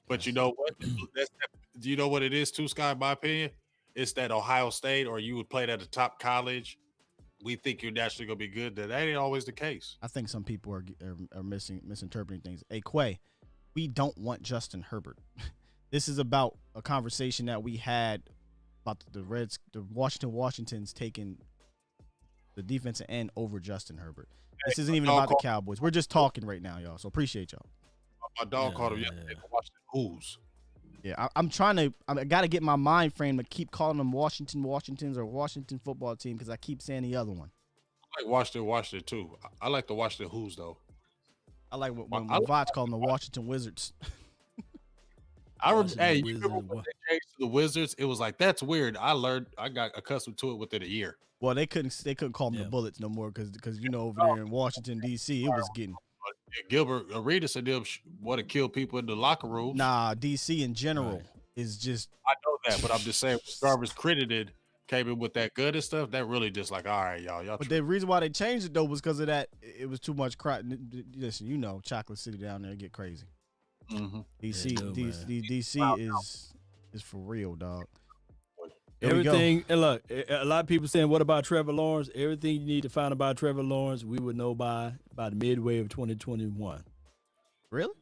But you know what? Do you know what it is too, Scott, in my opinion? It's that Ohio State, or you would play at a top college, we think you're naturally going to be good. That ain't always the case. I think some people are misinterpreting things. Hey, Quay, we don't want Justin Herbert. This is about a conversation that we had about the Washington's taking the defensive end over Justin Herbert. This isn't even about the Cowboys. We're just talking right now, y'all. So appreciate y'all. My dog called him yesterday. Washington Who's. Yeah, I got to get my mind frame to keep calling them Washingtons or Washington football team, because I keep saying the other one. I like Washington too. I like the Washington Who's though. I like when Voch called them the Washington Wizards. You remember when they changed to the Wizards? It was like, that's weird. I got accustomed to it within a year. Well, they couldn't call them the Bullets no more because over there in Washington D.C. it was getting. Gilbert Arenas and them want to kill people in the locker room. Nah, D.C. in general is just. I know that, but I'm just saying, Jarvis credited came in with that good and stuff. That really just like, all right, y'all. But the reason why they changed it though was because of that. It was too much crowd. Listen, Chocolate City down there get crazy. Mm-hmm. DC is for real, dog. Everything, and look, a lot of people saying, what about Trevor Lawrence? Everything you need to find about Trevor Lawrence, we would know by the midway of 2021. Really?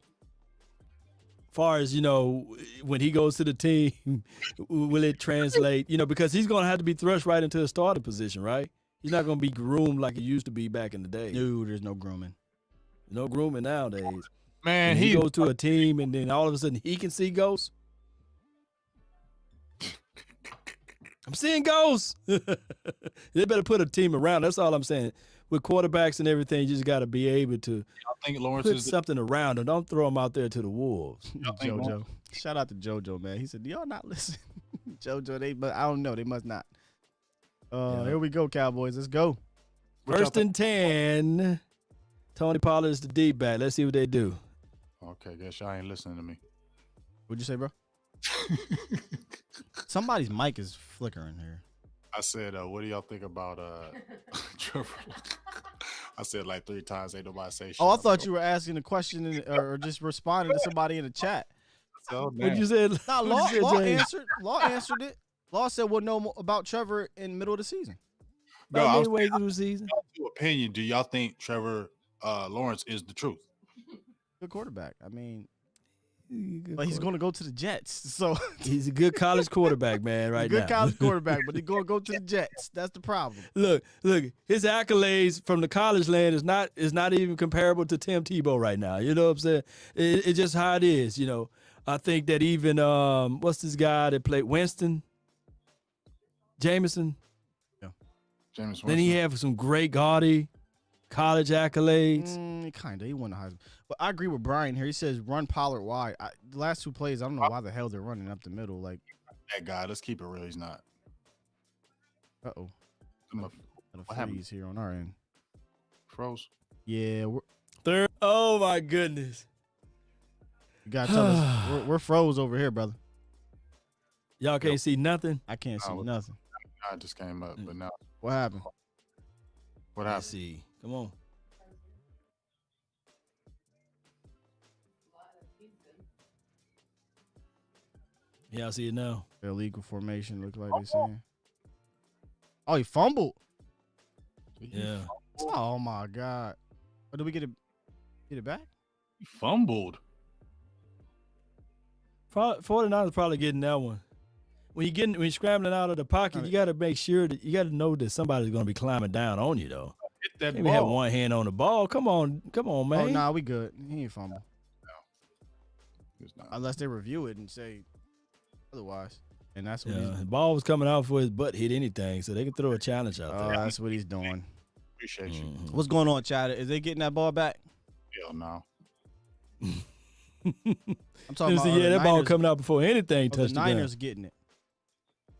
Far as, when he goes to the team, will it translate? Because he's going to have to be thrust right into a starting position, right? He's not going to be groomed like he used to be back in the day. No, there's no grooming. No grooming nowadays. Man, he goes to a team and then all of a sudden he can see ghosts. I'm seeing ghosts. They better put a team around. That's all I'm saying. With quarterbacks and everything, you just got to be able to put something around them. Don't throw them out there to the wolves. JoJo. Shout out to JoJo, man. He said, "Do y'all not listen?" JoJo, but I don't know. They must not. Here we go, Cowboys. Let's go. First and 10. Tony Pollard is the deep back. Let's see what they do. Okay, guess y'all ain't listening to me. What'd you say, bro? Somebody's mic is flickering here. I said, what do y'all think about Trevor? I said like 3 times. Ain't nobody say shit. Oh, I thought you were asking a question or just responding to somebody in the chat. What you said? Nah, Law answered. Law answered it. Law said we'll know more about Trevor in the middle of the season. Midway through the season. Opinion? Do y'all think Trevor Lawrence is the truth? Good quarterback. I mean. But he's going to go to the Jets, so he's a good college quarterback, man. Right now, good college quarterback, but he's going to go to the Jets. That's the problem. Look, his accolades from the college land is not even comparable to Tim Tebow right now. You know what I'm saying? It's just how it is. I think that even what's this guy that played Winston, Jameson. Yeah, Jameson. Then he have some great gaudy college accolades. Kinda. He won the Heisman. But I agree with Brian here. He says run Pollard wide. The last 2 plays, I don't know why the hell they're running up the middle. Like that guy. Let's keep it real. He's not. Uh-oh. Got a freeze here on our end. Froze. Yeah. Third. Oh my goodness. You gotta tell us we're froze over here, brother. Y'all can't see nothing. I can't see nothing. I just came up, but now what happened? What happened? Let's see. Come on. Yeah, I see it now. Illegal formation, look like they're saying. Oh, he fumbled. Yeah. Oh my God. Or did we get it back? He fumbled. 49ers probably getting that one. when you're scrambling out of the pocket, you got to make sure that you got to know that somebody's going to be climbing down on you though. Hit that Maybe ball. have one hand on the ball. Come on, man. Oh, nah, we good. He ain't fumble. It's not. Unless they review it and say otherwise. And that's what the ball was coming out before his butt hit anything, so they can throw a challenge out there. That's what he's doing. Appreciate you. What's going on, Chad? Is they getting that ball back? Hell no. I'm talking about that Niners, ball coming out before anything touched the the Niners getting it.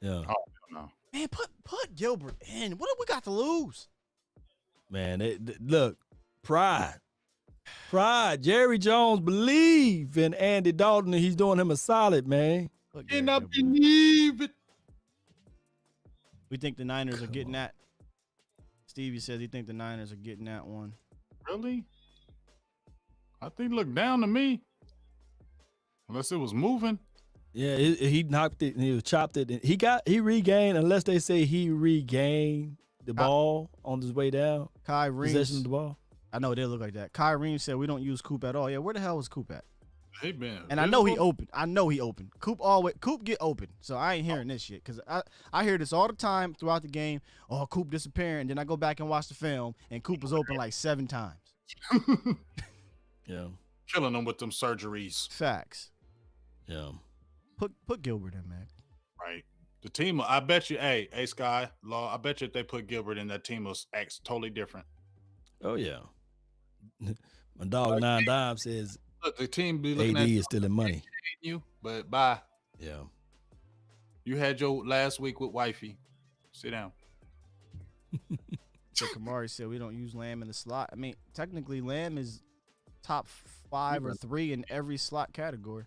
Yeah. Oh, no. Man, put Gilbert in. What do we got to lose? Man, look, pride. Jerry Jones believe in Andy Dalton, and he's doing him a solid, man. And I believe it. We think the Niners are getting that. Stevie says he think the Niners are getting that one. Really? I think look down to me. Unless it was moving. Yeah, he knocked it and he was chopped it. And he regained, unless they say he regained the ball on his way down. Kai Reams. Possession of the ball. I know it did look like that. Kai Reams said we don't use Coop at all. Yeah, where the hell was Coop at? He been. And I know he open. Coop get open. So I ain't hearing this shit because I hear this all the time throughout the game. Oh, Coop disappearing. Then I go back and watch the film and Coop was open like 7 times. Yeah. Killing them with them surgeries. Facts. Yeah. Put Gilbert in, man. Right. The team, I bet you, hey, Sky, Law, I bet you if they put Gilbert in, that team will act totally different. Oh, yeah. My dog Nine Dime says Look, the team be looking AD at is stealing money. you, but bye. Yeah. You had your last week with wifey. Sit down. So Kamari said we don't use Lamb in the slot. I mean, technically Lamb is top 5 or 3 in every slot category.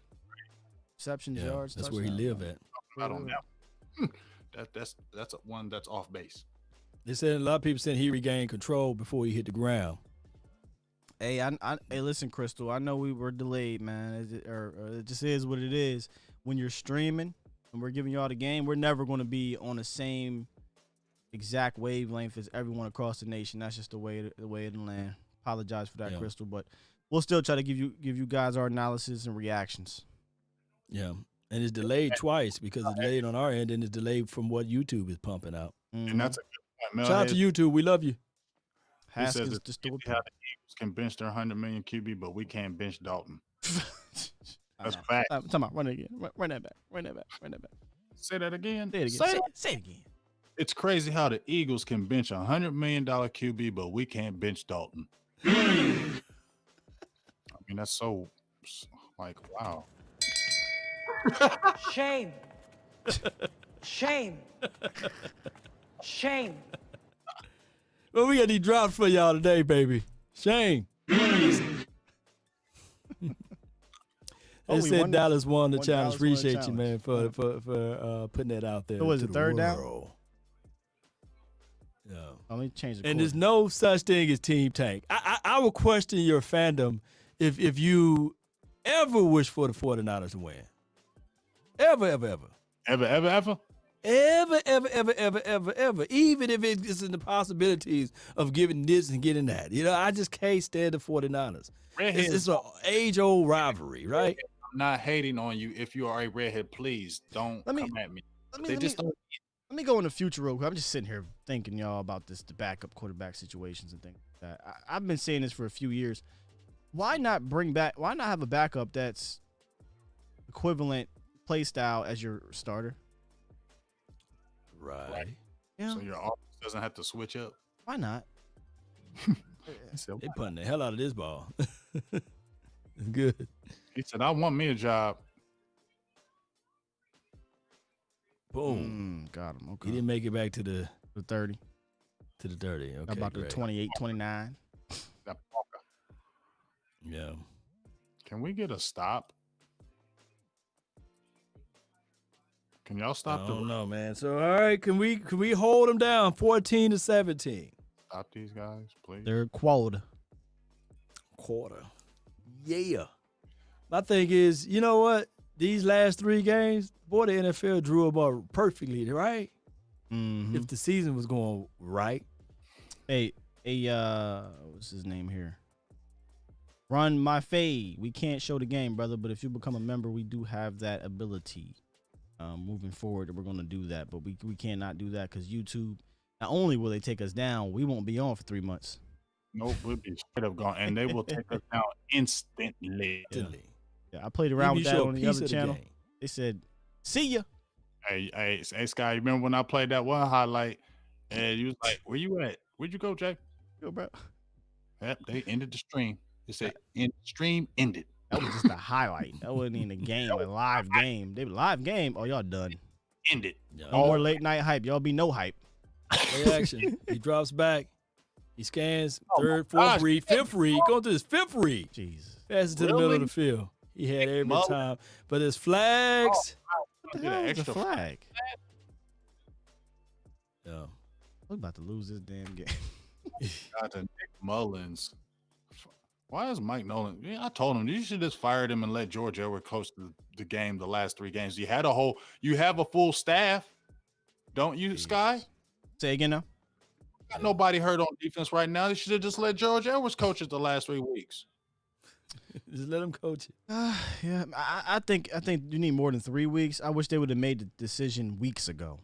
Receptions, yards, that's where he touchdowns. live at. I don't know. That's one that's off base. They said a lot of people said he regained control before he hit the ground. Hey, hey, listen, Crystal. I know we were delayed, man. It just is what it is. When you're streaming and we're giving y'all the game, we're never going to be on the same exact wavelength as everyone across the nation. That's just the way of the land. Apologize for that, Crystal, but we'll still try to give you guys our analysis and reactions. Yeah, and it's delayed twice because it's delayed on our end and it's delayed from what YouTube is pumping out. And that's a good point. Shout out to YouTube. We love you. Haskins just how the Eagles can bench their 100 million QB, but we can't bench Dalton. That's fact. Talk about run it again. Run that back. Say that again. Say it again. Say it again. It's crazy how the Eagles can bench a $100 million QB, but we can't bench Dalton. I mean, that's so like, wow. Shame. Shame. Shame. Well, we got these drops for y'all today, baby. Shame. They said Dallas won the challenge. Appreciate you, man, for putting that out there. So was it third down? Yeah. Let me change the And there's no such thing as Team Tank. I would question your fandom if you ever wish for the 49ers to win. Ever. Even if it's in the possibilities of giving this and getting that. You know, I just can't stand the 49ers. It's an age-old rivalry, right? I'm not hating on you. If you are a redhead, please don't come at me. Let me go in the future real quick. I'm just sitting here thinking, y'all, about the backup quarterback situations and things like that. I've been saying this for a few years. Why not have a backup that's equivalent play style as your starter? Right. Yeah. So your offense doesn't have to switch up. Why not? They punting the hell out of this ball. It's good. He said, I want me a job. Boom. Got him. Okay. He didn't make it back to the 30. To the 30. Okay. About the 28, 29. Yeah. Can we get a stop? Can y'all stop? I don't know, man. So, all right, can we hold them down 14-17? Stop these guys, please. They're quarter. Yeah. My thing is, you know what? These last 3 games, boy, the NFL drew them up perfectly, right? Mm-hmm. If the season was going right. Hey, what's his name here? Run my fade. We can't show the game, brother, but if you become a member, we do have that ability. moving forward, we're going to do that. But we cannot do that because YouTube, not only will they take us down, we won't be on for 3 months. Nope, we'll be straight up gone, and they will take us down instantly. Yeah, I played around with that on the other channel. They said, "See ya." Hey, Sky, you remember when I played that one highlight, and you was like, "Where you at? Where'd you go, Jay?" Yo, bro. Yep, they ended the stream. They said, "Stream ended." That was just a highlight. That wasn't even a game, a live game. They live game. Oh, y'all done. Ended. No more late night hype. Y'all be no hype. Play action. He drops back. He scans third, fourth read, fifth read. Going to his fifth read. Jesus. Passes to the middle of the field. He had every time. But his flags. What the hell is the flag? Yeah. We're about to lose this damn game. Got to Nick Mullins. Why is Mike Nolan? Yeah, I told him you should just fire him and let George Edwards coach the game the last 3 games. You have a full staff, don't you, Sky? Say again now. Got nobody hurt on defense right now. You should have just let George Edwards coach it the last 3 weeks. Just let him coach it. Yeah, I think you need more than 3 weeks. I wish they would have made the decision weeks ago.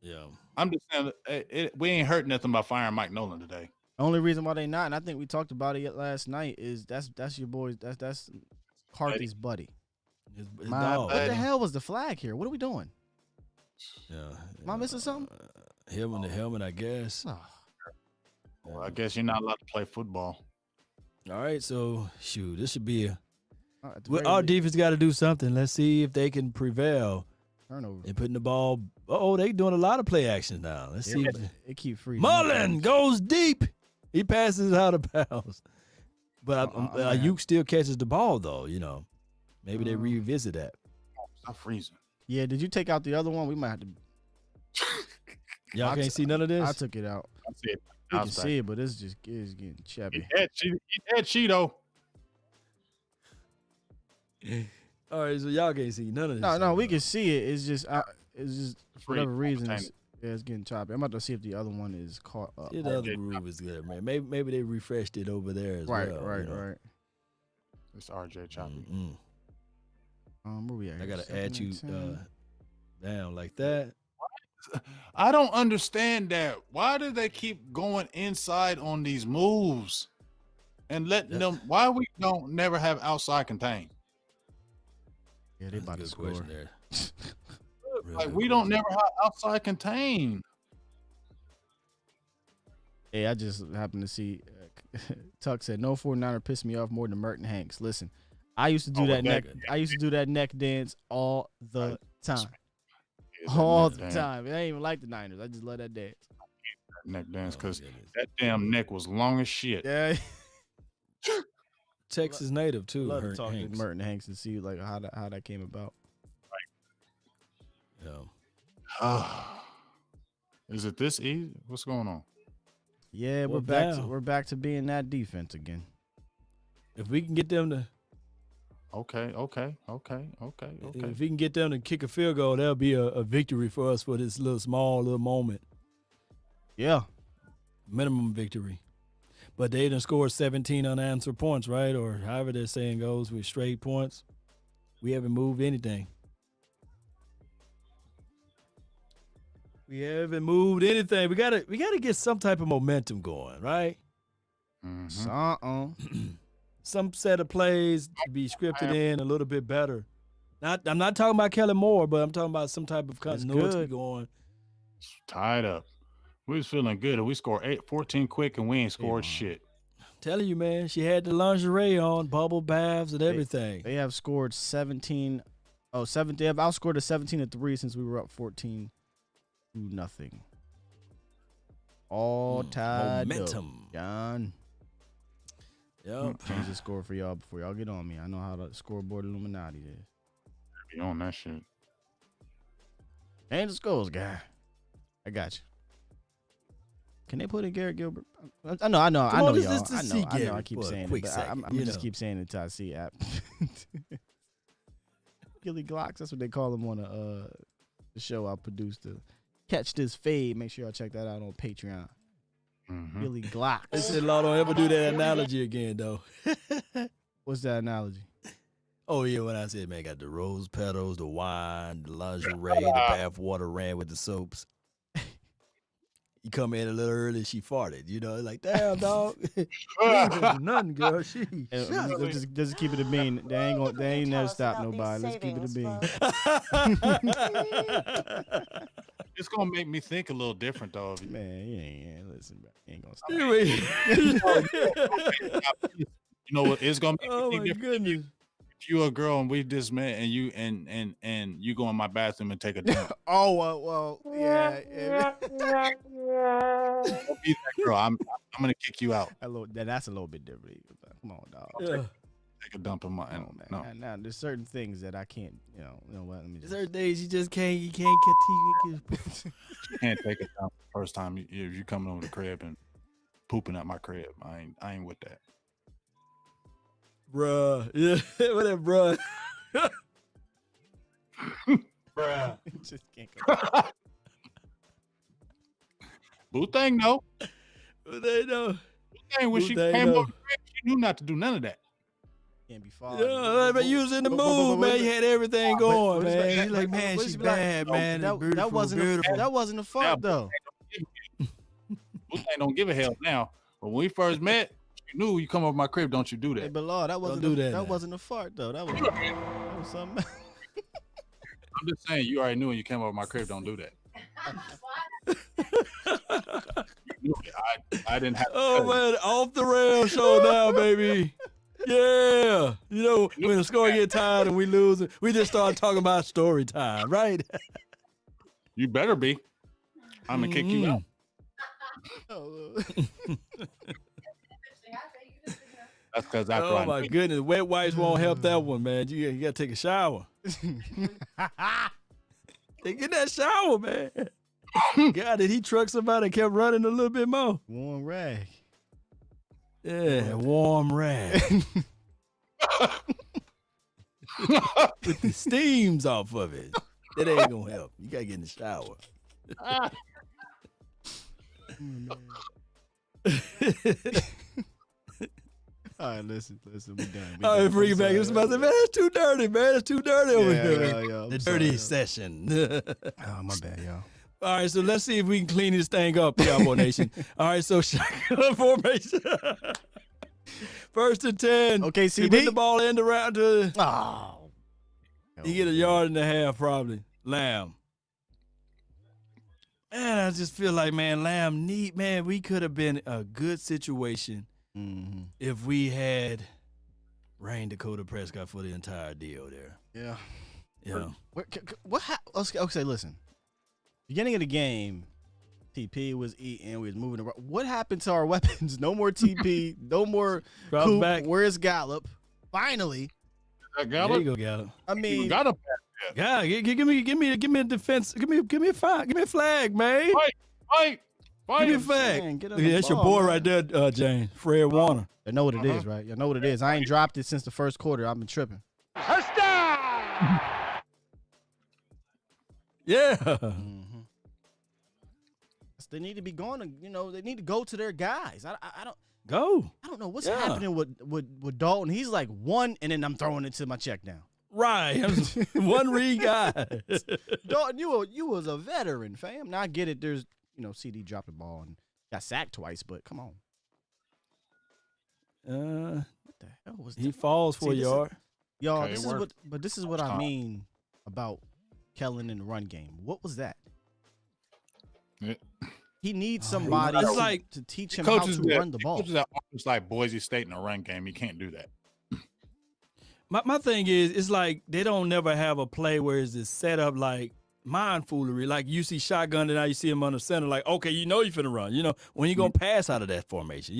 Yeah. I'm just saying we ain't hurt nothing by firing Mike Nolan today. The only reason why they not, and I think we talked about it last night, is that's your boy. That's Carthy's buddy. His What the hell was the flag here? What are we doing? Yeah. Am I missing something? Him in the helmet, I guess. Oh. Well, I guess you're not allowed to play football. All right, so shoot, this should be Our our defense got to do something. Let's see if they can prevail. turnover. And putting the ball. Oh, they doing a lot of play actions now. Let's see. It keep freezing. Mullen goes deep. He passes out of bounds. But Ayuk still catches the ball, though. Maybe they revisit that. Stop freezing. Yeah, did you take out the other one? We might have to. Y'all can't see none of this? I took it out. I see it. You can see it, but it's getting shabby. He had Cheeto. All right, so y'all can't see none of this. No, we can see it. It's just for whatever reason. Entertaining. It's getting choppy. I'm about to see if the other one is caught up. The other groove is good, man. Maybe they refreshed it over there as well. Right. It's RJ choppy. Where we at? I gotta add you down like that. I don't understand that. Why do they keep going inside on these moves and letting them? Why we don't never have outside contain? Yeah, they about to score. There. Like we don't never have outside contain. Hey, I just happened to see Tuck said no 49er pissed me off more than Merton Hanks. Listen, I used to do that neck. I used to do that neck dance all the time. All the time. I ain't even like the Niners. I just love that dance. Neck dance because that damn neck was long as shit. Yeah. Texas native too. Love to talk to Merton Hanks and see like how that came about. Yeah. Is it this easy? What's going on? Yeah, we're back to being that defense again. If we can get them to Okay. if we can get them to kick a field goal, that'll be a victory for us for this small moment. Yeah. Minimum victory. But they done scored 17 unanswered points, right? Or however their saying goes, with straight points. We haven't moved anything. We haven't moved anything. We gotta get some type of momentum going, right? Some set of plays to be scripted in a little bit better. I'm not talking about Kellen Moore, but I'm talking about some type of continuity going. Tied up. We was feeling good. And we scored 14 quick, and we ain't scored shit. I'm telling you, man, she had the lingerie on, bubble baths and everything. They have scored 17. They have outscored a 17-3 since we were up 14-0. All tied momentum. Up. John. Yep. Change the score for y'all before y'all get on me. I know how the scoreboard Illuminati is. Be on that shit. Change the scores, guy. I got you. Can they put in Garrett Gilbert? I know, y'all. I know. I keep saying it, but I'm just keep saying it until I see app. Gilly Glocks. That's what they call him on the show I produced. To catch this fade. Make sure y'all check that out on Patreon. Gilly Glocks. They said, Lord, don't ever do that analogy again, though. What's that analogy? Oh, yeah, when I said, man, got the rose petals, the wine, the lingerie, the bath water ran with the soaps. You come in a little early, she farted. You know, like, damn, dog. You ain't gonna do nothing, girl. Just keep it a bean. They ain't never stop nobody. Let's keep it a bean. It's gonna make me think a little different, though. Man, yeah, listen, bro. You ain't gonna stop. You know what? It's gonna make me think different. Goodness. If you a girl and we just met and you go in my bathroom and take a dump. Oh well, yeah. Don't be that girl. I'm gonna kick you out. That's a little bit different. Come on, dog. Yeah. Take a dump in my. No. Now there's certain things that I can't. You know what? Let me just. Certain days you just can't. You can't get. You can't take a dump the first time you coming over the crib and pooping at my crib. I ain't with that. Bruh. Yeah. What that, bruh? Bruh. Just can't go. Boo thing, no. They know. When she came over the crib, she knew not to do none of that. Can't be far. Yeah, but you was in the mood, man. You had everything going, man. You're like, man, she's bad, man. That wasn't a fart, though. Boo thing don't give a hell now. But when we first met, you knew you come over my crib, don't you do that? Hey, but Lord, that wasn't a fart, though. That was something. I'm just saying, you already knew when you came over my crib, don't do that. I didn't have to. Oh, man, off the rails show now, baby. Yeah. You know, when the score get tired and we lose, we just start talking about story time, right? You better be. I'm going to kick you out. That's because after oh, my goodness. Wet wipes won't help that one, man. You got to take a shower. They get that shower, man. God, did he truck somebody and kept running a little bit more? Warm rag. Yeah, warm rag. With the steams off of it. That ain't going to help. You got to get in the shower. All right, listen, we done. All right, bring it back. It's about to say, man, it's too dirty, man. It's too dirty over here. The dirty session. Oh, my bad, y'all. All right, so let's see if we can clean this thing up, Cowboy Nation. All right, so shotgun formation. 1st and 10. Okay, He CeeDee. put the ball in the round to. Oh. He get a yard and a half, probably. Lamb. Man, I just feel like, man, Lamb we could have been a good situation if we had Rain Dakota Prescott for the entire deal there. Yeah. Yeah. Okay, listen. Beginning of the game, TP was eating. We was moving around. What happened to our weapons? No more TP. No more Coop. Back. Where's Gallup? Finally. Gallup? There you go, Gallup. I mean, got a God, give me a defense. Give me a flag, man. Fight. Give me a flag. Man, get on Yeah, the that's your ball, boy man. right there, James. Fred Warner. You know what it is, right? You know what it is. I ain't dropped it since the first quarter. I've been tripping. Yeah. They need to be going to, they need to go to their guys. I don't know what's happening with Dalton. He's like one, and then I'm throwing it to my check down. Right. One read guy. Dalton, you was a veteran, fam. Now I get it. There's, CeeDee dropped the ball and got sacked twice, but come on. What the hell was that? He falls for a yard. Y'all, Okay, this is what I mean about Kellen in the run game. What was that? Yeah. He needs somebody to teach him how to run the ball. Coaches that almost like Boise State in a run game. You can't do that. My thing is, it's like they don't never have a play where it's just set up like mindfoolery. Like you see shotgun and now you see him on the center. Like, okay, you're finna run. When you going to pass out of that formation,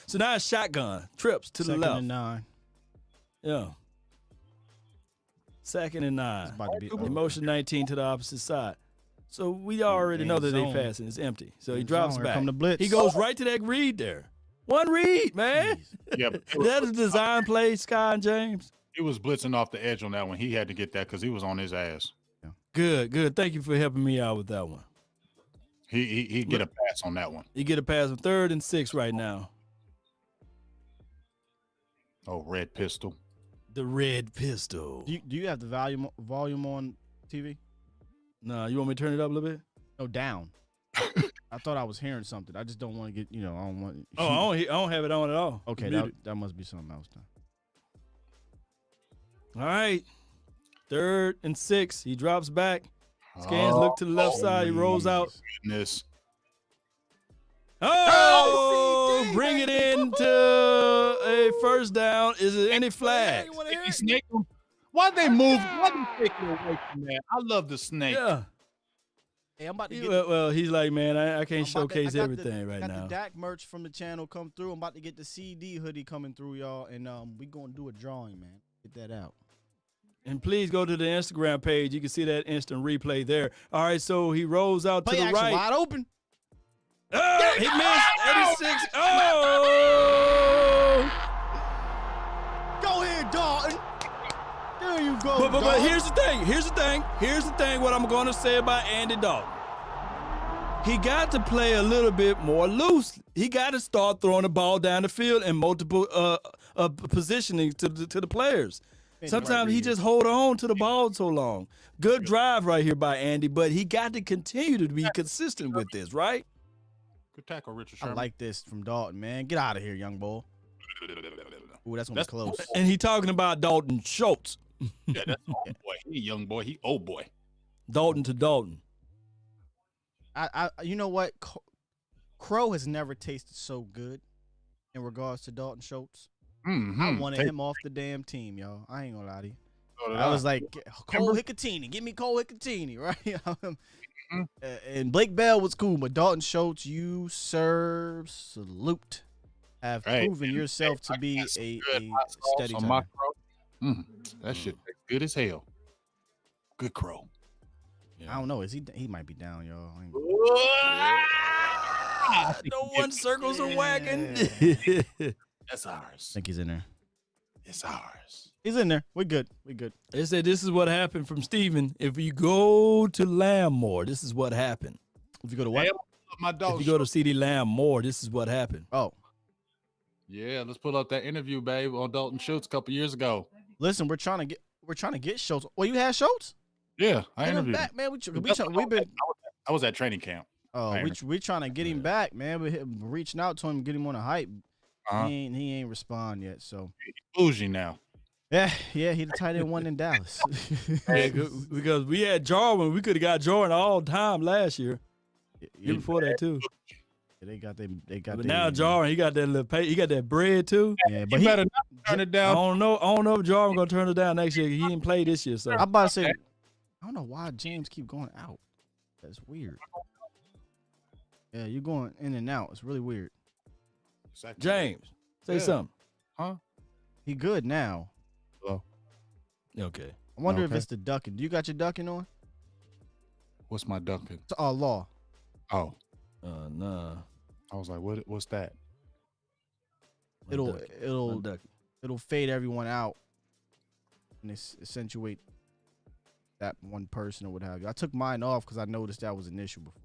So now it's shotgun. Trips to the left. 2nd and 9. Yeah. 2nd and 9. It's about to be over. Motion 19 to the opposite side. So we already know that they passing. It's empty. So he drops Here back. come the blitz. He goes right to that read there. One read, man. Yeah, but That is a design play, Sky and James. he was blitzing off the edge on that one. He had to get that because he was on his ass. Good. Thank you for helping me out with that one. He get a pass on that one. You get a pass on 3rd and 6 right now. Oh, red pistol. The red pistol. Do you have the volume on TV? No, you want me to turn it up a little bit? No, down. I thought I was hearing something. I just don't want to get, I don't want. Oh, I don't have it on at all. Okay, that must be something else then. All right. 3rd and 6. He drops back. Scans, look to the left side. He rolls out. Goodness. Oh, bring it into a first down. Is it any flag? Why'd they move? Why'd they take it away from that? I love the snake. Yeah. Hey, I'm about to get. Well, he's like, man, I can't showcase I got everything right got now. the Dak merch from the channel come through. I'm about to get the CD hoodie coming through, y'all, and we gonna do a drawing, man. Get that out. And please go to the Instagram page. You can see that instant replay there. All right, so he rolls out to the right. Wide open. Oh, he missed 86. Oh! Go ahead, Dalton. There you go. But here's the thing. What I'm going to say about Andy Dalton. He got to play a little bit more loose. He got to start throwing the ball down the field and multiple positioning to the players. Sometimes he just hold on to the ball so long. Good drive right here by Andy, but he got to continue to be consistent with this, right? Good tackle, Richard Sherman. I like this from Dalton, man. Get out of here, young boy. Ooh, that's gonna be close. And he talking about Dalton Schultz. Yeah, that's old boy. He young boy. He old boy. Dalton to Dalton. You know what? Crow has never tasted so good in regards to Dalton Schultz. Mm-hmm. I wanted him off the damn team, y'all. I ain't gonna lie to you. So I was like, Cole Hicatini. Give me Cole Hicatini, right? And Blake Bell was cool, but Dalton Schultz, you serve salute. Have proven yourself to be a steady on that shit tastes good as hell. Good crow. Yeah. I don't know. He might be down, y'all. No one circles a wagon. That's ours. I think he's in there. It's ours. He's in there. We good. They said this is what happened from Steven. If you go to Lamb more, this is what happened. If you go to what? If you go to CeeDee Lamb more, this is what happened. Oh. Yeah, let's pull up that interview, babe, on Dalton Schultz a couple years ago. Listen, we're trying to get Schultz. Well, you had Schultz? Yeah, I interviewed him back, man. I was at training camp. Oh, we trying to get him back, man. We're reaching out to him, get him on a hype. He ain't respond yet, so he's bougie now. Yeah, he the tight end one in Dallas. Because we had Jarwin, we could have got Jordan all the time last year. Year before that too. Yeah, they got. But now Jarwin, he got that little he got that bread too. Yeah, but he better not turn it down. I don't know if Jarwin gonna turn it down next year. He didn't play this year, so I'm about to say, I don't know why James keep going out. That's weird. Yeah, you're going in and out. It's really weird. James, say something. Huh? He good now. Hello. Okay. I wonder if it's the ducking. Do you got your ducking on? What's my ducking? It's law. Oh. Nah. I was like, what's that? It'll fade everyone out and accentuate that one person or what have you. I took mine off because I noticed that was an issue before.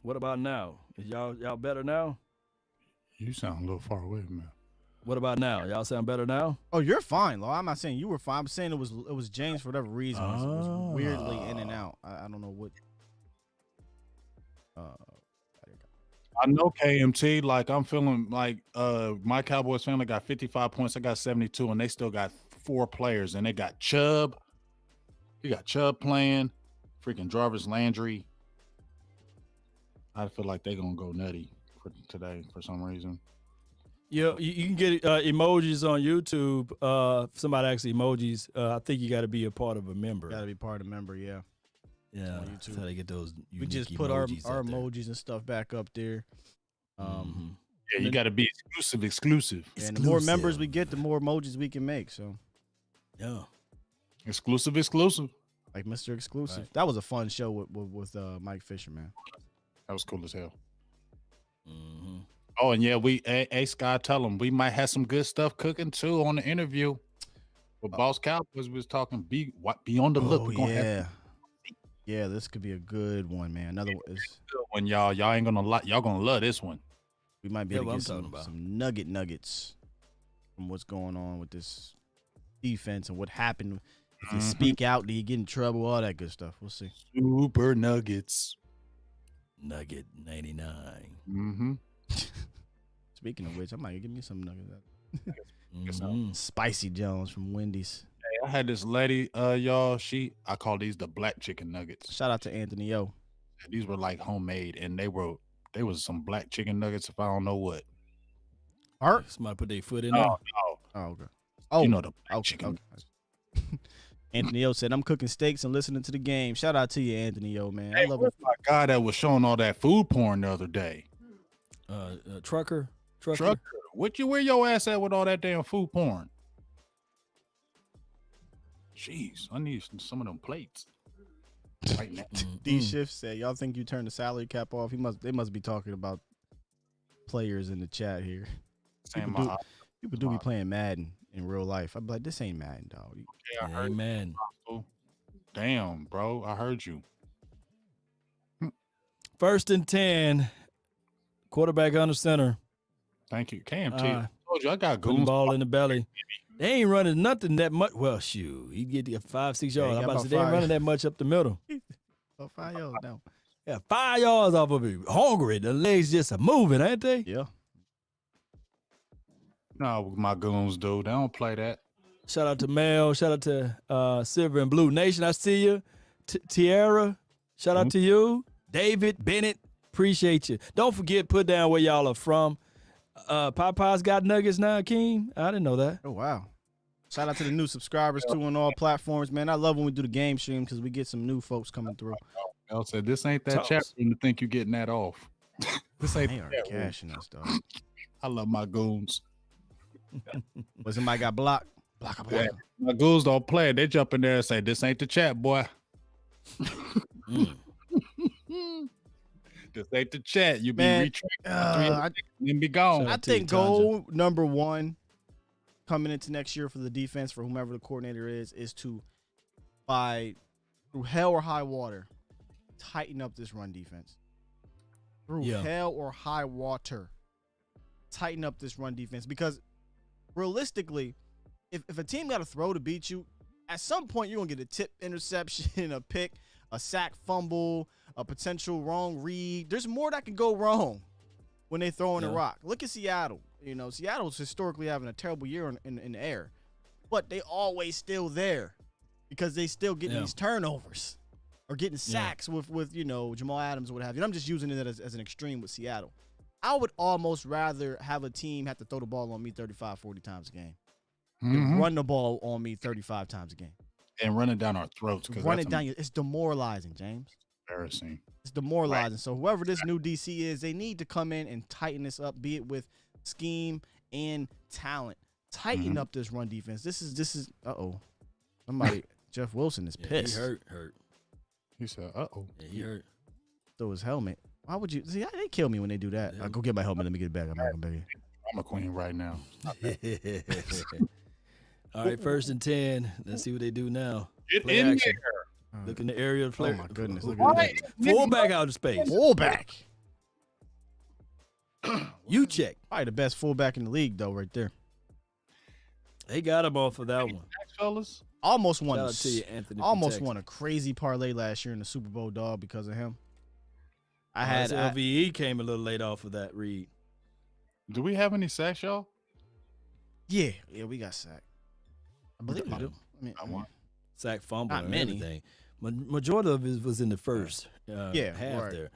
What about now? Is y'all better now? You sound a little far away, man. What about now? Y'all sound better now? Oh, you're fine, Law. I'm not saying you were fine. I'm saying it was James for whatever reason. It was weirdly in and out. I don't know what. I know KMT. Like I'm feeling like my Cowboys family got 55 points. I got 72, and they still got 4 players, and they got Chubb. You got Chubb playing, freaking Jarvis Landry. I feel like they're gonna go nutty for today for some reason. Yeah, you can get emojis on YouTube. Somebody asked emojis. I think you got to be a part of a member. Got to be part of a member, yeah. Yeah, that's how they get those. We just put our emojis and stuff back up there. Yeah, you got to be exclusive. And the more members we get, the more emojis we can make. So, yeah, exclusive. Like Mr. Exclusive. Right. That was a fun show with Mike Fisher, man. That was cool as hell. Mm-hmm. Oh, and yeah, Scott, tell him we might have some good stuff cooking too on the interview. With Boss Cowboys was talking. Be on the look. Yeah, this could be a good one, man. Another one, y'all ain't gonna y'all gonna love this one. We might be able to get some nuggets. from what's going on with this defense and what happened. If you speak out, do you get in trouble? All that good stuff. We'll see. Super Nuggets. Nugget 99. Mm-hmm. Speaking of which, I might give me some nuggets. Mhm. Spicy Jones from Wendy's. Hey, I had this lady, y'all. I call these the black chicken nuggets. Shout out to Anthony O. These were like homemade, and they was some black chicken nuggets. If I don't know what. Art? Somebody put their foot in there. No. Oh, okay. Oh, You know the black okay, chicken. okay. Anthony O said, I'm cooking steaks and listening to the game. Shout out to you, Anthony O, man. I Hey, love where's it. my guy that was showing all that food porn the other day? Trucker. Trucker, where your ass at with all that damn food porn? Jeez, I need some of them plates right now. D Shift said, y'all think you turned the salary cap off? They must be talking about players in the chat here. People do be playing Madden in real life. I'm like, this ain't Madden, dog. Amen. Damn, bro, I heard you. 1st and 10. Quarterback under center. Thank you, KMT. I told you I got Putting the goons. ball in the belly. They ain't running nothing that much. Well, shoot, he get 5-6 yards. I'm about to say they ain't running that much up the middle. Oh, 5 yards now. Yeah, 5 yards off of it. Hungry. The legs just are moving, ain't they? Yeah. No, my goons do. They don't play that. Shout out to Mel. Shout out to Silver and Blue Nation. I see you. Tiara. Shout out to you. David Bennett. Appreciate you. Don't forget, put down where y'all are from. Popeye's got nuggets now, Keem. I didn't know that. Oh, wow. Shout out to the new subscribers, too, on all platforms, man. I love when we do the game stream because we get some new folks coming through. Mel said, this ain't that chat room to think you getting that off. This ain't They are that room. cashing us, dog. I love my goons. But somebody got blocked. Block. Yeah, my goons don't play it. They jump in there and say, this ain't the chat, boy. This ain't the chat. You be retracting and be gone. I think goal number one coming into next year for the defense, for whomever the coordinator is to, through hell or high water, tighten up this run defense. Through hell or high water, tighten up this run defense. Because realistically, if a team got to throw to beat you, at some point you're going to get a tip interception, a pick, a sack fumble, a potential wrong read. There's more that can go wrong when they throw in a rock. Look at Seattle. You know, Seattle's historically having a terrible year in the air, but they always still there because they still getting these turnovers or getting sacks with you know, Jamal Adams or what have you. And I'm just using it as an extreme with Seattle. I would almost rather have a team have to throw the ball on me 35, 40 times a game than run the ball on me 35 times a game. And running down our throats. Running down you, it's demoralizing, James. Embarrassing. It's demoralizing. Right. So whoever this new DC is, they need to come in and tighten this up, be it with scheme and talent. Tighten up this run defense. This is somebody Jeff Wilson is pissed. He hurt. He said, Yeah, he hurt. Throw his helmet. Why would you see? They kill me when they do that. I'll go get my helmet. Let me get it back. I'm a queen right now. All right, 1st and 10. Let's see what they do now. Get in action. there. Look in the area of play. Oh my goodness! Look at that. Fullback out of space. Fullback. You check. Probably the best fullback in the league, though, right there. They got him off of that one. Fellas. Almost won. Shout out to you, Anthony. Almost won a crazy parlay last year in the Super Bowl, dog, because of him. LVE came a little late off of that read. Do we have any sacks, y'all? Yeah, we got sacked. I believe we do. I want sack, fumble, not and many. everything. Majority of it was in the first half there.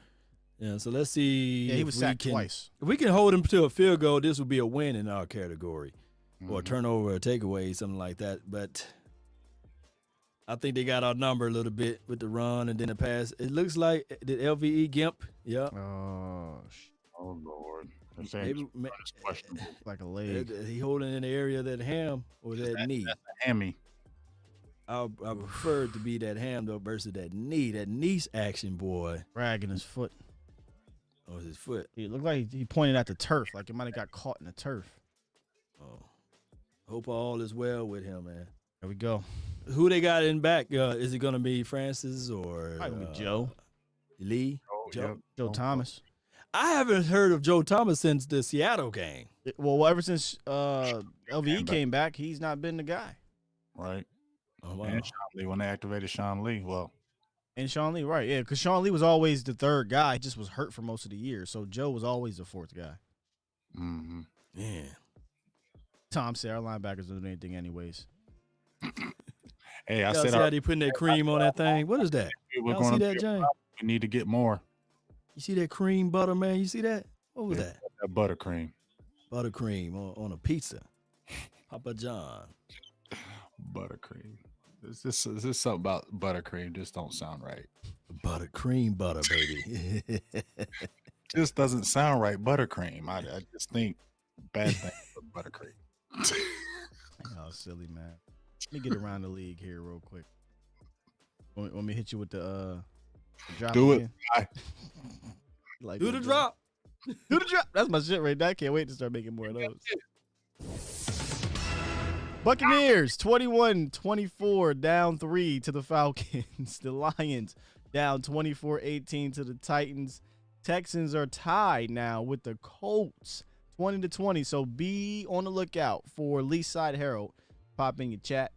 Yeah, so let's see. Yeah, he was sacked twice. If we can hold him to a field goal, this would be a win in our category. Or a turnover or takeaway, something like that. But I think they got our number a little bit with the run and then the pass. It looks like the LVE gimp. Yeah. Oh, Lord. Maybe, questionable. Like a leg. He holding in the area of that ham or that knee. That's a hammy. I prefer it to be that ham though versus that knee. That knee's action, boy. Dragging his foot. Oh, his foot. It looked like he pointed at the turf, like it might have got caught in the turf. Oh. Hope all is well with him, man. There we go. Who they got in back? Is it going to be Francis or Joe? Lee? Joe Thomas. I haven't heard of Joe Thomas since the Seattle game. Well, ever since LVE came back, he's not been the guy. Right. Oh, wow. And Sean Lee, when they activated Sean Lee, well. And Sean Lee, right. Yeah, because Sean Lee was always the third guy. He just was hurt for most of the year. So Joe was always the fourth guy. Mm-hmm. Yeah. Tom said our linebackers don't do anything anyways. Hey, I Y'all said see how they putting that cream on that thing? What is that? we're Y'all going see to that, James? We need to get more. You see that cream butter, man? You see that? What was that? That buttercream. Buttercream on a pizza. Papa John. Buttercream. This is something about buttercream just don't sound right. Buttercream butter, baby. Just doesn't sound right. Buttercream. I just think bad thing with buttercream. Oh, silly, man. Let me get around the league here real quick. Want me to hit you with the drop? Do it. Again? Like Do the drop. Do the drop. That's my shit right there. I can't wait to start making more of those. Buccaneers 21-24 down 3 to the Falcons. The Lions down 24-18 to the Titans. Texans are tied now with the Colts 20-20. So be on the lookout for Least Side Herald. Pop in your chat.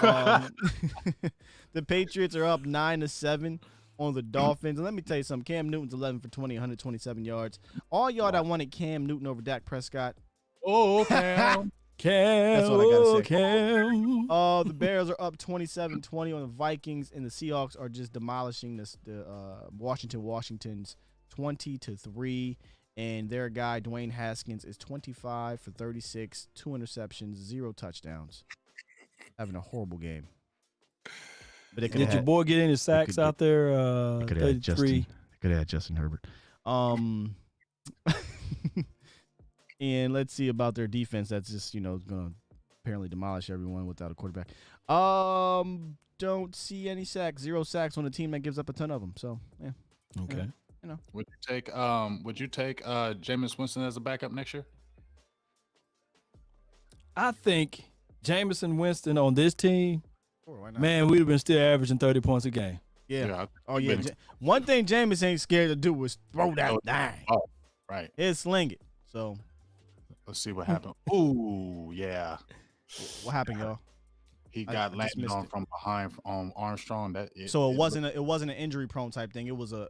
The Patriots are up 9-7 on the Dolphins. And let me tell you something. Cam Newton's 11 for 20, 127 yards. All y'all that wanted Cam Newton over Dak Prescott. Oh, okay. Cam. That's what I gotta say. Cam. The Bears are up 27-20 on the Vikings, and the Seahawks are just demolishing the Washington's 20-3. And their guy, Dwayne Haskins, is 25 for 36, 2 interceptions, 0 touchdowns. Having a horrible game. But Did your boy get any sacks out there? 33. Could have had Justin Herbert. And let's see about their defense. That's just, going to apparently demolish everyone without a quarterback. Don't see any sacks. 0 sacks on a team that gives up a ton of them. So, yeah. Okay. Would you take Jameis Winston as a backup next year? I think Jameson Winston on this team, Sure, why not? man, we'd have been still averaging 30 points a game. Yeah. Oh, yeah. One thing Jameis ain't scared to do is throw that dime. Oh, right. He'll sling it. So, Let's see what happened. Ooh, yeah. what happened, y'all? He I got just landed missed on it. from behind Armstrong. So it wasn't an injury prone type thing. It was a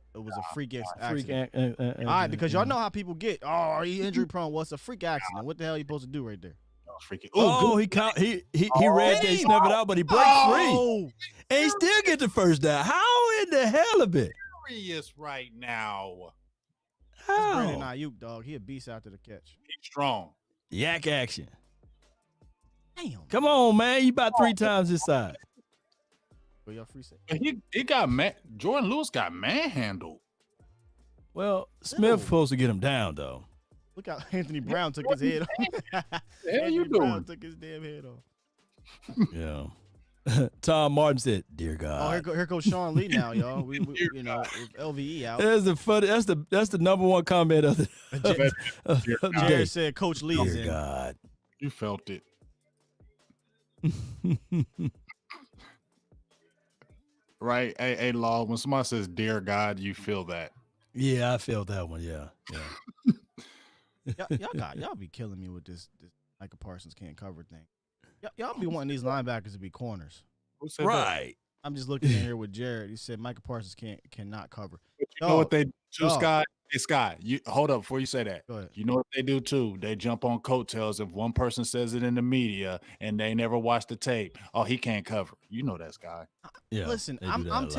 freak accident. All right, because y'all know how people get. Oh, he injury prone. What's a freak accident? What the hell are you supposed to do right there? freaking. Oh, he read that, snuff it out, but he breaks free. And he still get the first down. How in the hell of it? Furious right now. That's Brandon How? Ayuk, dog. He a beast after the catch. He's strong. Yak action. Damn. Come on, man. You about 3 times his size. Well, y'all free set. He got Jordan Lewis got manhandled. Well, Smith supposed to get him down, though. Look how Anthony Brown took his head off. The hell you Brown doing? took his damn head off. Yeah. Tom Martin said, "Dear Oh, God." here goes Sean Lee now, y'all. We with LVE out. That's the funny. That's the number one comment of the Jared day. said Coach Lee is Dear in. God. You felt it. Right? Hey, Law, when somebody says "Dear God," you feel that. Yeah, I felt that one. Yeah. Y'all be killing me with this Micah Parsons can't cover thing. Y'all be wanting these linebackers to be corners. Who said Right. I'm just looking in here with Jared. He said Micah Parsons cannot cover. that? You know what they do, Dog. Scott? Hey, Scott, you hold up before you say that. Go ahead. You know what they do too? They jump on coattails if one person says it in the media and they never watch the tape. Oh, he can't cover. You know that, Scott. Yeah. Listen, they do I'm that a lot.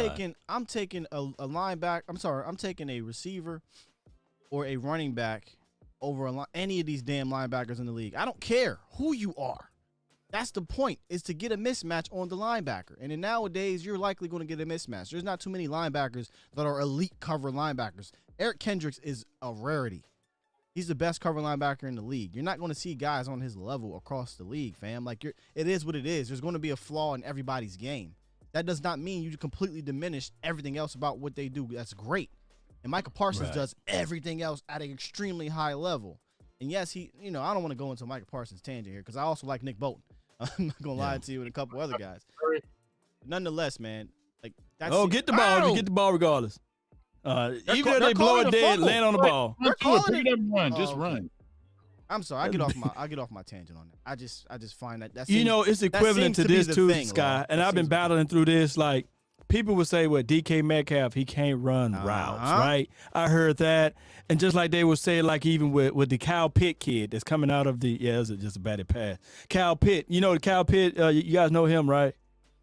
taking a linebacker. I'm taking a receiver or a running back over any of these damn linebackers in the league. I don't care who you are. That's the point, is to get a mismatch on the linebacker. And then nowadays, you're likely going to get a mismatch. There's not too many linebackers that are elite cover linebackers. Eric Kendricks is a rarity. He's the best cover linebacker in the league. You're not going to see guys on his level across the league, fam. Like, it is what it is. There's going to be a flaw in everybody's game. That does not mean you completely diminish everything else about what they do. That's great. And Micah Parsons does everything else at an extremely high level. And yes, I don't want to go into Micah Parsons' tangent here because I also like Nick Bolton. I'm not going to lie to you and a couple other guys. Nonetheless, man, like that's Get the ball. You get the ball regardless. Even if they blow it dead, land on the ball. Just run. I'm sorry. I get off my tangent on that. I just find that it's equivalent to this too, thing, Sky. And I've been battling through this. Like people would say, "Well, DK Metcalf, he can't run routes, right?" I heard that, and just like they would say, like even with the Kyle Pitt kid that's coming out of it's just a batted pass. Kyle Pitt, the Kyle Pitt, you guys know him, right?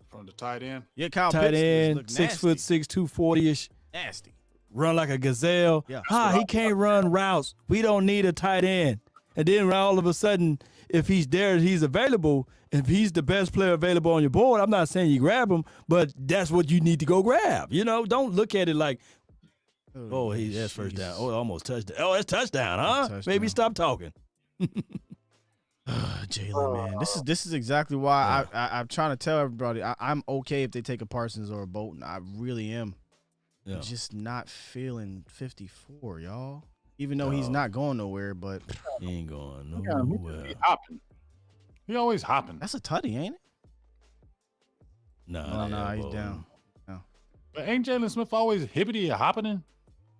From the tight end. Yeah, Kyle tight Pitts end, look 6'6", 240-ish. Nasty. Run like a gazelle. Yeah. He can't run routes. We don't need a tight end. And then all of a sudden, if he's there, he's available. If he's the best player available on your board, I'm not saying you grab him, but that's what you need to go grab. Don't look at it like, that's first down. Oh, almost touchdown. Oh, it's touchdown, huh? Touchdown. Maybe stop talking. Jalen, man, this is exactly why I'm trying to tell everybody I'm okay if they take a Parsons or a Bolton. I really am. Yeah. I'm just not feeling 54, y'all. Even though he's not going nowhere, but he ain't going nowhere. He hopping. He always hopping. That's a tutty, ain't it? No, he's down. No. But ain't Jalen Smith always hippity hopping?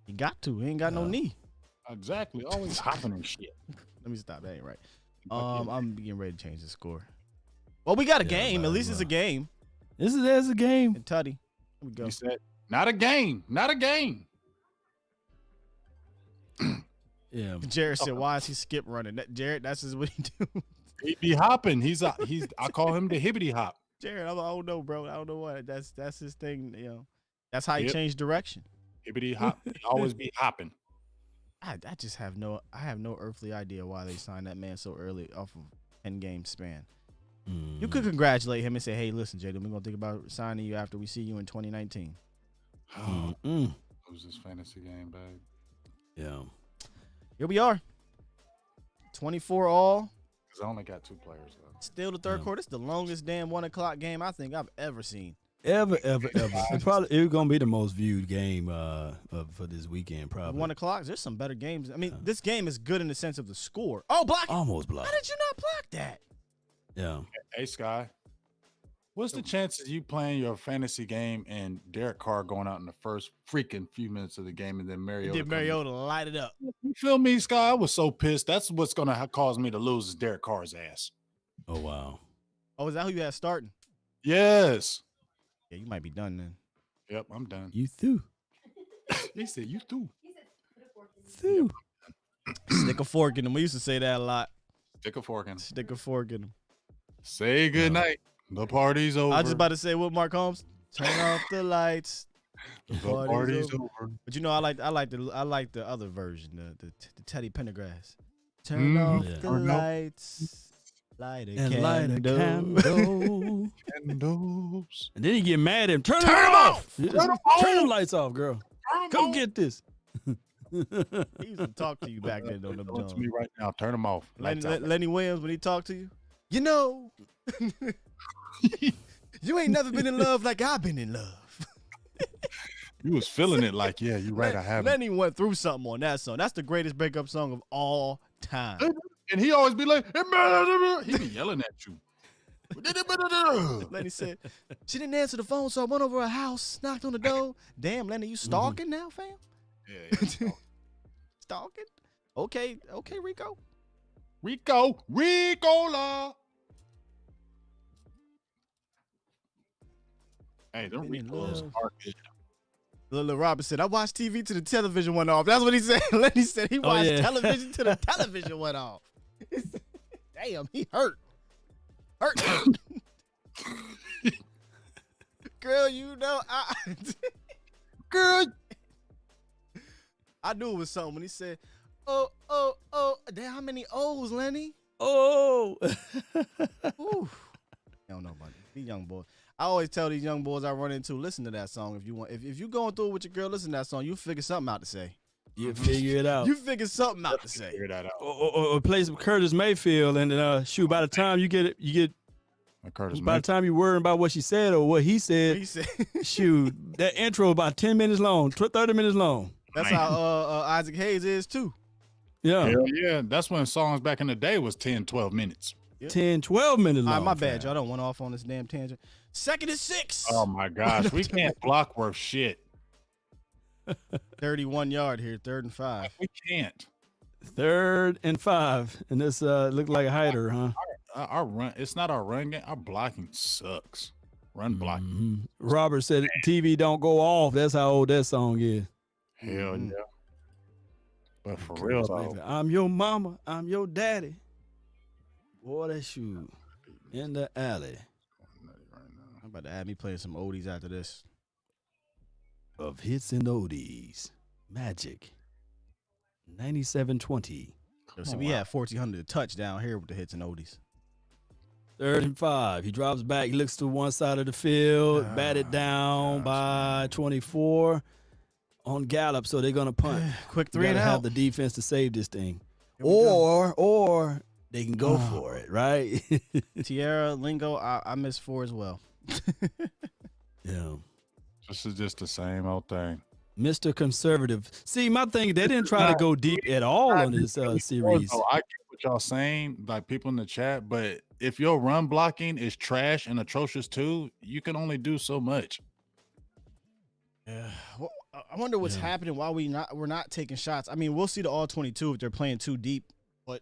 He got to. He ain't got no knee. Exactly. Always hopping and shit. Let me stop. That ain't right. I'm getting ready to change the score. Well, we got a game. At least it's a game. This is a game. And tutty. Here we go. He said, not a game. Not a game. Yeah. Jared said, "Why is he skip running?" Jared, that's just what he do. He be hopping. I call him the hibbity hop. Jared, I don't know, bro. I don't know what. That's his thing. That's how he changed direction. Hibbity hop. He always be hopping. I have no earthly idea why they signed that man so early off of 10-game span. You could congratulate him and say, "Hey, listen, Jaden, we're gonna think about signing you after we see you in 2019." Lose this fantasy game, babe. Yeah. Here we are. 24 all. Because I only got 2 players left. Still the third quarter. It's the longest damn 1 o'clock game I think I've ever seen. Ever. It's gonna be the most viewed game for this weekend, probably. 1 o'clock. There's some better games. I mean, this game is good in the sense of the score. Oh, block! Almost blocked. How did you not block that? Yeah. Hey, Sky. What's the chances you playing your fantasy game and Derek Carr going out in the first freaking few minutes of the game and then Mariota light it up? You feel me, Sky? I was so pissed. That's what's going to cause me to lose is Derek Carr's ass. Oh, wow. Oh, is that who you had starting? Yes. Yeah, you might be done then. Yep, I'm done. You through. He said you through. Through. Stick a fork in them. We used to say that a lot. Stick a fork in. Stick a fork in them. Say good night. The party's over. I was just about to say what Mark Holmes. Turn off the lights. The party's over. But I like the other version, the Teddy Pendergrass. Turn off the lights. Light a candle. Candles. And then he get mad at him. Turn them off. Turn them lights off, girl. Come get this. He used to talk to you back then, though. Talk to me right now. Turn them off. Lenny Williams, when he talked to you, you ain't never been in love like I've been in love. You was feeling it like, yeah, you're right. I haven't. Lenny went through something on that song. That's the greatest breakup song of all time. And he always be like, he be yelling at you. Lenny said, she didn't answer the phone, so I went over her house, knocked on the door. Damn, Lenny, you stalking now, fam? Yeah. Stalking? Okay, Rico. Ricola. Hey, them Ricolas are good. Little Robert said, I watched TV till the television went off. That's what he said. Lenny said he watched television till the television went off. Damn, he hurt. Girl, Girl. I knew it was something when he said, oh. Damn, how many O's, Lenny? Oh. Ooh. I don't know about these young boys. I always tell these young boys I run into, listen to that song if you want. If you're going through it with your girl, listen to that song. You figure something out to say. You figure it out. You figure something out to say. Figure that out. Or play some Curtis Mayfield, and shoot. By the time you get by the time you worrying about what she said or what he said, shoot, that intro about 10 minutes long, 30 minutes long. That's how Isaac Hayes is too. Yeah. Hell yeah. That's when songs back in the day was 10, 12 minutes. 10, 12 minutes long. All right, my bad, y'all. Don't went off on this damn tangent. 2nd and 6. Oh my gosh, we can't block worth shit. 31 yard here, 3rd and 5. We can't. 3rd and 5, and this looked like a hider, huh? Our run, it's not our run game. Our blocking sucks. Run blocking. Mm-hmm. Robert said TV don't go off. That's how old that song is. Hell yeah. But for real though, I'm your mama, I'm your daddy. Boy, that shoe in the alley. I'm about to have me playing some oldies after this. Of hits and oldies. Magic. 97-20. So we had 1,400 touchdown here with the hits and oldies. 3rd and 5. He drops back. He looks to one side of the field. Batted down by 24 on Gallup. So they're going to punt. Quick 3 and out. Have the defense to save this thing. Or they can go for it, right? Tierra, Lingo, I missed 4 as well. Yeah. this is just the same old thing. Mr. Conservative. See, my thing, they didn't try to go deep at all on this series. So I get what y'all saying, like people in the chat, but if your run blocking is trash and atrocious too, you can only do so much. Yeah. Well, I wonder what's happening why we're not taking shots. I mean, we'll see the all 22 if they're playing too deep, but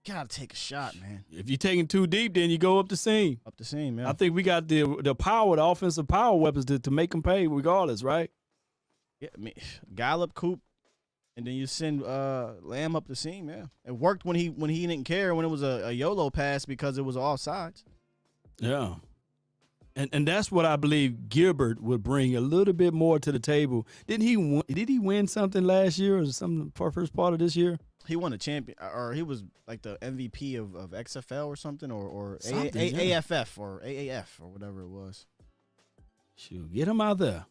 gotta take a shot, man. If you're taking too deep, then you go up the seam. Up the seam, man. I think we got the power, the offensive power weapons to make them pay regardless, right? Yeah, I mean, Gallup, Coop, and then you send Lamb up the seam. Yeah, it worked when he didn't care when it was a YOLO pass because it was offsides. Yeah, and that's what I believe Gilbert would bring a little bit more to the table. Did he win something last year or something for first part of this year? He won a champion, or he was like the MVP of XFL or something, or Something, AFF or AAF or whatever it was. Shoot, get him out there.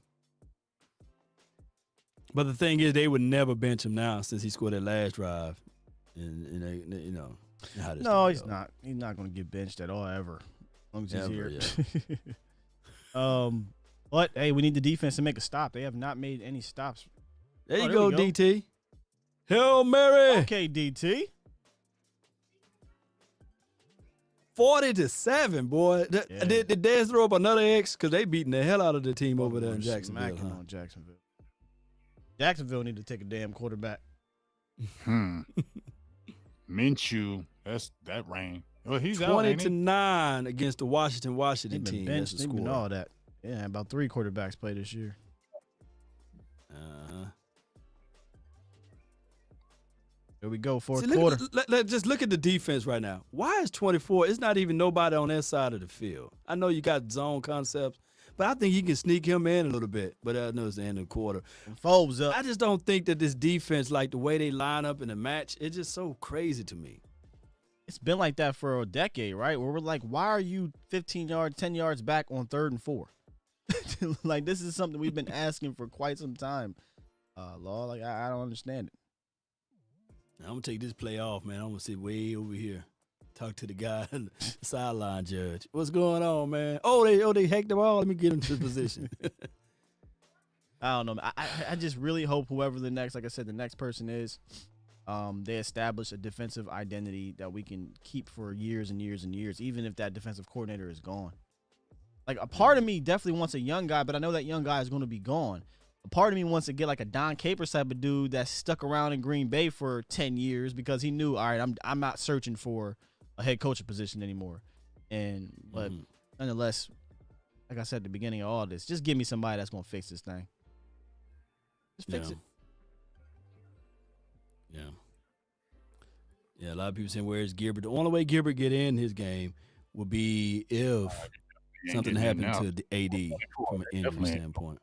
But the thing is, they would never bench him now since he scored that last drive. And they, you know how this No, thing he's goes. not. He's not going to get benched at all ever. As long as he's Ever, here. But hey, we need the defense to make a stop. They have not made any stops. There you there go, we go. DT. Hail Mary. Okay, DT. 40-7, boy. Yeah. Did Dez throw up another X? Because they beating the hell out of the team over there in We're Jacksonville. smacking on Jacksonville. Jacksonville need to take a damn quarterback. Minshew, that rain. Well, he's out. 20-9 against the Washington They've been team. benched. That's the They've been score. all that. Yeah, about 3 quarterbacks play this year. Here we go, fourth quarter. Just look at the defense right now. Why is 24? It's not even nobody on that side of the field. I know you got zone concepts, but I think you can sneak him in a little bit. But I know it's the end of the quarter. And Foles up. I just don't think that this defense, like the way they line up in the match, it's just so crazy to me. It's been like that for a decade, right? Where we're like, why are you 15 yards, 10 yards back on 3rd and 4? Like, this is something we've been asking for quite some time. Law, like, I don't understand it. I'm going to take this play off, man. I'm going to sit way over here. Talk to the guy, the sideline judge. What's going on, man? Oh, they hacked the ball. Let me get him to position. I don't know, man. I just really hope whoever the next, like I said, the next person is, they establish a defensive identity that we can keep for years and years and years, even if that defensive coordinator is gone. Like, a part of me definitely wants a young guy, but I know that young guy is going to be gone. A part of me wants to get like a Don Capers type of dude that's stuck around in Green Bay for 10 years because he knew, all right, I'm not searching for a head coaching position anymore. But nonetheless, like I said at the beginning of all this, just give me somebody that's going to fix this thing. Just fix it. Yeah, a lot of people saying, where's Gilbert? The only way Gilbert get in his game would be if something happened to the AD from an injury standpoint.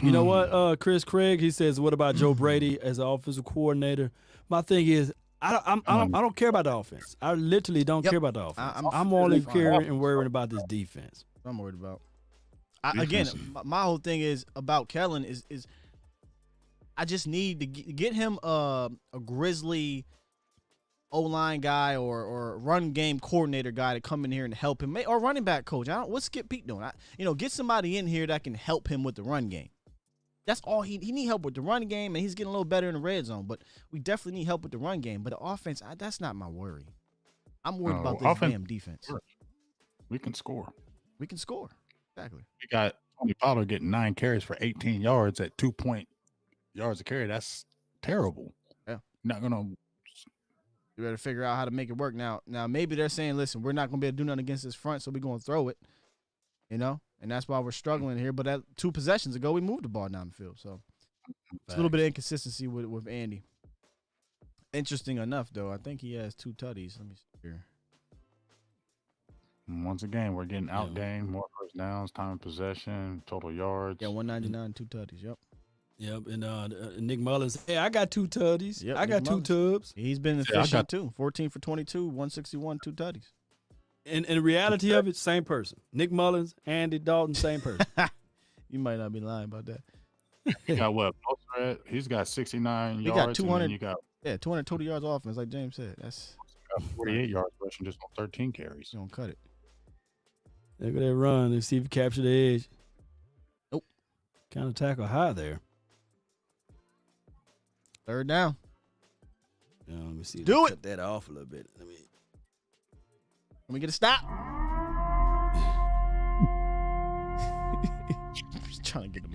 You know what, Chris Craig, he says, what about Joe Brady as an offensive coordinator? My thing is, I don't care about the offense. I literally don't care about the offense. I'm only caring and worrying about this defense. I'm worried about. Again, my whole thing is about Kellen is I just need to get him a Grizzly O-line guy or run game coordinator guy to come in here and help him, or running back coach. What's Skip Pete doing? Get somebody in here that can help him with the run game. That's all he need help with the run game, and he's getting a little better in the red zone. But we definitely need help with the run game. But the offense, that's not my worry. I'm worried about this damn defense. We can score. We can score. Exactly. We got Tony Pollard getting 9 carries for 18 yards at 2.8 yards a carry. That's terrible. Yeah. You're not gonna. You better figure out how to make it work now. Now maybe they're saying, listen, we're not gonna be able to do nothing against this front, so we're gonna throw it. And that's why we're struggling here. But 2 possessions ago, we moved the ball down the field. So it's a little bit of inconsistency with Andy. Interesting enough, though, I think he has 2 tutties. Let me see here. Once again, we're getting outgained, more first downs, time of possession, total yards. Yeah, 199, 2 tutties. Yep. Yep, and Nick Mullins. Hey, I got 2 tutties. Yep, I got 2 tubs. He's been efficient too. 14 for 22, 161, 2 tutties. And the reality of it, same person. Nick Mullins, Andy Dalton, same person. You might not be lying about that. He got what? He's got 69 yards. He got 200. You got 220 yards offense, like James said. That's 48 yards rushing just on 13 carries. You don't cut it. Look at that run. Let's see if you capture the edge. Nope. Kind of tackle high there. 3rd down. Let me see. Do it. Cut that off a little bit. Let me get a stop. I'm trying to get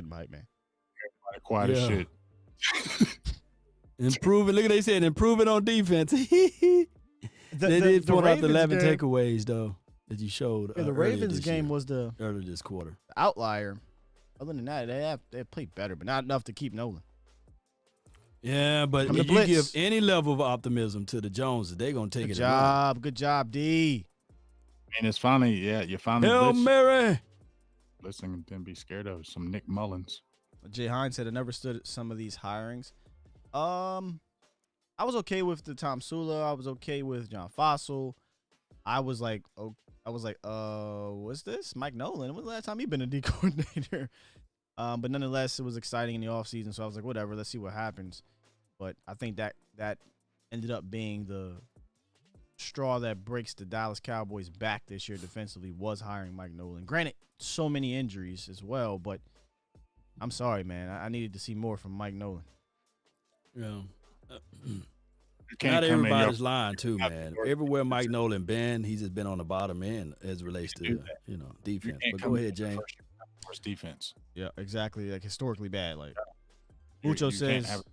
him hype, man. Quiet as shit. Improving. Look at they said improving on defense. They did point out the 11 takeaways though that you showed. The Ravens game was earlier this quarter outlier. Other than that, they played better, but not enough to keep Nolan. Yeah, but if you give any level of optimism to the Joneses, they're gonna take it. Good job, D. And it's finally, you finally. Hail Mary. Listen, didn't be scared of some Nick Mullins. Jay Hines said, I never stood at some of these hirings. I was okay with the Tom Sula. I was okay with John Fossil. I was like, what's this? Mike Nolan. When was the last time he been a D coordinator? But nonetheless, it was exciting in the offseason, so I was like, whatever, let's see what happens. But I think that ended up being the straw that breaks the Dallas Cowboys back this year defensively was hiring Mike Nolan. Granted, so many injuries as well, but I'm sorry, man. I needed to see more from Mike Nolan. Yeah. Not everybody's lying too, man. Everywhere Mike Nolan been, he's just been on the bottom end as it relates to defense. But go ahead, James. First defense. Yeah, exactly. Like historically bad. Like Mucho says,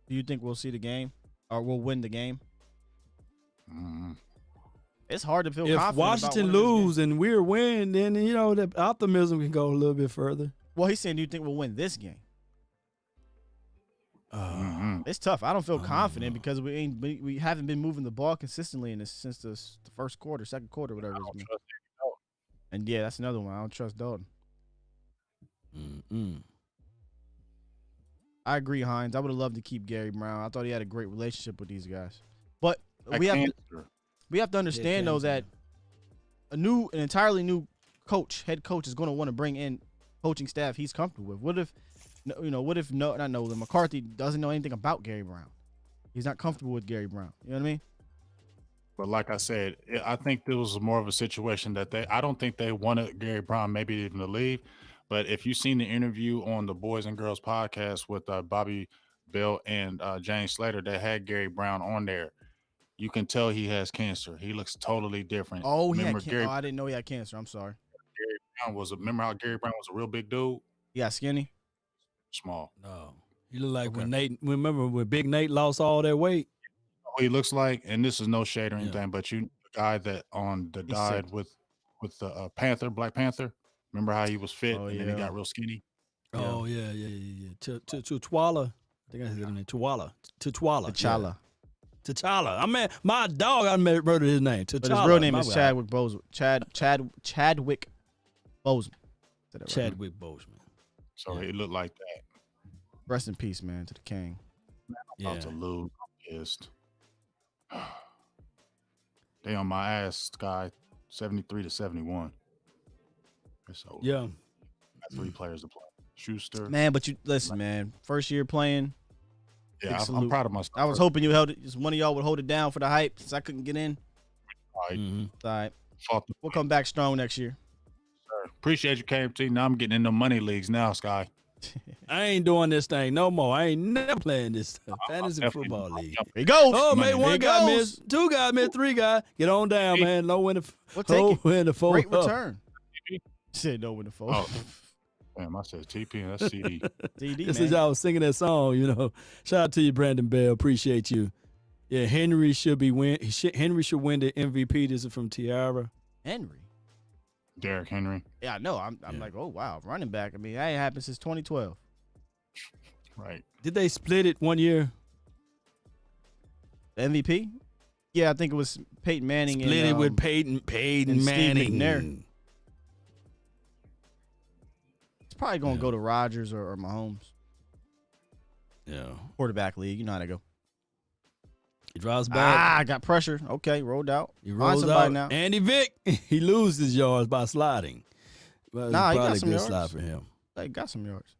do you think we'll see the game or we'll win the game? Mm-hmm. It's hard to feel if confident. Washington lose and we're win, then the optimism can go a little bit further. Well, he's saying, do you think we'll win this game? It's tough. I don't feel confident because we haven't been moving the ball consistently since the first quarter, second quarter, whatever it's been. And yeah, that's another one. I don't trust Dalton. I agree, Hines. I would have loved to keep Gary Brown. I thought he had a great relationship with these guys. But we have to understand though that an entirely new head coach is going to want to bring in coaching staff he's comfortable with. What if McCarthy doesn't know anything about Gary Brown? He's not comfortable with Gary Brown. You know what I mean? But like I said, I think there was more of a situation that I don't think they wanted Gary Brown maybe even to leave. But if you've seen the interview on the Boys and Girls podcast with Bobby Bell and James Slater, they had Gary Brown on there. You can tell he has cancer. He looks totally different. Oh, I didn't know he had cancer. I'm sorry. Gary Brown remember how Gary Brown was a real big dude? Yeah, skinny. Small. No. He looked like when Big Nate lost all that weight. What he looks like, and this is no shade or anything, but the guy that died with the Black Panther. Remember how he was fit and then he got real skinny? Oh, yeah. T'Challa. I think I said his name. T'Challa. I mean, my dog, I murdered his name. T'Challa. But his real name is Chadwick Boseman. Chadwick Boseman. Chadwick Boseman. So he looked like that. Rest in peace, man, to the king. I'm about to lose. I'm pissed. They on my ass, Sky. 73-71. It's over. Yeah. Got 3 players to play. Schuster. Man, but you listen, man. First year playing. Yeah, I'm proud of myself. I was hoping one of y'all would hold it down for the hype since I couldn't get in. All right. Mm-hmm. All right. We'll come back strong next year. Sir. Appreciate you, KMT. Now I'm getting in the money leagues now, Sky. I ain't doing this thing no more. I ain't never playing this stuff. Fantasy football league. There he goes. Oh, man, 1 guy missed, 2 guys missed, 3 guys. Get on down, man. No win the we'll take it. Win the fold. Great return. Said no win the fold. Damn, I said TP. That's CD. CD, This man. is y'all was singing that song, you know. Shout out to you, Brandon Bell. Appreciate you. Yeah, Henry should win the MVP. This is from Tiara. Henry. Derrick Henry. Yeah, I know. I'm like, oh wow, running back. I mean, that ain't happened since 2012. Right. Did they split it one year? The MVP? Yeah, I think it was Peyton Manning. Split it with Peyton and Steve Manning. McNair. It's probably gonna go to Rodgers or Mahomes. Yeah. Quarterback league, you know how to go. He drives back. I got pressure. Okay, rolled out. He rolls out. Now. Andy Vick, he loses yards by sliding. Well, nah, he probably got some a good yards. slide for him. He got some yards.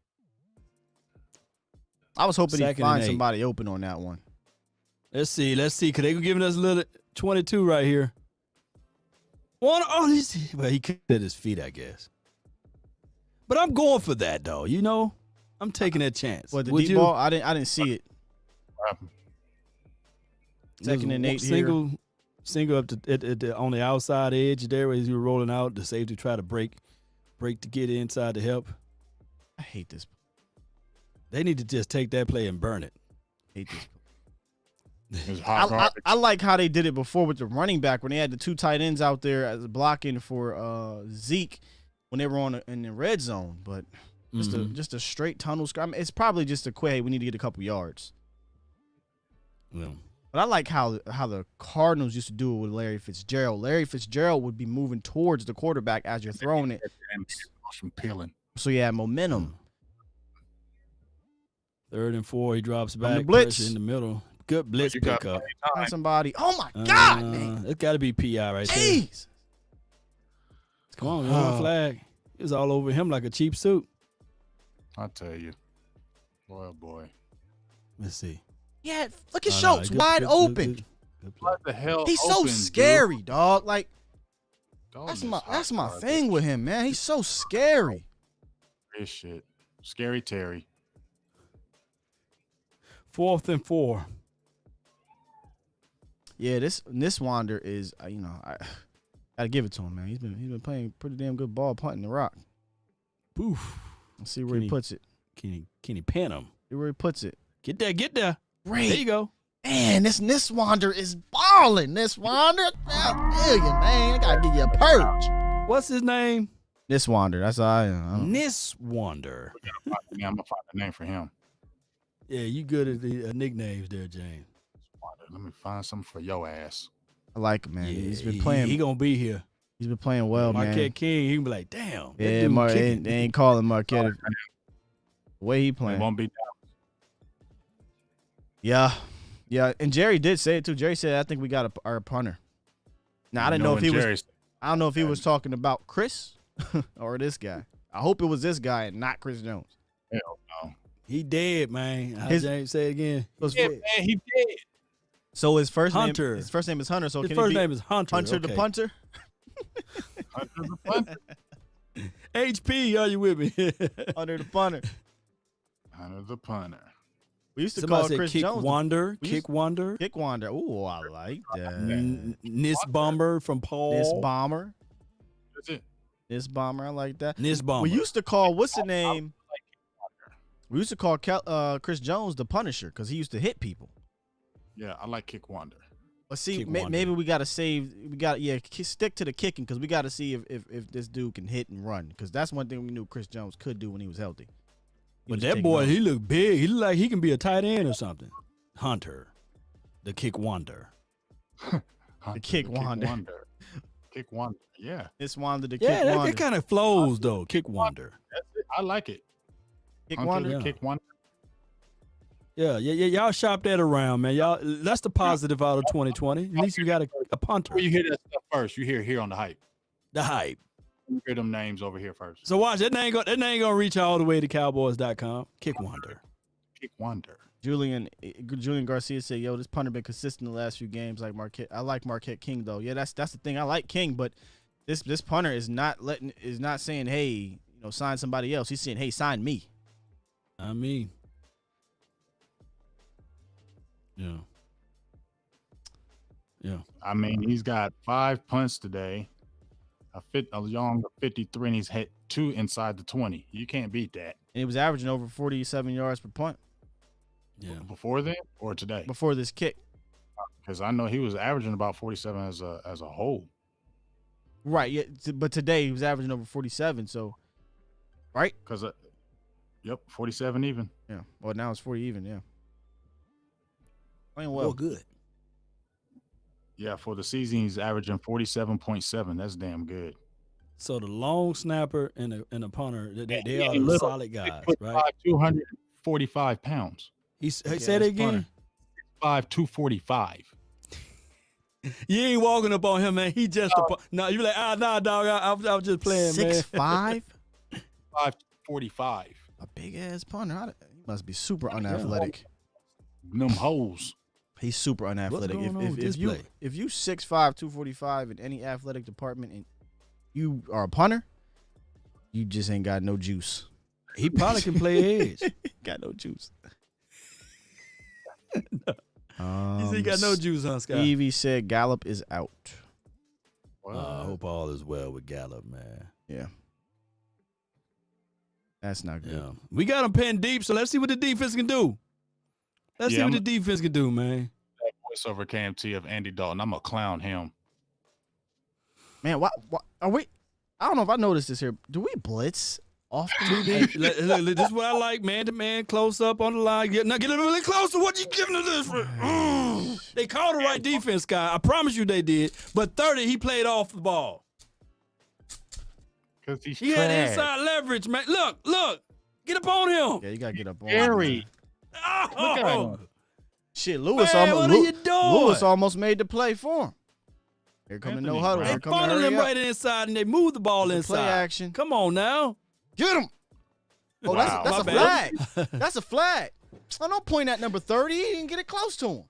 I was hoping he'd find somebody open on that one. Let's see. Cause they were giving us a little 22 right here. Well, he kicked at his feet, I guess. But I'm going for that though. You know, I'm taking that chance. What, the Would deep you? ball? I didn't see it. Second and 8 here. Single up on the outside edge there as you were rolling out. The safety try to break to get inside to help. I hate this. They need to just take that play and burn it. Hate this. I like how they did it before with the running back when they had the two tight ends out there as blocking for Zeke when they were in the red zone. But just a straight tunnel. I mean, it's probably just a quick, hey, we need to get a couple yards. Yeah. But I like how the Cardinals used to do it with Larry Fitzgerald. Larry Fitzgerald would be moving towards the quarterback as you're throwing it. From peeling. So you have momentum. 3rd and 4, he drops back. Blitz. Pressure in the middle. Good blitz pickup. Find somebody. Oh my God, man. It's got to be PI right there. Jeez. Come on, one flag. It was all over him like a cheap suit. I tell you. Boy, oh boy. Let's see. Yeah, look at Schultz wide open. Good play. What the hell? He's so scary, dog. Like that's my thing with him, man. He's so scary. This shit. Scary Terry. 4th and 4. Yeah, this Wander is, I gotta give it to him, man. He's been playing pretty damn good ball, punting the rock. Poof. Let's see where he puts it. Can he pan him? See where he puts it. Get there. Great. There you go. Man, this Wander is balling. This Wander, I tell you, man, I gotta give you a perch. What's his name? This Wander. That's all I am. Niswander. I'm gonna find a name for him. Yeah, you good at the nicknames there, James. Let me find something for your ass. I like him, man. Yeah, He's been playing. He gonna be here. He's been playing well, Marquette man. King, he can be like, damn. Yeah, they ain't calling Marquette. The way he playing. It won't be. Yeah. And Jerry did say it too. Jerry said, "I think we got our punter." Now I didn't know if he was. I don't know if he was talking about Chris or this guy. I hope it was this guy and not Chris Jones. Hell no. He dead, man. James say it again. Yeah, man, he dead. So his first Hunter. name. His first name is Hunter. So His can first it be name is Hunter. Hunter the punter? Hunter the punter. HP, are you with me? Hunter the punter. Hunter the punter. We used to Somebody call said Chris Kick Jones. Wander. We Kick used- Wander. Kick Wander. Ooh, I like that. Nis Bomber from Paul. This bomber. That's it. This bomber. I like that. Nis Bomber. We used to call what's the name? We used to call Chris Jones the Punisher because he used to hit people. Yeah, I like Kick Wander. But see, Kick Wander. maybe we got to stick to the kicking because we got to see if this dude can hit and run because that's one thing we knew Chris Jones could do when he was healthy. But that boy, he look big. He look like he can be a tight end or something. Hunter, the Kick Wander. Hunter, Kick Wander. Kick Wander. Yeah. This Wander the Yeah, Kick Wander. that kind of flows though. Kick Wander. That's it. I like it. Kick Hunter Wander. the Kick Wander. Yeah. Y'all shop that around, man. Y'all, that's the positive out of 2020. At least you got a punter. Where you hear that stuff first, you hear here on the hype. The hype. You hear them names over here first. So watch, that ain't gonna reach all the way to Cowboys.com. Kick Wander. Kick Wander. Julian Garcia said, "Yo, this punter been consistent the last few games. Like Marquette, I like Marquette King though. Yeah, that's the thing. I like King, but this punter is not saying, hey, sign somebody else. He's saying, hey, sign me. I mean, yeah. I mean, he's got 5 punts today. a young 53, and he's hit 2 inside the 20. You can't beat that. And he was averaging over 47 yards per punt. Yeah. Before then or today? Before this kick. Because I know he was averaging about 47 as a whole. Right, yeah, but today he was averaging over 47, so, right? Because, 47 even. Yeah, well, now it's 40 even, yeah. Playing Well, well. good. Yeah, for the season, he's averaging 47.7. That's damn good. So the long snapper and the punter, they Yeah, are he the little. solid guys, 6'5", right? 245 pounds. He said it again. 5', 245. You ain't walking up on him, man. He just no. You like nah, dog. I was just playing, man. 6'5"? 5'45". A big ass punter. He must be super unathletic. Them hoes. He's super unathletic. What's going on with this play? If you 6'5", 245 in any athletic department and you are a punter, you just ain't got no juice. He probably can play edge. Got no juice. He said he got no juice, huh, Scott? Stevie said Gallup is out. I hope all is well with Gallup, man. Yeah. That's not good. Yeah. We got him pinned deep, so let's see what the defense can do. Let's see what the defense can do, man. That voiceover KMT of Andy Dalton, I'm going to clown him. Man, what are we? I don't know if I noticed this here. Do we blitz often? Look, this is what I like, man to man, close up on the line. Get a little closer. What you giving to this for? They called the right defense, guy. I promise you they did. But 30, he played off the ball. Because he's He had inside leverage, man. Look. Get up on him. Yeah, you got to get up on Gary. him. Oh. Look at him. Shit, Lewis Man, almost what are you doing? Lewis almost made the play for him. Here come the no huddle. They Here come the funneled hurry him up. right inside, and they moved the ball The inside. play action. Come on now. Get him. Oh, Wow. that's a My flag. That's a flag. Oh, don't point at number 30. He didn't get it close to him.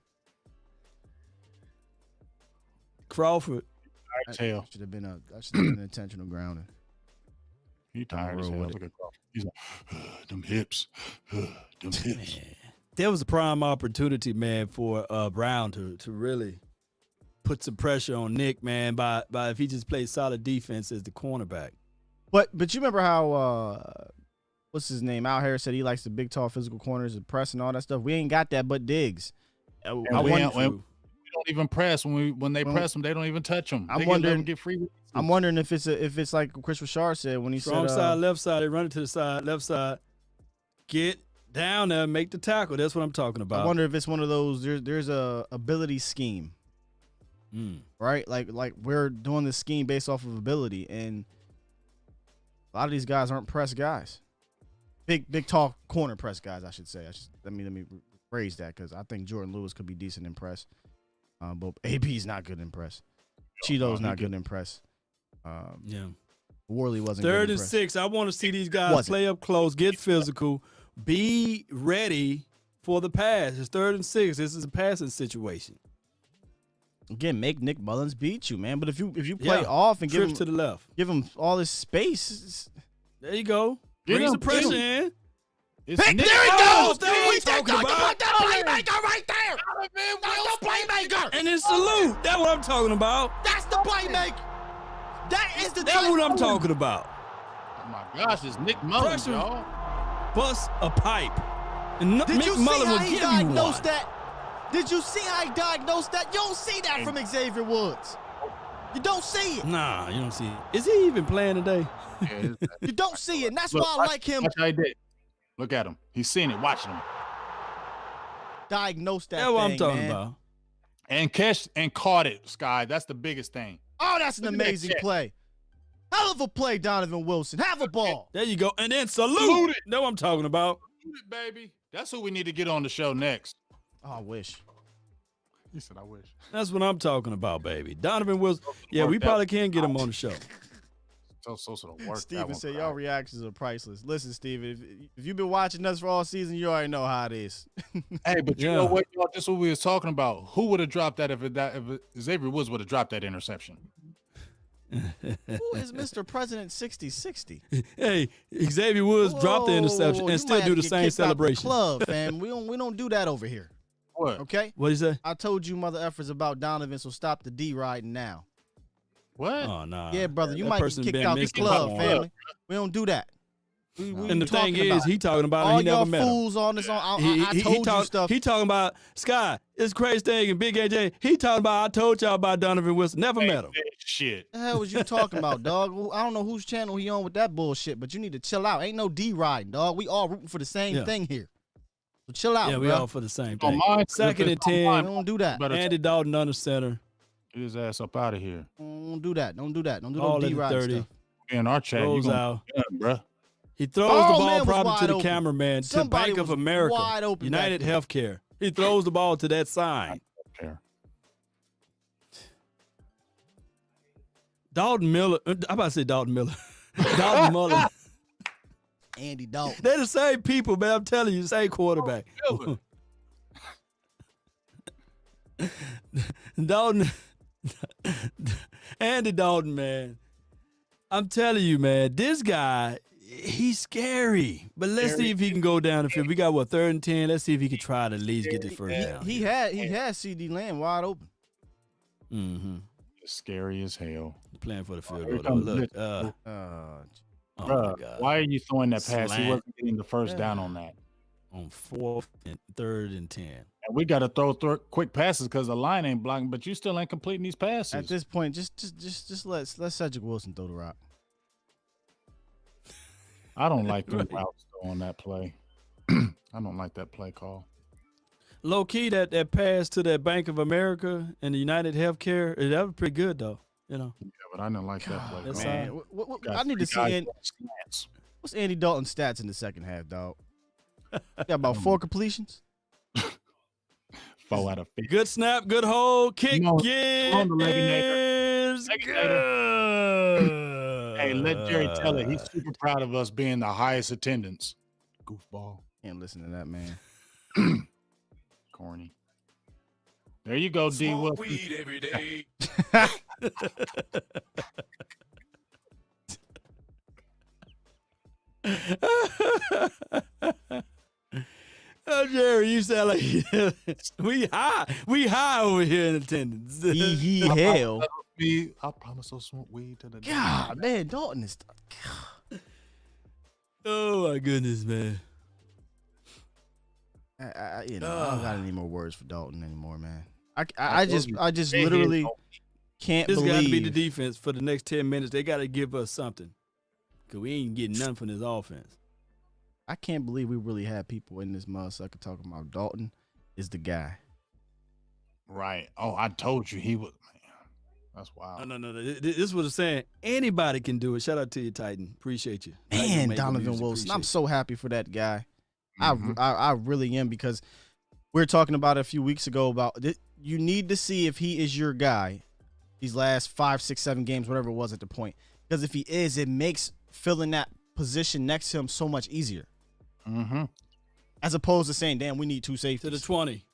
Crawford. Tail. Should have been an intentional grounding. He tired as hell. Roll with Look at Crawford. He's like, them hips. Them hips. There was a prime opportunity, man, for Brown to really put some pressure on Nick, man, by if he just plays solid defense as the cornerback. But you remember how what's his name? Al Harris said he likes the big, tall, physical corners and press and all that stuff. We ain't got that, but Diggs. We don't even press when they press them. They don't even touch them. I'm They wondering. get free. I'm wondering if it's like Chris Richard said when he Strong said side, left side. They run it to the side, left side. Get down there, make the tackle. That's what I'm talking about. I wonder if it's one of those. There's a ability scheme, right? Like we're doing this scheme based off of ability, and a lot of these guys aren't press guys. Big, tall corner press guys, I should say. Let me rephrase that because I think Jordan Lewis could be decent in press, but AB's not good in press. Cheeto's not good in press. Yeah. Worley wasn't Third good and in press. 6. I want to see these guys play up close, get physical, be ready for the pass. It's 3rd and 6. This is a passing situation. Again, make Nick Mullins beat you, man. But if you play off and trips to the left, give him all this space. there you go. Bring some pressure in. It's Hey, Nick. there he goes! That's what I'm talking about. That's the playmaker right there! That's the playmaker! And then salute. That's what I'm talking about. That's the playmaker! That is the That's what I'm talking about. Oh my gosh, it's Nick Mullins, Pressure. y'all. Bust a pipe. And Did Nick you see Mullen will how he give you one. diagnosed that? Did you see how he diagnosed that? You don't see that from Xavier Woods. You don't see it. Nah, you don't see it. Is he even playing today? Yeah, You don't see it. And that's Look, why I like him. Watch how he did. Look at him. He's seeing it, watching him. Diagnose that That's what I'm thing, talking man. about. And catch and caught it, Sky. That's the biggest thing. Oh, that's an Look at that amazing catch. play. Hell of a play, Donovan Wilson. Have a ball. There you go. And then salute. Salute it. That's what I'm talking about. Baby. That's who we need to get on the show next. Oh, I wish. He said, I wish. That's what I'm talking about, baby. Donovan Wilson. Yeah, we probably can get him on the show. So the work. Steven said, y'all reactions are priceless. Listen, Steven, if you've been watching us for all season, you already know how it is. Hey, but you Yeah. know what, y'all? This is what we was talking about. Who would have dropped that if Xavier Woods would have dropped that interception? Who is Mr. President 6060? Hey, Xavier Woods dropped the interception You and still might have do to the get same kicked out the celebration. club, fam. We don't do that over here. What? Okay? What did he say? I told you mother effers about Donovan, so stop the D riding now. What? Oh, nah. Yeah, brother, you That might person get kicked been out the missing club, for- family. We don't do that. And the thing is, he talking about all he y'all never met him. fools on this. I told you stuff. He talking about Sky. It's crazy thing and Big AJ. He talking about I told y'all about Donovan Wilson. Never met him. Shit. The hell was you talking about, dog? I don't know whose channel he on with that bullshit, but you need to chill out. Ain't no D riding, dog. We all rooting for the same thing here. So chill out, Yeah, we bro. all for the same thing. Mine, Second and 10. Don't do that. Andy Dalton under center. Get his ass up out of here. Don't do that. Don't do that. Don't do All no at D the riding 30. stuff. In our chat, you Throws gonna out. bruh. He throws Oh, the ball man was probably to wide the open. cameraman, to Somebody Bank of was America, wide open United back there. Healthcare. He throws the ball to that sign. Care. Dalton Miller. I'm about to say Dalton Miller. Dalton Muller. Andy Dalton. They're the same people, man. I'm telling you, the same quarterback. Dalton. Andy Dalton, man. I'm telling you, man, this guy, he's scary. But let's see if he can go down the field. We got, 3rd and 10? Let's see if he can try to at least get the first down. He had CeeDee Lamb wide open. Mm-hmm. Scary as hell. Playing for the field Here goal. comes Look, this. oh my Bruh, God. why are you throwing that pass? He Slant. wasn't getting the first down on that. On 4th and 3rd and 10. And we got to throw quick passes because the line ain't blocking, but you still ain't completing these passes. At this point, just let Cedric Wilson throw the rock. I don't like the routes on that play. I don't like that play call. Low key, that pass to that Bank of America and the United Healthcare, that was pretty good though. You know. Yeah, but I didn't like that play. That's call. Man, Got I need to three see guys on slants. what's Andy Dalton's stats in the second half, dog. Got about 4 completions. 4 out of 50. Good snap, good hold, kick Come on, is good. Hey, let Jerry tell it. He's super proud of us being the highest attendance. Goofball. Can't listen to that, man. Corny. There you go, D. Wilson. Weed every day. Oh, Jerry, you sound like we high over here in attendance. He hell. I promise I'll smoke weed to the God, man, Dalton is. Oh my goodness, man. I don't got any more words for Dalton anymore, man. I just literally can't This got to be the believe. defense for the next 10 minutes. They got to give us something because we ain't getting nothing from this offense. I can't believe we really had people in this motherfucker talking about Dalton is the guy. Right. Oh, I told you he was. Man, that's wild. No. This was saying anybody can do it. Shout out to you, Titan. Appreciate you. Man, Donovan Wilson. I'm so happy for that guy. I really am, because we were talking about it a few weeks ago about you need to see if he is your guy these last 5, 6, 7 games, whatever it was at the point. Because if he is, it makes filling that position next to him so much easier. Mm-hmm. As opposed to saying, damn, we need 2 safeties. To the 20.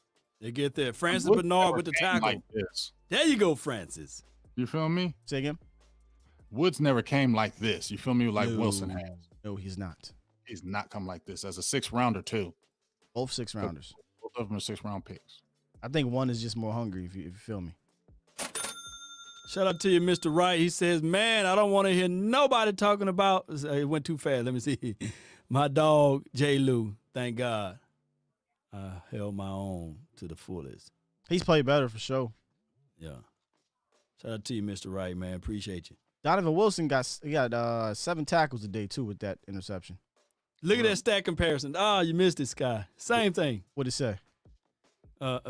They get there. Francis Bernard with the tackle. Like this. There you go, Francis. You feel me? Say again? Woods never came like this. You feel me? Like Wilson has. No, he's not. He's not come like this as a 6th rounder too. Both 6 rounders. Both of them are 6th round picks. I think one is just more hungry, if you feel me. Shout out to you, Mr. Wright. He says, man, I don't want to hear nobody talking about. It went too fast. Let me see. My dog, J. Lou. Thank God. I held my own to the fullest. He's played better for sure. Yeah. Shout out to you, Mr. Wright, man. Appreciate you. Donovan Wilson got 7 tackles today, too, with that interception. Look at that stat comparison. Oh, you missed it, Sky. Same thing. What'd it say?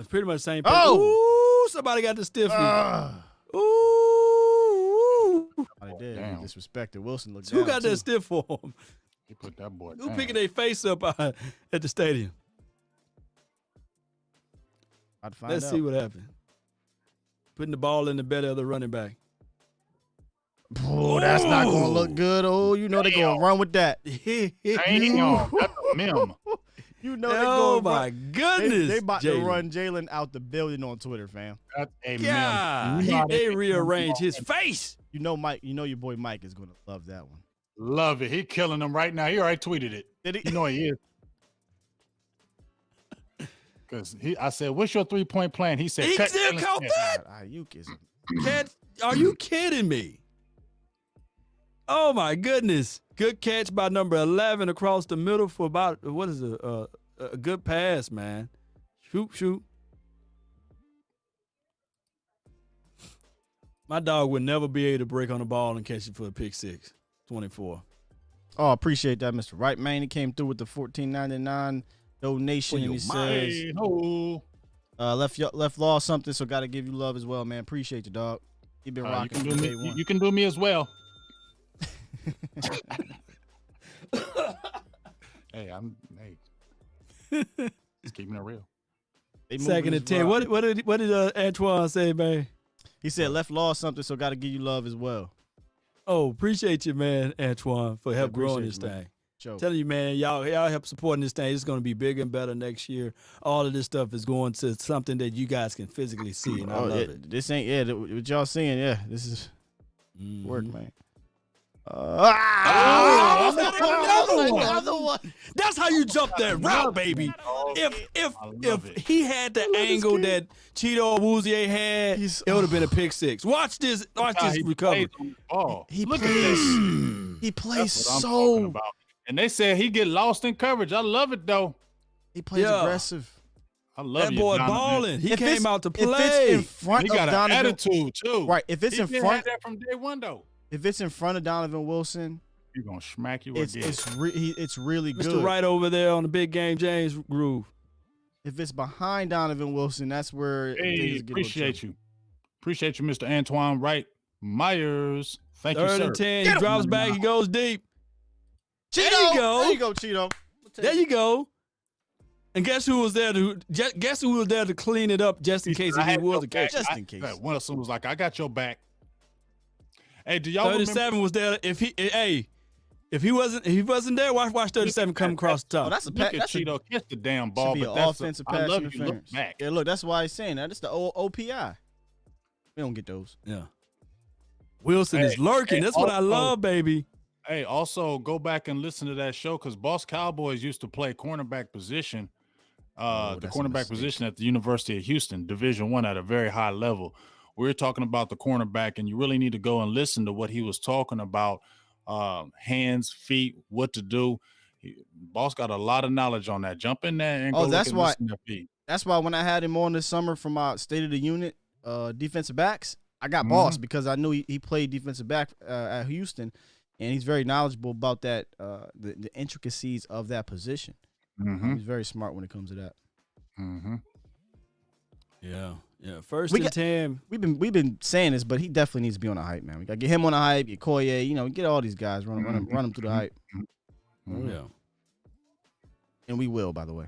Pretty much the same thing. Oh! Ooh, somebody got the stiff. Ooh. I did. Damn. He disrespected Wilson. Looked Who down, got too. that stiff for him? He put that boy Who down. picking their face up at the stadium? I'd find Let's out. see what happened. Putting the ball in the belly of the running back. Oh, that's not going to look good. Oh, you know they're going to run with that. Damn, that's a mem. You know they're Oh, going my goodness. They about to Jalen. run Jalen out the building on Twitter, fam. That's a Yeah, mem. You know how they pick rearranged him his off. face. You know Mike. You know your boy Mike is going to love that one. Love it. He killing them right now. He already tweeted it. Did he? You know he is. Because I said, what's your 3-point plan? He said, He cut still Jalen caught Smith. that. God, Ayuk is catch. Are you kidding me? Oh, my goodness. Good catch by number 11 across the middle for about, what is it, a good pass, man. Shoot. My dog would never be able to break on the ball and catch it for a pick six. 24. Oh, appreciate that, Mr. Right, man. He came through with the $14.99 donation, and he says, left law something, so got to give you love as well, man. Appreciate you, dog. You've been rocking from day one. You can do me as well. Hey, just keeping it real. Second and 10. What did Antoine say, man? He said left law something, so got to give you love as well. Oh, appreciate you, man, Antoine, for help growing this thing. Telling you, man, y'all help supporting this thing. It's going to be bigger and better next year. All of this stuff is going to something that you guys can physically see, and I love it. This ain't what y'all seeing. Yeah, this is work, man. Another one. That's how you jump that route, baby. If he had the angle that Cheeto Awuzie had, it would have been a pick six. Watch this recovery. He plays so. And they said he get lost in coverage. I love it though. He plays aggressive. I love that boy balling. He came out to play. If it's in front he got of Donovan, an attitude too. Right. If it's in front that from day one though. If it's in front of Donovan Wilson, he's gonna smack you again. It's really good. Mr. Right over there on the big game, James groove. If it's behind Donovan Wilson, that's where things get appreciate you, Mr. Antoine Wright Myers. Thank you, sir. 3rd and 10. He drops back. He goes deep. Cheeto. There you go. There you go, Cheeto. There you go. And guess who was there to clean it up just in case he was a catch? Just in case. Wilson was like, "I got your back." Hey, do y'all 37 remember? was there? If he wasn't there, watch 37 come across the top. Oh, that's a pass. That's Cheeto catch the damn ball, Should be but an that's offensive I pass love interference. you. Look back. Yeah, look, that's why he's saying that. It's the OPI. We don't get those. Yeah. Wilson is lurking. That's what I love, baby. Hey, also go back and listen to that show because Boss Cowboys used to play cornerback position, the cornerback position at the University of Houston, Division I at a very high level. We're talking about the cornerback, and you really need to go and listen to what he was talking about, hands, feet, what to do. Boss got a lot of knowledge on that. Jump in there and go that's why. listen to feet. That's why when I had him on this summer from our State of the Unit defensive backs, I got Boss because I knew he played defensive back at Houston, and he's very knowledgeable about that, the intricacies of that position. He's very smart when it comes to that. Yeah. 1st and 10. We've been saying this, but he definitely needs to be on the hype, man. We gotta get him on the hype. Get Koye, get all these guys, run them through the hype. Yeah. And we will, by the way.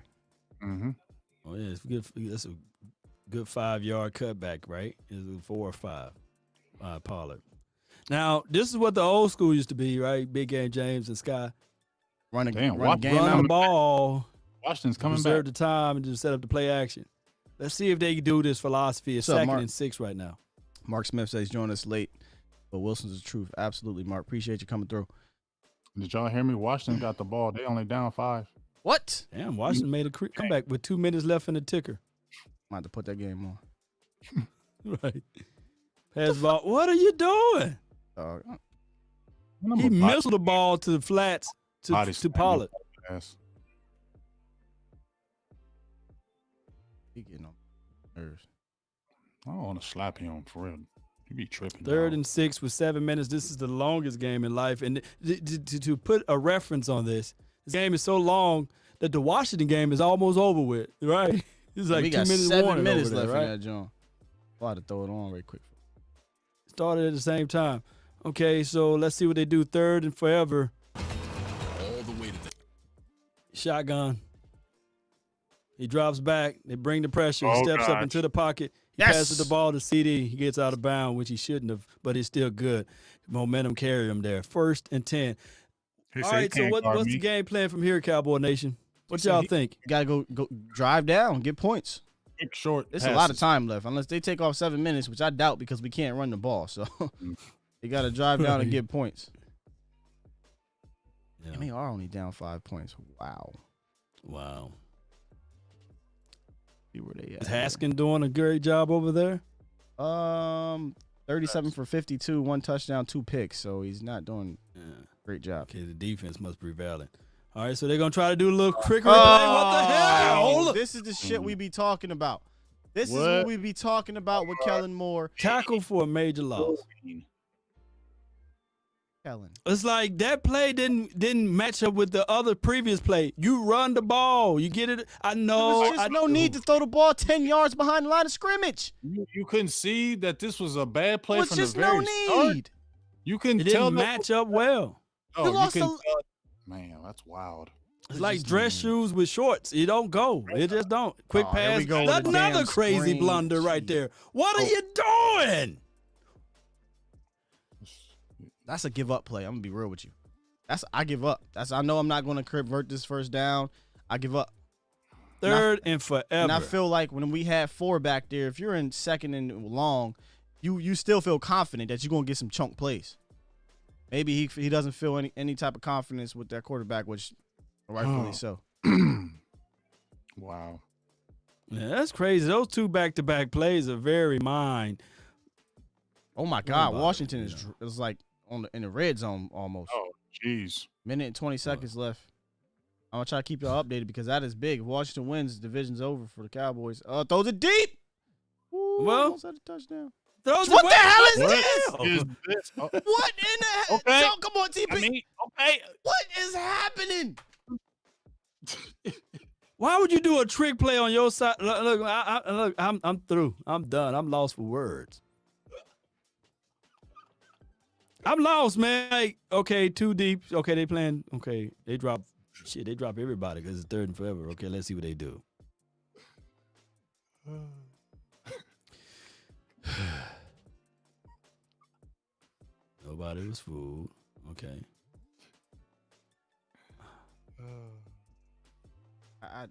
Oh yeah, it's good. That's a good 5-yard cutback, right? Is it 4 or 5? Pollard. Now this is what the old school used to be, right? Big game, James and Sky. Run the ball. Washington's coming back. Reserve the time and just set up the play action. Let's see if they can do this philosophy. It's 2nd and 6 right now. Mark Smith says join us late, but Wilson's the truth. Absolutely, Mark. Appreciate you coming through. Did y'all hear me? Washington got the ball. They only down 5. What? Damn, Washington made a comeback with 2 minutes left in the ticker. Might have to put that game on. Right. Pass ball. What are you doing? He missed the ball to the flats to Pollard. He getting on nerves. I don't want to slap him for real. He be tripping. 3rd and 6 with 7 minutes. This is the longest game in life. And to put a reference on this game is so long that the Washington game is almost over with, right? It's like 2 minutes. 7 minutes left in that, John. I'll have to throw it on very quick. Started at the same time. Okay, so let's see what they do. 3rd and forever. All the way to the shotgun. He drops back. They bring the pressure. He steps up into the pocket. He passes the ball to CeeDee. He gets out of bounds, which he shouldn't have, but it's still good. Momentum carry him there. 1st and 10. All right, so what's the game plan from here, Cowboy Nation? What y'all think? You got to go drive down, get points. Quick, short. There's a lot of time left, unless they take off 7 minutes, which I doubt because we can't run the ball. So you got to drive down and get points. Yeah. And they are only down 5 points. Wow. See where they at. Is Haskin doing a great job over there? 37 for 52, 1 touchdown, 2 picks. So he's not doing a great job. Okay, the defense must prevail. All right, so they're going to try to do a little trickery play. What the hell? This is the shit we be talking about. This is what we be talking about with Kellen Moore. Tackle for a major loss. Kellen. It's like that play didn't match up with the other previous play. You run the ball. You get it. I know. There's just no need to throw the ball 10 yards behind the line of scrimmage. You couldn't see that this was a bad play There's from the just very no start. need. You can It tell didn't match up well. You lost Man, that's wild. It's like dress shoes with shorts. It don't go. It just don't. Quick Here pass. we go with the Another damn crazy screen. blunder right there. What are you doing? That's a give up play. I'm gonna be real with you. I give up. I know I'm not gonna convert this first down. I give up. Third and forever. And I feel like when we had 4 back there, if you're in second and long, you still feel confident that you're gonna get some chunk plays. Maybe he doesn't feel any type of confidence with that quarterback, which rightfully so. Wow. Yeah, that's crazy. Those 2 back-to-back plays are very mine. Oh my God, Washington is like in the red zone almost. Oh, jeez. Minute and 20 seconds left. I'm gonna try to keep y'all updated because that is big. If Washington wins, the division's over for the Cowboys. Throws it deep. Ooh, Well, almost had a touchdown. What the hell is this? Is this? Oh, What in the hell? Okay. So, come on, TP. okay. What is happening? Why would you do a trick play on your side? Look, I'm through. I'm done. I'm lost for words. I'm lost, man. Like, okay, 2 deep. Okay, they playing. Okay, they drop. Shit, they drop everybody because it's 3rd and forever. Okay, let's see what they do. Nobody was fooled. Okay. I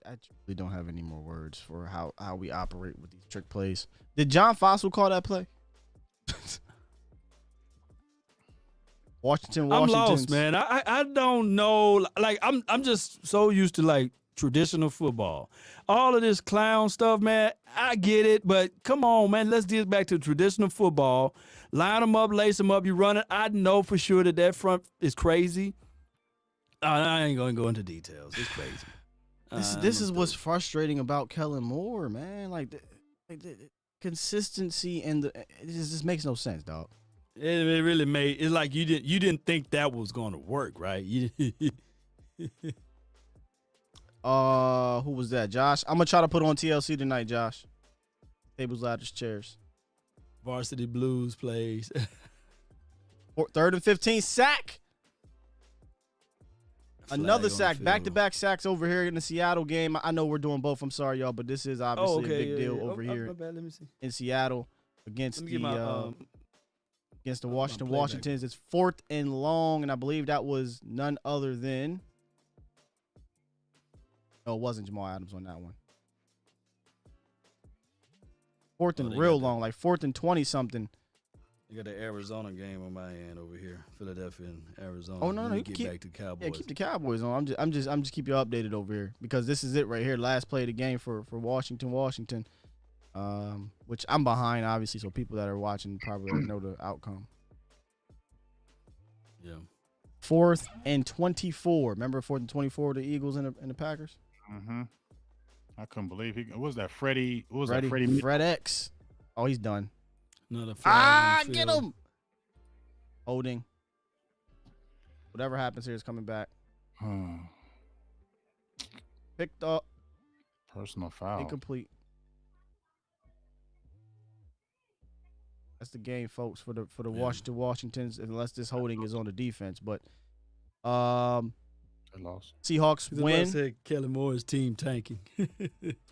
really don't have any more words for how we operate with these trick plays. Did John Fossil call that play? Washington. I'm lost, man. I don't know. Like I'm just so used to like traditional football. All of this clown stuff, man. I get it, but come on, man. Let's get back to traditional football. Line them up, lace them up. You run it. I know for sure that front is crazy. I ain't gonna go into details. It's crazy. This is what's frustrating about Kellen Moore, man. Like the consistency and it just makes no sense, dog. It really made it's like you didn't think that was going to work, right? Who was that? Josh. I'm gonna try to put on TLC tonight, Josh. Tables, ladders, chairs. Varsity Blues plays. 3rd and 15 sack. Another sack, field. back-to-back sacks over here in the Seattle game. I know we're doing both. I'm sorry, y'all, but this is obviously a big deal over here my bad. Let me see. in Seattle against the Washington playback. Washingtons. It's 4th and long, and I believe that was none other than. No, it wasn't Jamal Adams on that one. 4th and real long, like 4th and 20 something. You got the Arizona game on my end over here, Philadelphia and Arizona. Oh no, you get get back to Cowboys. Yeah, keep the Cowboys on. I'm just keep you updated over here because this is it right here. Last play of the game for Washington, which I'm behind obviously, so people that are watching probably already know the outcome. Yeah. 4th and 24. Remember 4th and 24, the Eagles and the Packers. Mm-hmm. I couldn't believe what was that? Freddie. What was Freddie, that? Freddie. Fred X. Oh, he's done. Another flag on the Get field. him. Holding. Whatever happens here is coming back. Picked up. Personal foul. Incomplete. That's the game, folks, for the Washington Washingtons, unless this holding is on the defense. But They lost. Seahawks win. I said Kellen Moore's team tanking.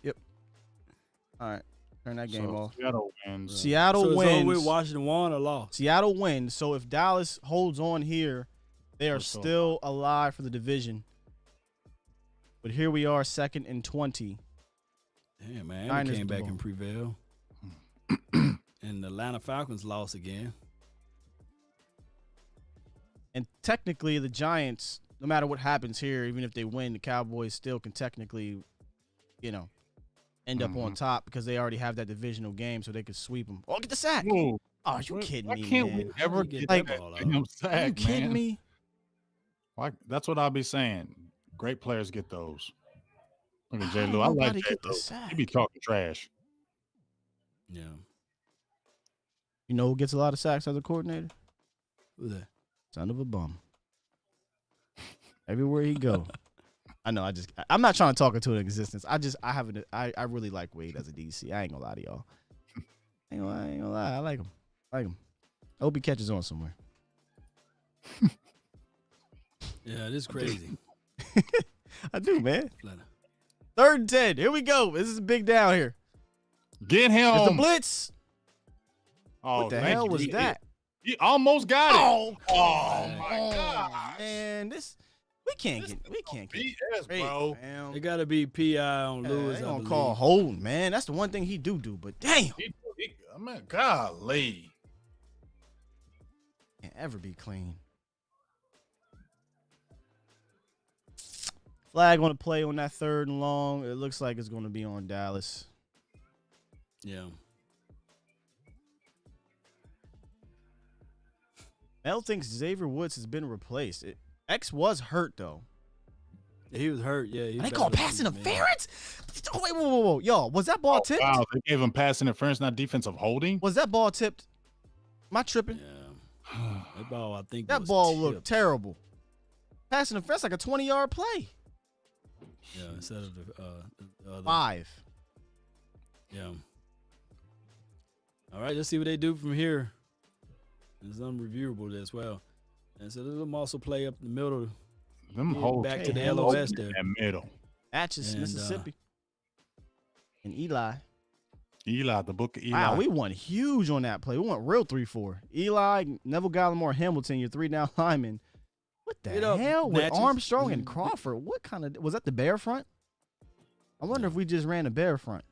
Yep. All right. Turn that game off. Seattle wins. Seattle so wins. with Washington won or lost? Seattle wins. So if Dallas holds on here, they are still alive for the division. But here we are, 2nd and 20. Damn, man. Niners They came the back ball. and prevailed. And the Atlanta Falcons lost again. And technically, the Giants, no matter what happens here, even if they win, the Cowboys still can technically, end up on top because they already have that divisional game, so they could sweep them. Oh, get the sack. Whoa. Oh, you kidding Why me, can't man? we ever get get that that ball out? damn Are you sack, kidding man? me? Why, that's what I'll be saying. Great players get those. Look at Jay How Lou. I like nobody Jay get the Lou. sack? He be talking trash. Yeah. You know who gets a lot of sacks as a coordinator? Who's that? Son of a bum. Everywhere he go. I know. I'm not trying to talk into existence. I really like Wade as a DC. I ain't gonna lie to y'all. I ain't gonna lie. I like him. I hope he catches on somewhere. Yeah, this is crazy. I do, man. Atlanta. 3rd and 10. Here we go. This is a big down here. Get him. There's the blitz. Oh, What the thank hell you. was that? He almost got it. Oh, my God. Man, we can't get BS, straight, bro. man. It got to be PI on Lewis. They I gonna believe. call holding, man. That's the one thing he do. But damn, I mean, golly. can't ever be clean. Flag on the play on that 3rd and long. It looks like it's going to be on Dallas. Yeah. Mel thinks Xavier Woods has been replaced. X was hurt, though. He was hurt. Yeah. They call pass interference? Oh, wait, whoa. Yo, was that ball tipped? Wow, they gave him pass interference, not defensive holding. Was that ball tipped? Am I tripping? Yeah. That ball, I think. That was ball tipped. looked terrible. Pass interference like a 20-yard play. Yeah, instead of the other. 5. Yeah. All right, let's see what they do from here. It's unreviewable as well. And so there's a muscle play up in the middle. Them Yeah, holes back to the hey, LOS in there. that middle. Natchez, And, Mississippi. And Eli. Eli, the book of Eli. Wow, we won huge on that play. We went real 3-4. Eli, Neville Gallimore, Hamilton, your 3-down linemen. What the Get up, hell with Natchez. Armstrong and Crawford? What kind of was that? The bear front? I wonder if we just ran a bear front.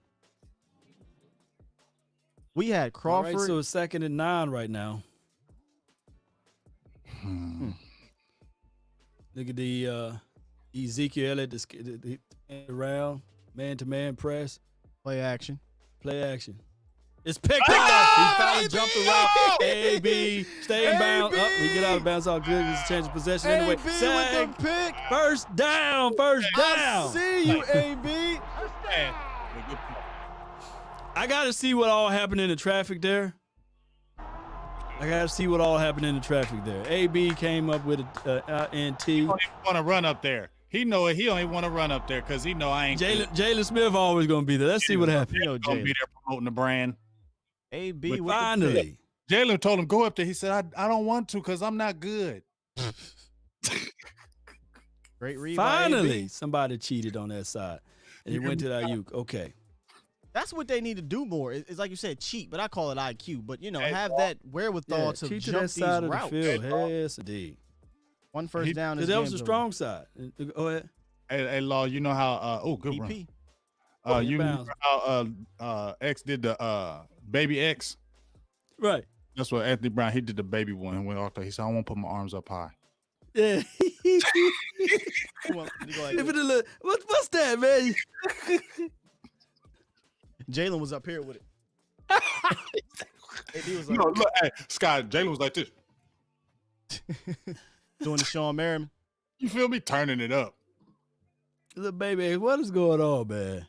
We had Crawford. All right, so it's 2nd and 9 right now. Look at the Ezekiel Elliott the around man-to-man press, play action. play action. It's picked off. He finally jumped around. AB, stay in bounds. Up, he get out of bounds. All good. It's a change of possession anyway. AB with Sack. the pick. First down. I see you, AB. I got to see what all happened in the traffic there. AB came up with a NT. He don't even want to run up there. He know it. He don't even want to run up there because he know I ain't. Jalen Smith always going to be there. Let's see what happens. You know, Gonna be Jalen. there promoting the brand. AB But with the pick. Finally. Jalen told him go up there. He said I don't want to because I'm not good. Great read by Finally, AB. somebody cheated on that side. And he went to the Ayuk. Okay. That's what they need to do more. It's like you said, cheat, but I call it IQ. But, you know, Hey, have Paul. that wherewithal to cheat to jump that these side of the routes. field. Hey, Paul. Yes, indeed. One first down is That was the game's strong side. Go ahead. Hey, Law, you know how? Good over. run. EP. You Inbounds. remember how X did the baby X? Right. That's what Anthony Brown. He did the baby one and went off there. He said I won't put my arms up high. Yeah. Well, you go like If this. it look, what's that, man? Jalen was up here with it. AB was You like know, look, hey, Scott, Jalen was like this. doing the Sean Merriman. You feel me? Turning it up. Little baby, what is going on, man?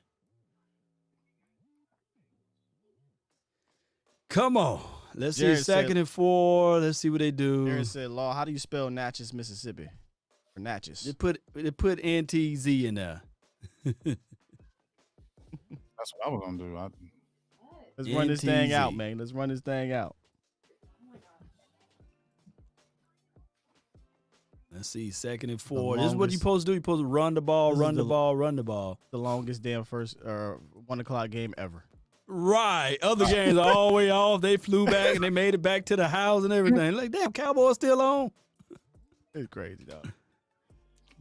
Come on. Let's see. Jared 2nd said- and 4. Let's see what they do. Aaron said, Law, how do you spell Natchez, Mississippi? Or Natchez. They put NTZ in there. That's what I was gonna do. Let's run this thing out, NTZ. man. Let's run this thing out. Let's see. 2nd and 4. This is what longest- you're supposed to do. You're supposed to run the ball, This is run the the- ball, run the ball. The longest damn 1 o'clock game ever. Right. Other games are all the way off. They flew back and they made it back to the house and everything. Like, damn, Cowboys still on. It's crazy, dog.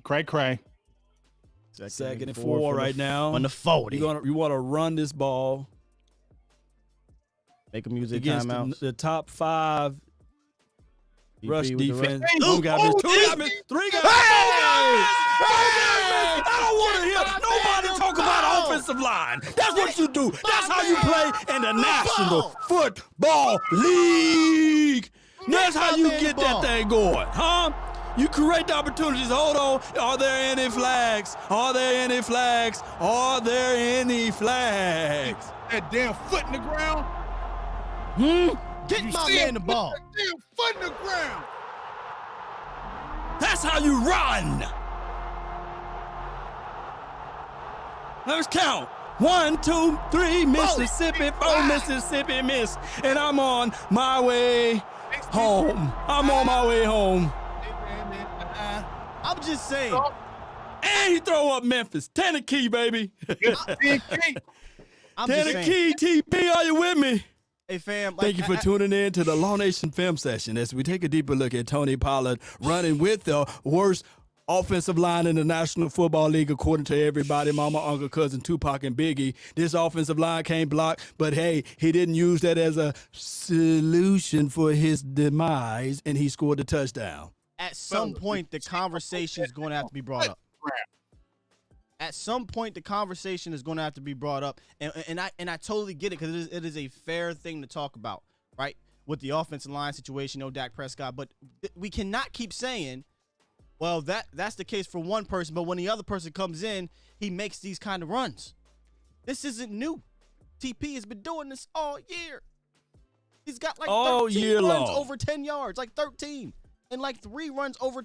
Cray. 2nd and 4 right now. On the 40. You want to run this ball Make them use their against timeouts. the top 5 rush DP with the defense. rush. One guy missed, 2 guys missed, 3 guys missed. I don't want to hear nobody talk about offensive line. That's what you do. That's how you play in the National Football League. That's how you get that thing going, huh? You create the opportunities. Hold on. Are there any flags? Are there any flags? Are there any flags? That damn foot in the ground. Get my man the ball. That damn foot in the ground. That's how you run. Let's count. 1, 2, 3, Mississippi, 4, Mississippi, miss. And I'm on my way home. I'm on my way home. I'm just saying. And he throw up Memphis. Tennessee, baby. I'm just saying. Tennessee, TP, are you with me? Hey, fam. Thank you for tuning in to the Law Nation Film Session as we take a deeper look at Tony Pollard running with the worst offensive line in the National Football League, according to everybody, mama, uncle, cousin, Tupac, and Biggie. This offensive line can't block, but hey, he didn't use that as a solution for his demise, and he scored the touchdown. At some point, the conversation is going to have to be brought up. At some point, the conversation is going to have to be brought up, and I totally get it because it is a fair thing to talk about, right? With the offensive line situation, no Dak Prescott, but we cannot keep saying, well, that's the case for one person, but when the other person comes in, he makes these kind of runs. This isn't new. TP has been doing this all year. He's got like 13 runs over 10 yards, like 13, and like 3 runs over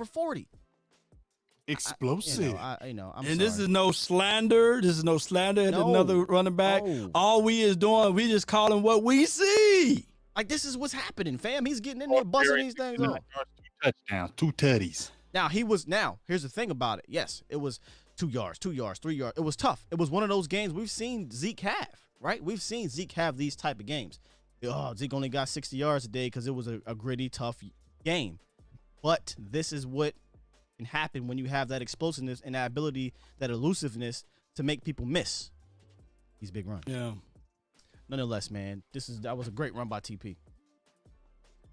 40. Explosive. I'm and sorry. This is no slander. This is no slander at another running back. No. All we is doing, we just calling what we see. Like, this is what's happening, fam. He's getting in there, busting these things off. 2 touchdowns, 2 tutties. Now, here's the thing about it. Yes, it was 2 yards, 2 yards, 3 yards. It was tough. It was one of those games we've seen Zeke have, right? We've seen Zeke have these type of games. Oh, Zeke only got 60 yards today because it was a gritty, tough game. But this is what can happen when you have that explosiveness and that ability, that elusiveness to make people miss these big runs. Yeah. Nonetheless, man, that was a great run by TP.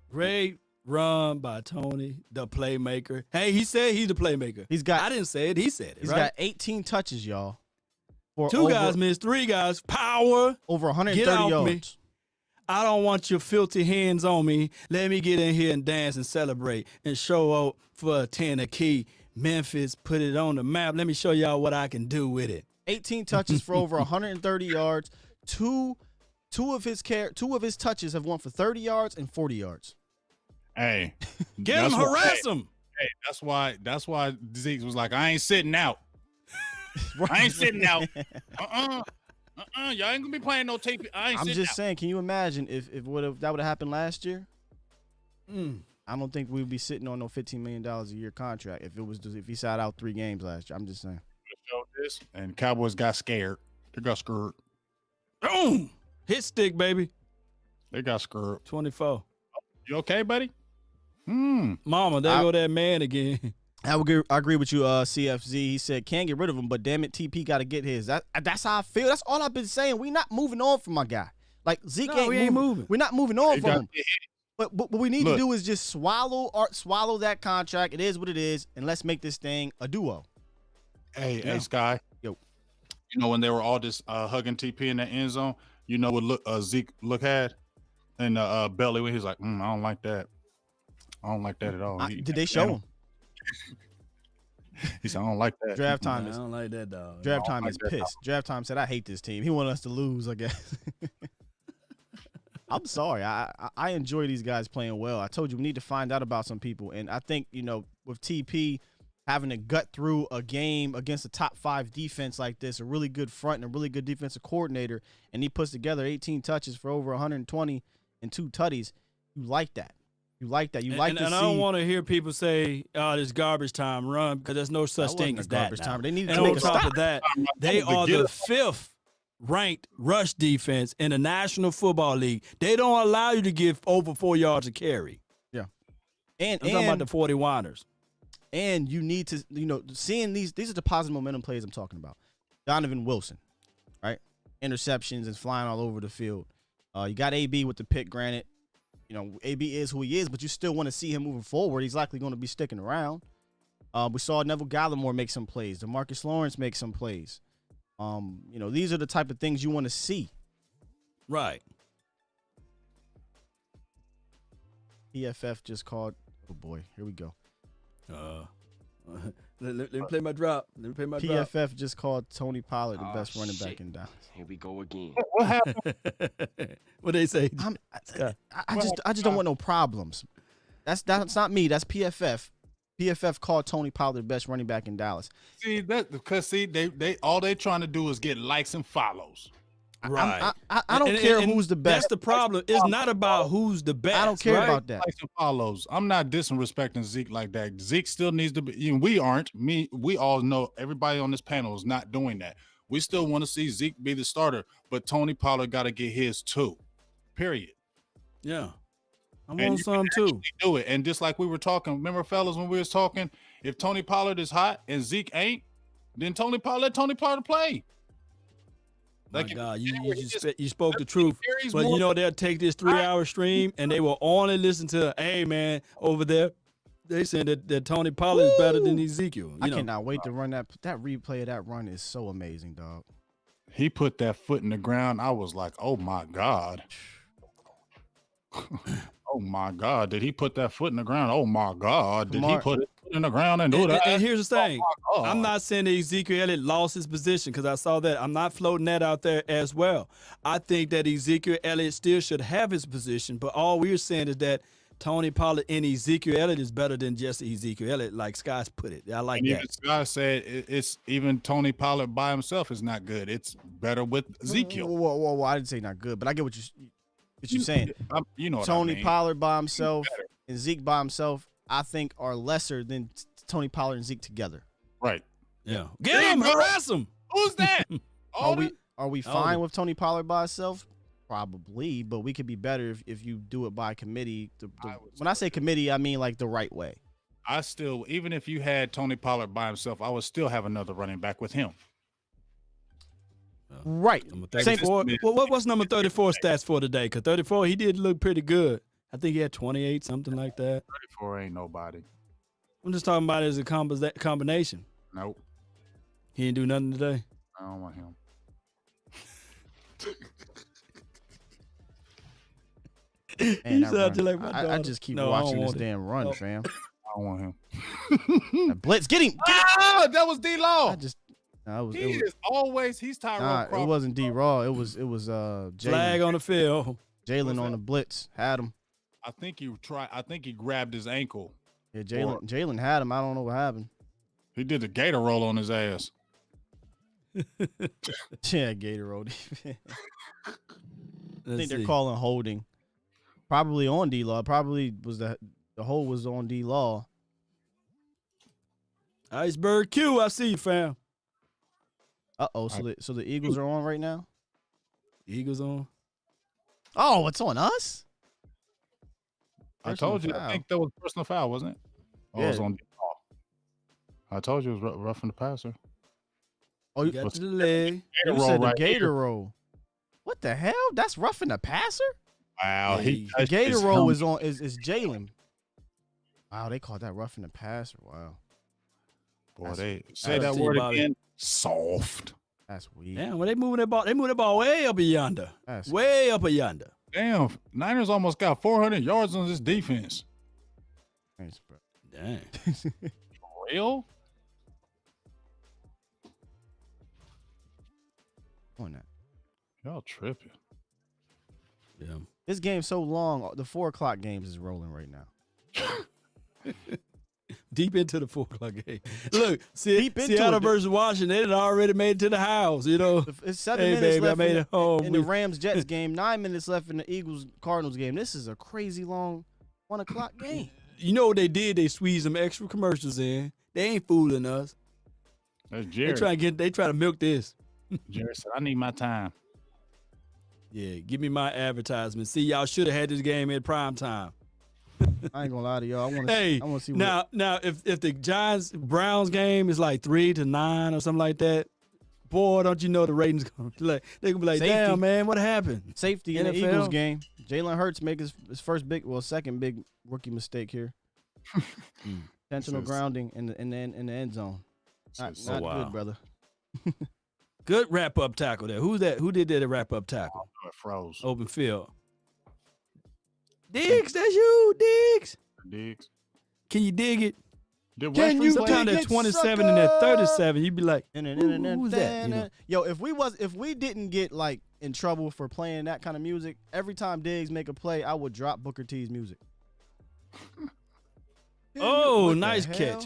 Great run by Tony, the playmaker. Hey, he said he's the playmaker. I didn't say it. He said it. He's right? got 18 touches, y'all. For 2 guys missed, 3 guys. Power. Over 130 Get off yards. me. I don't want your filthy hands on me. Let me get in here and dance and celebrate and show up for Tennessee, Memphis, put it on the map. Let me show y'all what I can do with it. 18 touches for over 130 yards. Two of his touches have won for 30 yards and 40 yards. Hey, get him, harass him. Hey, that's why Zeke was like, I ain't sitting out. I ain't sitting out. Y'all ain't gonna be playing no tape. I'm just saying, can you imagine if that would have happened last year? I don't think we'd be sitting on no $15 million a year contract if he sat out 3 games last year. I'm just saying. And Cowboys got scared. They got scared. Boom! Hit stick, baby. They got scared. 24. You okay, buddy? Mama, there go that man again. I agree with you, CFZ. He said, can't get rid of him, but damn it, TP got to get his. That's how I feel. That's all I've been saying. We not moving on from my guy. Like, Zeke ain't moving. We're not moving on from him. But what we need to do is just swallow that contract. It is what it is, and let's make this thing a duo. Hey, Sky. Yo. You know, when they were all just hugging TP in the end zone, you know what Zeke had in the belly when he's like, I don't like that. I don't like that at all. Did they show him? He said, I don't like that. Draft time I don't like that, dog. Draft time is pissed. Draft time said, I hate this team. He wanted us to lose, I guess. I'm sorry. I enjoy these guys playing well. I told you we need to find out about some people. And I think, with TP having to gut through a game against a top 5 defense like this, a really good front and a really good defensive coordinator, and he puts together 18 touches for over 120 and 2 tutties, you like that. You like that. You like to see. And I don't want to hear people say, "Oh, this garbage time run," because there's no such thing as that. Time. They need to and make on a top stop. of that, they are the 5th ranked rush defense in the National Football League. They don't allow you to give over 4 yards a carry. Yeah, I'm talking about the 41ers. And you need to, seeing these are the positive momentum plays I'm talking about. Donovan Wilson, right? Interceptions and flying all over the field. You got AB with the pick, granted. AB is who he is, but you still want to see him moving forward. He's likely going to be sticking around. We saw Neville Gallimore make some plays. DeMarcus Lawrence make some plays. These are the type of things you want to see. Right. PFF just called. Oh boy, here we go. Let me play my drop. PFF just called Tony Pollard the best running back in Dallas. Here we go again. What happened? What they say? I just don't want no problems. That's not me. That's PFF. PFF called Tony Pollard the best running back in Dallas. See that because they all they trying to do is get likes and follows. Right. I don't care who's the best. That's the problem. It's not about who's the best. I don't care right? about that. Likes and follows. I'm not disrespecting Zeke like that. Zeke still needs to be. We aren't. We all know everybody on this panel is not doing that. We still want to see Zeke be the starter, but Tony Pollard got to get his too. Period. Yeah. I want some too. Do it. And just like we were talking, remember, fellas, when we was talking, if Tony Pollard is hot and Zeke ain't, then let Tony Pollard play. My God, you spoke the truth. But they'll take this 3-hour stream and they will only listen to, hey man, over there, they saying that Tony Pollard is better than Ezekiel. I cannot wait to run that replay of that run is so amazing, dog. He put that foot in the ground. I was like, oh my God. Oh my God, did he put that foot in the ground? Oh my God, did he put it in the ground and do that? And here's the thing. Oh, I'm not saying that Ezekiel Elliott lost his position because I saw that. I'm not floating that out there as well. I think that Ezekiel Elliott still should have his position, but all we're saying is that Tony Pollard and Ezekiel Elliott is better than just Ezekiel Elliott, like Scott's put it. I like that. Even Scott said it's even Tony Pollard by himself is not good. It's better with Ezekiel. Whoa, I didn't say not good, but I get what you're saying. Tony Pollard by himself and Zeke by himself, I think, are lesser than Tony Pollard and Zeke together. Right. Yeah. Get him, harass him. Who's that? Are we fine with Tony Pollard by himself? Probably, but we could be better if you do it by committee. When I say committee, I mean like the right way. I still, even if you had Tony Pollard by himself, I would still have another running back with him. Right. What's number 34 stats for today? Because 34, he did look pretty good. I think he had 28, something like that. 34 ain't nobody. I'm just talking about it as a combination. Nope. He didn't do nothing today. I don't want him. Man, I just keep watching this damn run, fam. I don't want him. Blitz, get him! Ah, that was D-Law. He's Tyrone Crawford. It wasn't D-Raw. It was Jalen. Flag on the field. Jalen on the blitz had him. I think he gabbed his ankle. Yeah, Jalen had him. I don't know what happened. He did the gator roll on his ass. Yeah, gator roll. I think they're calling holding. Probably on D-Law. Probably was the hold was on D-Law. Iceberg Q, I see you, fam. Uh-oh, so the Eagles are on right now? Eagles on? Oh, it's on us? I told you. I think that was personal foul, wasn't it? Yeah. It was on D-Law. I told you it was roughing the passer. Oh, you got to the leg. You said the gator roll. What the hell? That's roughing the passer? Wow. The gator roll is Jalen. Wow, they called that roughing the passer. Wow. Boy, they say that word again. Soft. That's weird. Yeah, when they moving that ball way up yonder. Way up yonder. Damn, Niners almost got 400 yards on this defense. Thanks, bro. Dang. For real? On that. Y'all tripping. Yeah. This game's so long. The 4:00 games is rolling right now. Deep into the 4:00 game. Look, Seattle versus Washington, they had already made it to the house, you know. It's 7 minutes left I made it home. in the Rams-Jets game, 9 minutes left in the Eagles-Cardinals game. This is a crazy long 1:00 game. You know what they did? They squeezed some extra commercials in. They ain't fooling us. That's Jerry. They try to milk this. Jerry said, I need my time. Yeah, give me my advertisement. See, y'all should have had this game at prime time. I ain't gonna lie to y'all. I want to see. Now, if the Giants-Browns game is like 3-9 or something like that, boy, don't you know the ratings gonna they're gonna be like, Safety. damn man, what happened? Safety in the NFL? Eagles game. Jalen Hurts make his second big rookie mistake here. Intentional grounding in the end zone. Not wow. good, brother. Good wrap-up tackle there. Who's that? Who did that wrap-up tackle? It froze. Open field. Diggs, that's you, Diggs. Diggs. Can you dig it? Did Can Westbrook you play? Sometimes dig at it, 27 and at 37, you'd be like, who's that? You know? Yo, if we didn't get like in trouble for playing that kind of music, every time Diggs make a play, I would drop Booker T's music. Oh, What the nice hell? catch.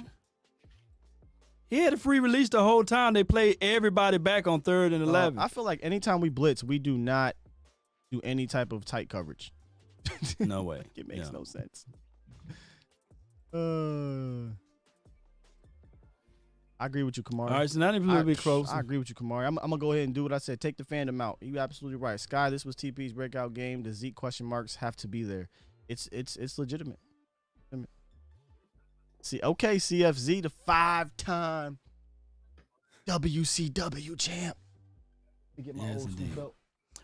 He had a free release the whole time. They played everybody back on 3rd and 11. I feel like anytime we blitz, we do not do any type of tight coverage. No way. It makes no sense. I agree with you, Kamari. All right, so now they're a little bit closer. I agree with you, Kamari. I'm gonna go ahead and do what I said. Take the fandom out. You're absolutely right. Sky, this was TP's breakout game. The Zeke question marks have to be there. It's legitimate. See, okay, CFZ, the 5-time WCW champ. Let me get my Yes, old school indeed. belt.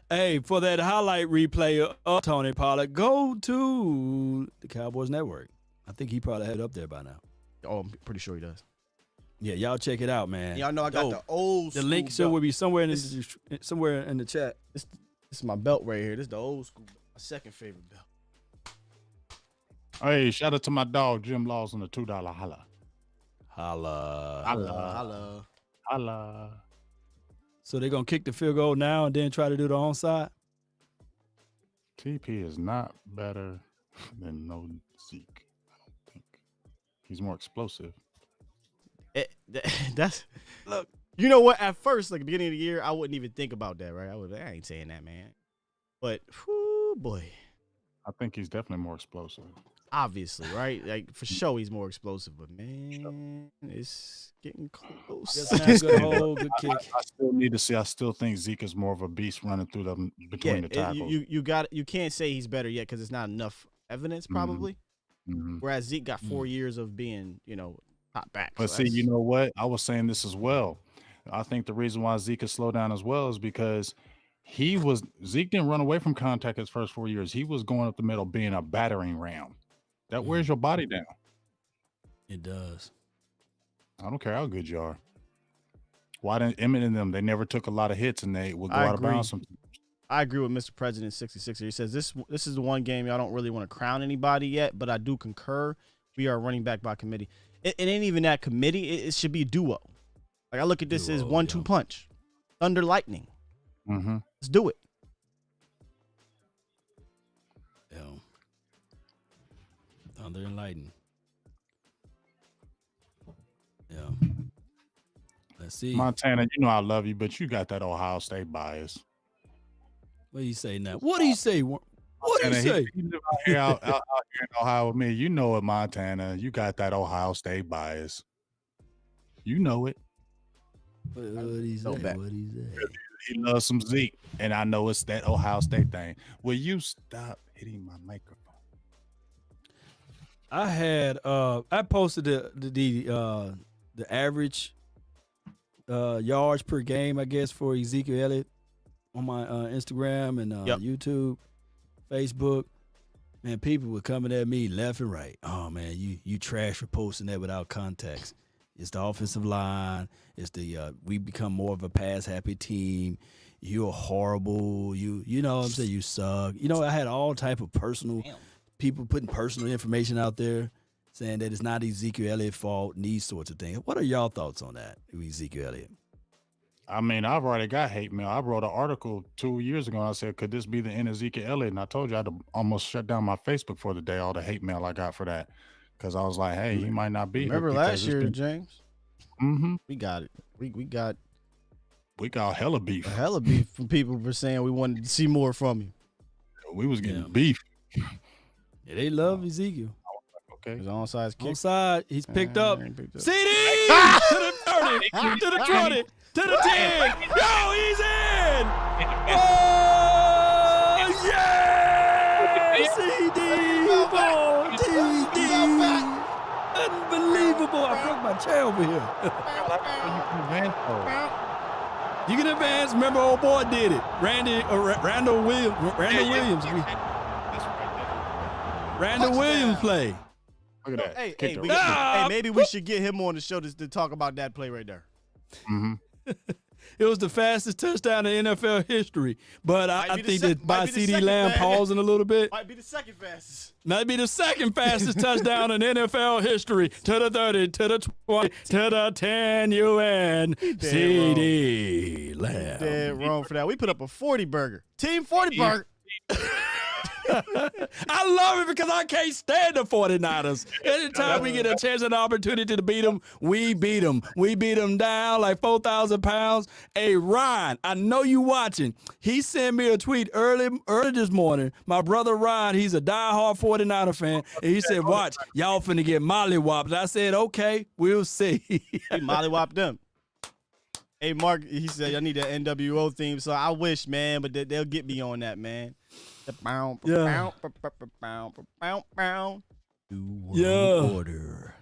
Hey, for that highlight replay of Tony Pollard, go to the Cowboys Network. I think he probably had it up there by now. Oh, I'm pretty sure he does. Yeah, y'all check it out, man. Y'all know I got Dope. the old The school link belt. will be somewhere in the chat. This is my belt right here. This is the old school belt. My second favorite belt. Hey, shout out to my dog Jim Laws on the $2 holla. Holla. Holla. Holla. So they're going to kick the field goal now and then try to do the onside? TP is not better than no Zeke. I don't think. He's more explosive. That's look. You know what? At first, like the beginning of the year, I wouldn't even think about that, right? I ain't saying that, man. But, whoo, boy, I think he's definitely more explosive. obviously, right? Like for sure, he's more explosive. But man, it's getting close. Good hold, good kick. I still need to see. I still think Zeke is more of a beast running through them between the tackles. You can't say he's better yet because it's not enough evidence, probably. Mhm. Whereas Zeke got 4 years of being, top back. But So see, that's- you know what? I was saying this as well. I think the reason why Zeke is slowed down as well is because Zeke didn't run away from contact his first 4 years. He was going up the middle, being a battering ram. That wears your body down. It does. I don't care how good you are. Why didn't Emmett and them? They never took a lot of hits and they would go I out of agree. bounds sometimes. I agree with Mr. President 66. He says this is the one game y'all don't really want to crown anybody yet, but I do concur. We are running back by committee. It ain't even that committee. It should be a duo. Like I look at this as 1-2 punch, thunder lightning. Mm-hmm. Let's do it. Yeah. Thunder and lightning. Yeah. Let's see. Montana, you know I love you, but you got that Ohio State bias. What do you say now? What do you say? What do you And say? he live out here in Ohio with me. You know it, Montana. You got that Ohio State bias. You know it. What do you say? So bad. What do you say? He loves some Zeke, and I know it's that Ohio State thing. Will you stop hitting my microphone? I had I posted the average yards per game, I guess, for Ezekiel Elliott on my Instagram and YouTube, Facebook. Man, people were coming at me left and right. Oh man, you trash for posting that without context. It's the offensive line. It's the we become more of a pass happy team. You're horrible. You know what I'm saying? You suck. I had all type of personal people putting personal information out there saying that it's not Ezekiel Elliott's fault and these sorts of things. What are y'all thoughts on that with Ezekiel Elliott? I mean, I've already got hate mail. I wrote an article 2 years ago and I said, could this be the end of Ezekiel Elliott? And I told you I had to almost shut down my Facebook for the day, all the hate mail I got for that. Because I was like, hey, he might not be. Remember last year, James? Mm-hmm. We got it. We got hella beef. a hella beef from people for saying we wanted to see more from you. We was getting beef. Yeah, they love Ezekiel. Okay. His onside kick. Onside, he's picked up. He picked up. CeeDee to the 30, to the 20, to the 10. Yo, he's in. Oh, yeah! CeeDee for TD. Unbelievable. I broke my chair over here. You can advance. Remember, old boy did it. Randall Williams. Randall Williams play. Look at that. Hey, Kicked her. maybe we should get him on the show to talk about that play right there. Mm-hmm. It was the fastest touchdown in NFL history. But I think that by CeeDee Lamb pausing a little bit. Might be the second fastest. Might be the second fastest touchdown in NFL history. To the 30, to the 20, to the 10, UN. CeeDee Lamb. Dead wrong for that. We put up a 40 burger. Team 40 burger. I love it because I can't stand the 49ers. Anytime we get a chance and opportunity to beat them, we beat them. We beat them down like 4,000 pounds. Hey, Ryan, I know you watching. He sent me a tweet early this morning. My brother Ryan, he's a diehard 49er fan, and he said, watch, y'all finna get mollywopped. I said, okay, we'll see. He mollywopped them. Hey, Mark, he said, I need that NWO theme, so I wish, man, but they'll get me on that, man. Yeah. Order.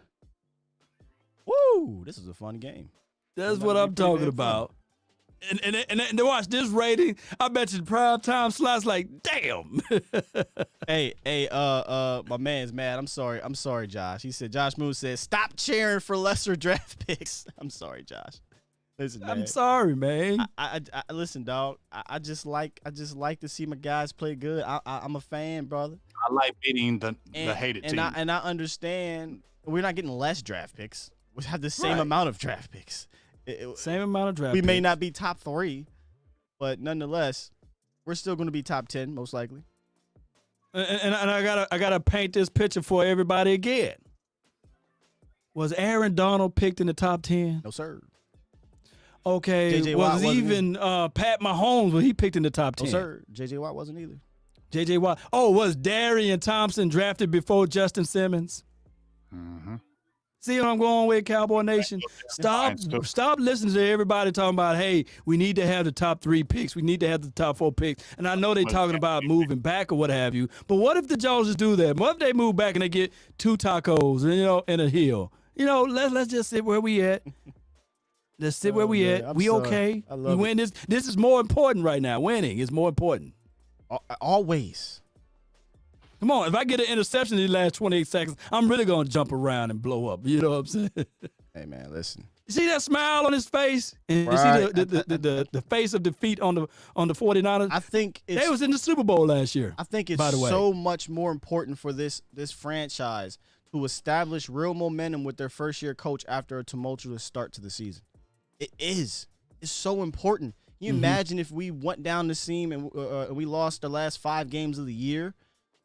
Woo! This is a fun game. That's what I'm talking about. And watch this rating. I bet you the prime time slots like, damn. Hey, my man's mad. I'm sorry, Josh. He said, Josh Moon said, stop cheering for lesser draft picks. I'm sorry, Josh. Listen, man. I'm sorry, man. I listen, dog. I just like to see my guys play good. I'm a fan, brother. I like beating the hated team. And I understand we're not getting less draft picks. We have the same amount of draft picks. Same amount of draft We picks. may not be top 3, but nonetheless, we're still going to be top 10 most likely. And I gotta paint this picture for everybody again. Was Aaron Donald picked in the top 10? No, sir. Okay, J.J. Watt was wasn't even Pat Mahomes when he picked in the top 10? No, sir. J.J. Watt wasn't either. J.J. Watt. Oh, was Darian Thompson drafted before Justin Simmons? Mm-hmm. See what I'm going with, Cowboy Nation? Stop listening to everybody talking about, hey, we need to have the top 3 picks. We need to have the top 4 picks. And I know they're talking about moving back or what have you. But what if the Joneses do that? What if they move back and they get 2 tacos, and a hill? Let's just sit where we at. Let's sit where we at. We sorry. Okay. I love we win this. This is more important right now. Winning is more important. Always. Come on. If I get an interception in the last 28 seconds, I'm really going to jump around and blow up. You know what I'm saying? Hey, man, listen. You see that smile on his face? And right. You see the face of defeat on the 49ers? I think they was in the Super Bowl last year. I think it's so much more important for this franchise to establish real momentum with their first-year coach after a tumultuous start to the season. It is. It's so important. Can you imagine if we went down the seam and we lost the last 5 games of the year?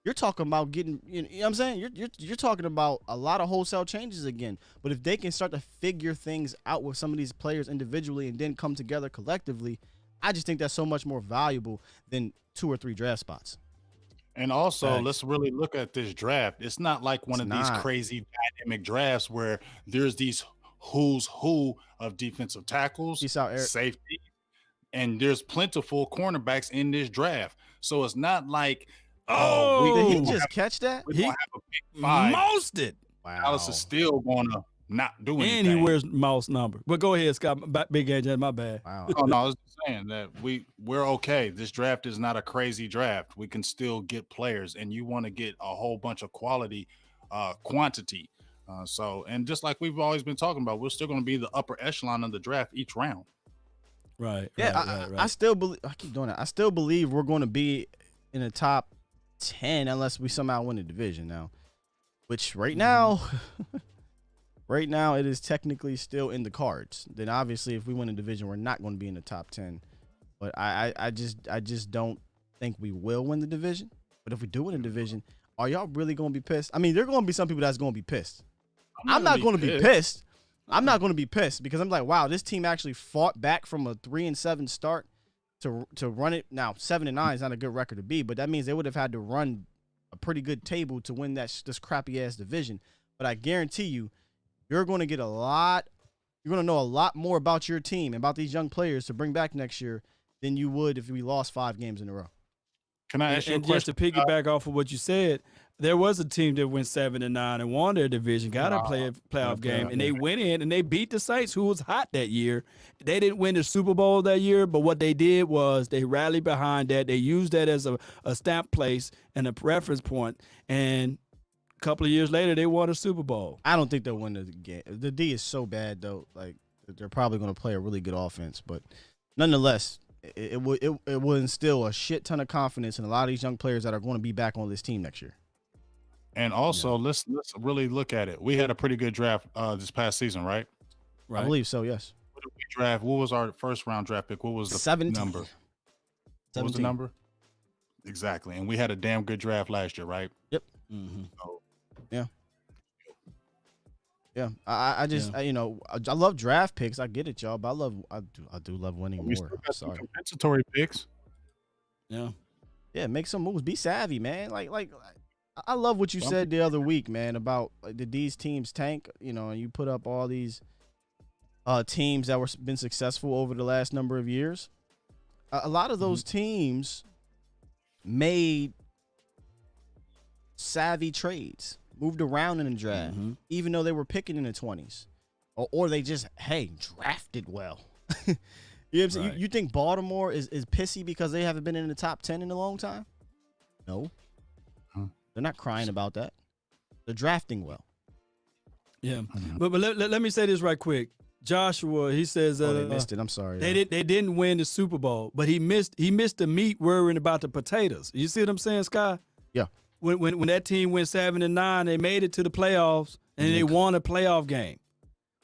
You're talking about getting, you know what I'm saying? You're talking about a lot of wholesale changes again. But if they can start to figure things out with some of these players individually and then come together collectively, I just think that's so much more valuable than 2 or 3 draft spots. And also, let's really look at this draft. It's not like one of these crazy dynamic drafts where there's these who's who of defensive tackles, safety, and there's plentiful cornerbacks in this draft. So it's not like, did he just catch that? He have a pick 5. Moused it. Wow. Dallas is still going to not do anything. And he wears mouse number. But go ahead, Scott. Big agent, my bad. Wow. No, I was just saying that we're okay. This draft is not a crazy draft. We can still get players, and you want to get a whole bunch of quality quantity. And just like we've always been talking about, we're still going to be the upper echelon of the draft each round. Right. Yeah, I still believe. I keep doing that. I still believe we're going to be in the top 10 unless we somehow win the division now. Which right now it is technically still in the cards. Then obviously, if we win a division, we're not going to be in the top 10. But I just don't think we will win the division. But if we do win a division, are y'all really going to be pissed? I mean, there are going to be some people that's going to be pissed. I'm not going to be pissed. I'm not going to be pissed because I'm like, wow, this team actually fought back from a 3-7 start to run it. Now 7-9 is not a good record to be, but that means they would have had to run a pretty good table to win this crappy ass division. But I guarantee you, you're going to get a lot. You're going to know a lot more about your team and about these young players to bring back next year than you would if we lost 5 games in a row. Can I ask you a question? Just to piggyback off of what you said, there was a team that went 7-9 and won their division, got a playoff game, and they went in and they beat the Saints, who was hot that year. They didn't win the Super Bowl that year, but what they did was they rallied behind that. They used that as a stamp place and a reference point, and a couple of years later, they won a Super Bowl. I don't think they'll win the game. The D is so bad, though. Like, they're probably going to play a really good offense. But nonetheless, it will instill a shit ton of confidence in a lot of these young players that are going to be back on this team next year. And also, let's really look at it. We had a pretty good draft this past season, right? I believe so, yes. What did we draft? What was our first round draft pick? What was the 17. number? 17. What was the number? Exactly. And we had a damn good draft last year, right? Yep. Mm-hmm. So, yeah. I just I love draft picks. I get it, y'all, but I do love winning we more. still got some Sorry. compensatory picks. Yeah. Yeah, make some moves. Be savvy, man. Like I love what you said the other week, man, about did these teams tank? And you put up all these teams that were been successful over the last number of years. A lot of those teams made savvy trades, moved around in the draft, even though they were picking in the 20s, or they just drafted well. You know what I'm saying? Right. You think Baltimore is pissy because they haven't been in the top 10 in a long time? No. They're not crying about that. They're drafting well. Yeah. But let me say this right quick. Joshua, he says They missed it. I'm sorry. they didn't win the Super Bowl, but he missed the meat worrying about the potatoes. You see what I'm saying, Sky? Yeah. When that team went 7-9, they made it to the playoffs and they won a playoff game.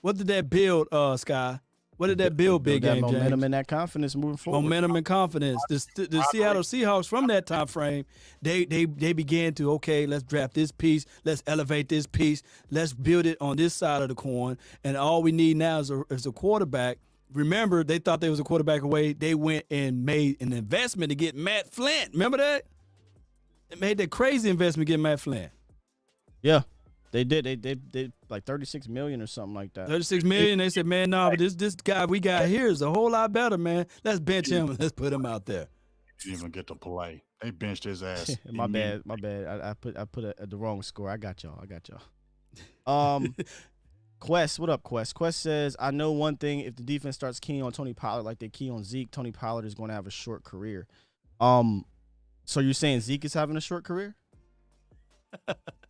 What did that build, Sky? What did that build, Big that Game momentum James? and that confidence moving forward. Momentum and confidence. The Seattle Seahawks from that time frame, they began to, okay, let's draft this piece, let's elevate this piece, let's build it on this side of the coin, and all we need now is a quarterback. Remember, they thought they was a quarterback away. They went and made an investment to get Matt Flint. Remember that? They made that crazy investment to get Matt Flint. Yeah. They did. They did like $36 million or something like that. $36 million. They said, man, no, but this guy we got here is a whole lot better, man. Let's bench him and let's put him out there. Didn't even get to play. They benched his ass. My bad. I put the wrong score. I got y'all. Quest, what up, Quest? Quest says, I know one thing. If the defense starts keying on Tony Pollard like they key on Zeke, Tony Pollard is going to have a short career. So you're saying Zeke is having a short career?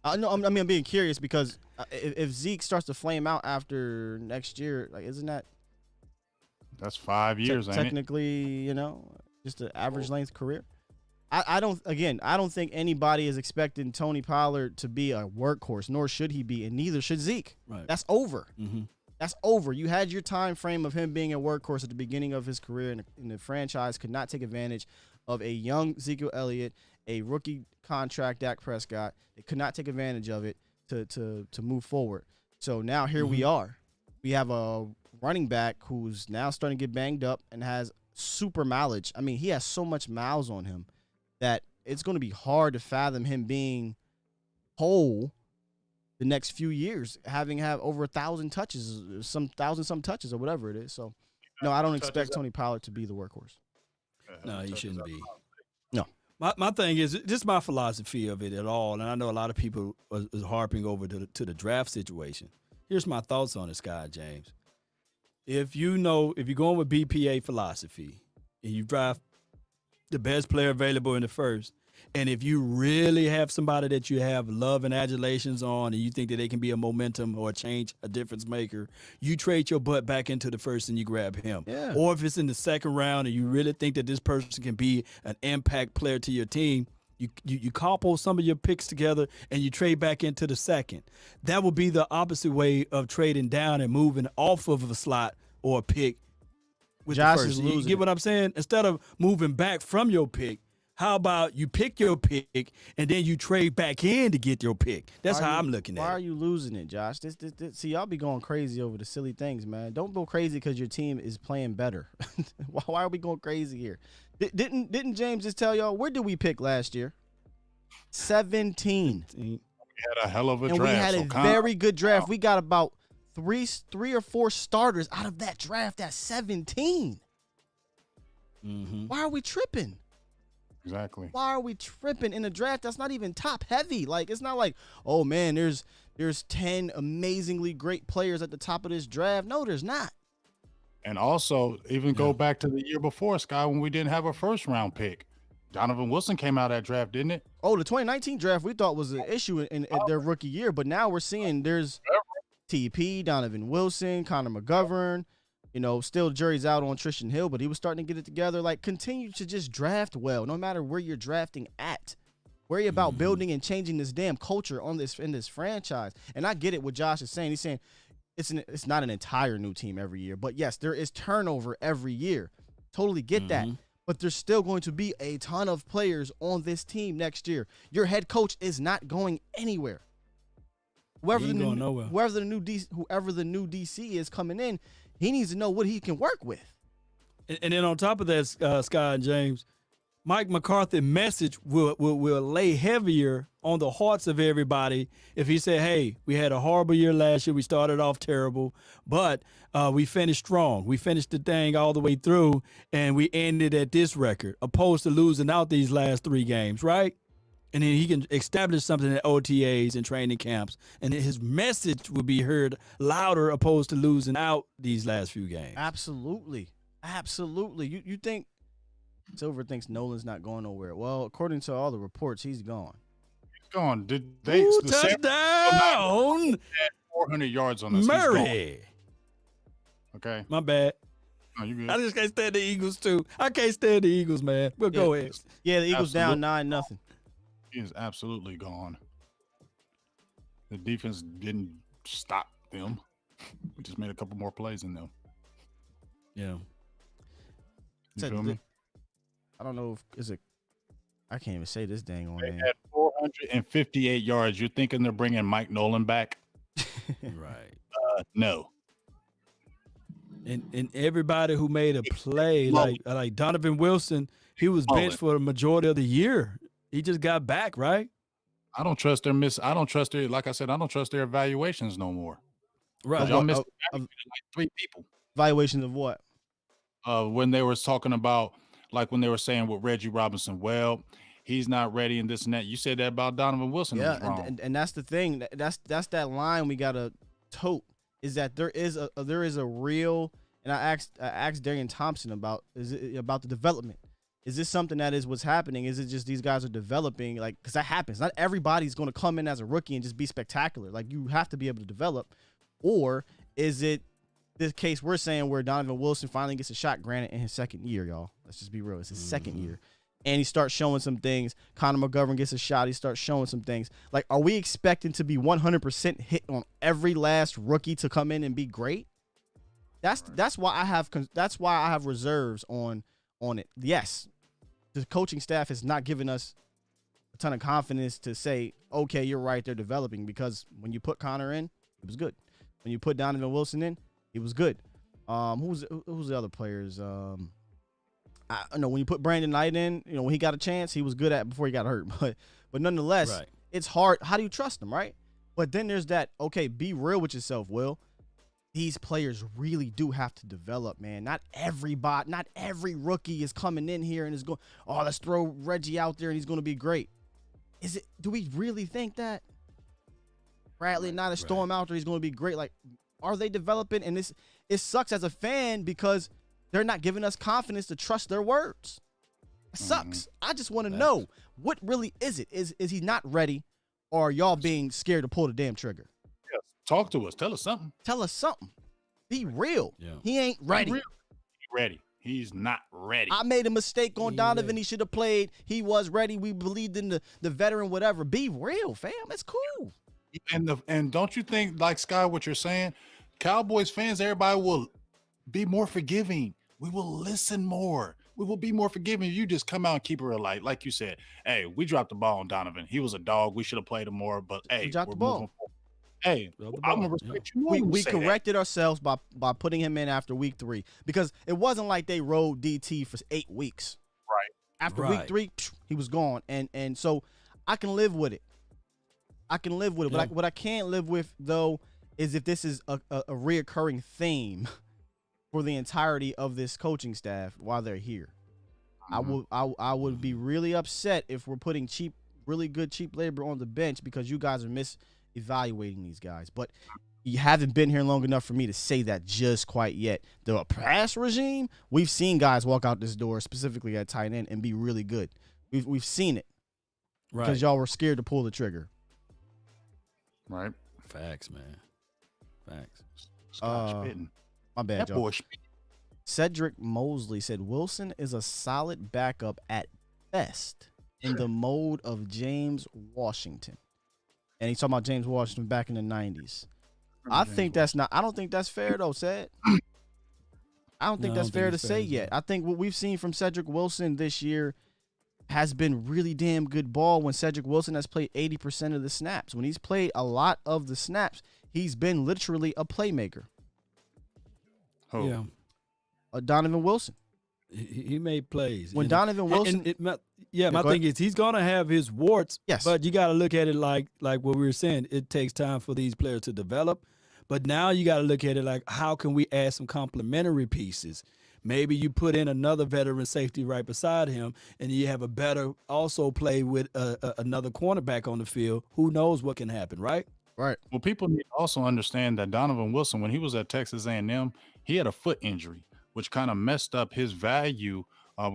I'm being curious because if Zeke starts to flame out after next year, like, isn't that That's 5 years, ain't it? technically, just an average length career? I don't think anybody is expecting Tony Pollard to be a workhorse, nor should he be, and neither should Zeke. Right. That's over. Mm-hmm. That's over. You had your time frame of him being a workhorse at the beginning of his career, and the franchise could not take advantage of a young Ezekiel Elliott, a rookie contract Dak Prescott. They could not take advantage of it to move forward. So now here we are. We have a running back who's now starting to get banged up and has super mileage. I mean, he has so much miles on him that it's going to be hard to fathom him being whole the next few years, having over 1,000 touches, some touches or whatever it is. So, no, I don't expect Tony Pollard to be the workhorse. No, he shouldn't be. No. My thing is, just my philosophy of it at all, and I know a lot of people is harping over to the draft situation. Here's my thoughts on it, Sky James. If you're going with BPA philosophy and you draft the best player available in the first, and if you really have somebody that you have love and adulations on and you think that they can be a momentum or a difference maker, you trade your butt back into the first and you grab him. Yeah. Or if it's in the second round and you really think that this person can be an impact player to your team, you couple some of your picks together and you trade back into the second. That would be the opposite way of trading down and moving off of a slot or a pick with Josh the is first. losing You get what I'm saying? Instead of moving back from your pick, how about you pick your pick and then you trade back in to get your pick? That's how I'm looking at it. Why are you losing it, Josh? See, y'all be going crazy over the silly things, man. Don't go crazy because your team is playing better. Why are we going crazy here? Didn't James just tell y'all, where did we pick last year? 17. We had a hell of a and draft. we had a very good draft. We got about three or four starters out of that draft at 17. Mm-hmm. Why are we tripping? Exactly. Why are we tripping in a draft that's not even top heavy? Like, it's not like, oh man, there's 10 amazingly great players at the top of this draft. No, there's not. And also, even go back to the year before, Sky, when we didn't have a first round pick. Donovan Wilson came out of that draft, didn't it? Oh, the 2019 draft we thought was an issue in their rookie year, but now we're seeing there's TP, Donovan Wilson, Connor McGovern, Still jury's out on Tristan Hill, but he was starting to get it together. Like, continue to just draft well, no matter where you're drafting at. Worry about building and changing this damn culture in this franchise. And I get it what Josh is saying. He's saying it's not an entire new team every year, but yes, there is turnover every year. Totally get that. But there's still going to be a ton of players on this team next year. Your head coach is not going anywhere. Whoever the new DC is coming in, he needs to know what he can work with. And then on top of that, Scott and James, Mike McCarthy's message will lay heavier on the hearts of everybody if he said, hey, we had a horrible year last year. We started off terrible, but we finished strong. We finished the thing all the way through, and we ended at this record, opposed to losing out these last 3 games, right? And then he can establish something at OTAs and training camps, and his message will be heard louder opposed to losing out these last few games. Absolutely. You think Silver thinks Nolan's not going nowhere. Well, according to all the reports, he's gone. He's gone. Did they touchdown? 400 yards on us. Murray. Okay. My bad. No, you good. I just can't stand the Eagles too. I can't stand the Eagles, man. But go ahead. Yeah, the Eagles down 9-0. He is absolutely gone. The defense didn't stop them. We just made a couple more plays in them. Yeah. You feel me? I don't know I can't even say this dang on They name. had 458 yards. You're thinking they're bringing Mike Nolan back? Right. No. And everybody who made a play, like Donovan Wilson, he was benched for the majority of the year. He just got back, right? I don't trust their like I said, I don't trust their evaluations no more. Right. Y'all missed like 3 people. Evaluations of what? When they were talking about, like when they were saying with Reggie Robinson, well, he's not ready and this and that. You said that about Donovan Wilson. Yeah, and that's the thing. That's that line we gotta tote, is that there is a real. And I asked Darian Thompson about the development. Is this something that is what's happening? Is it just these guys are developing? Like, because that happens. Not everybody's going to come in as a rookie and just be spectacular. Like, you have to be able to develop. Or is it this case we're saying where Donovan Wilson finally gets a shot, granted, in his second year, y'all? Let's just be real. It's his second year. And he starts showing some things. Conor McGovern gets a shot. He starts showing some things. Like, are we expecting to be 100% hit on every last rookie to come in and be great? That's why I have reserves on it. Yes, the coaching staff has not given us a ton of confidence to say, okay, you're right, they're developing, because when you put Connor in, he was good. When you put Donovan Wilson in, he was good. Who's the other players? I know when you put Brandon Knight in, when he got a chance, he was good at before he got hurt. But nonetheless, It's hard. How do you trust him, right? But then there's that, okay, be real with yourself, Will. These players really do have to develop, man. Not every rookie is coming in here and is going, oh, let's throw Reggie out there and he's going to be great. Do we really think that? Bradley not just throw him out there, he's going to be great. Like, are they developing? And it sucks as a fan because they're not giving us confidence to trust their words. It sucks. I just want to know, what really is it? Is he not ready, or are y'all being scared to pull the damn trigger? Talk to us. Tell us something. Be real. Yeah. He ain't ready. He's not ready. I made a mistake on Donovan. He should have played. He was ready. We believed in the veteran, whatever. Be real, fam. It's cool. And don't you think, like Sky, what you're saying, Cowboys fans, everybody will be more forgiving. We will listen more. We will be more forgiving. You just come out and keep it real light. Like you said, hey, we dropped the ball on Donovan. He was a dog. We should have played him more, but hey, we dropped the ball. Hey, I'm gonna respect you. We corrected ourselves by putting him in after week 3, because it wasn't like they rode DT for 8 weeks. Right. After week 3, he was gone, and so I can live with it. But what I can't live with, though, is if this is a reoccurring theme for the entirety of this coaching staff while they're here. I would be really upset if we're putting really good cheap labor on the bench because you guys are evaluating these guys. But you haven't been here long enough for me to say that just quite yet. The pass regime, we've seen guys walk out this door, specifically at tight end, and be really good. We've seen it. Right. Because y'all were scared to pull the trigger. Right. Facts, man. Facts. Scott spitting. My bad, that y'all. Boy spitting. Cedric Mosley said Wilson is a solid backup at best in the mode of James Washington. And he's talking about James Washington back in the 90s. I think that's not – I don't think that's fair, though, Ced. I don't think that's fair to say yet. I think what we've seen from Cedric Wilson this year has been really damn good ball when Cedric Wilson has played 80% of the snaps. When he's played a lot of the snaps, he's been literally a playmaker. Oh. Yeah. Donovan Wilson. He made plays. When Donovan Wilson – my thing is he's going to have his warts, yes, but you got to look at it like what we were saying. It takes time for these players to develop. But now you got to look at it like, how can we add some complementary pieces? Maybe you put in another veteran safety right beside him, and you have a better also play with another cornerback on the field. Who knows what can happen, right? Right. Well, people need to also understand that Donovan Wilson, when he was at Texas A&M, he had a foot injury, which kind of messed up his value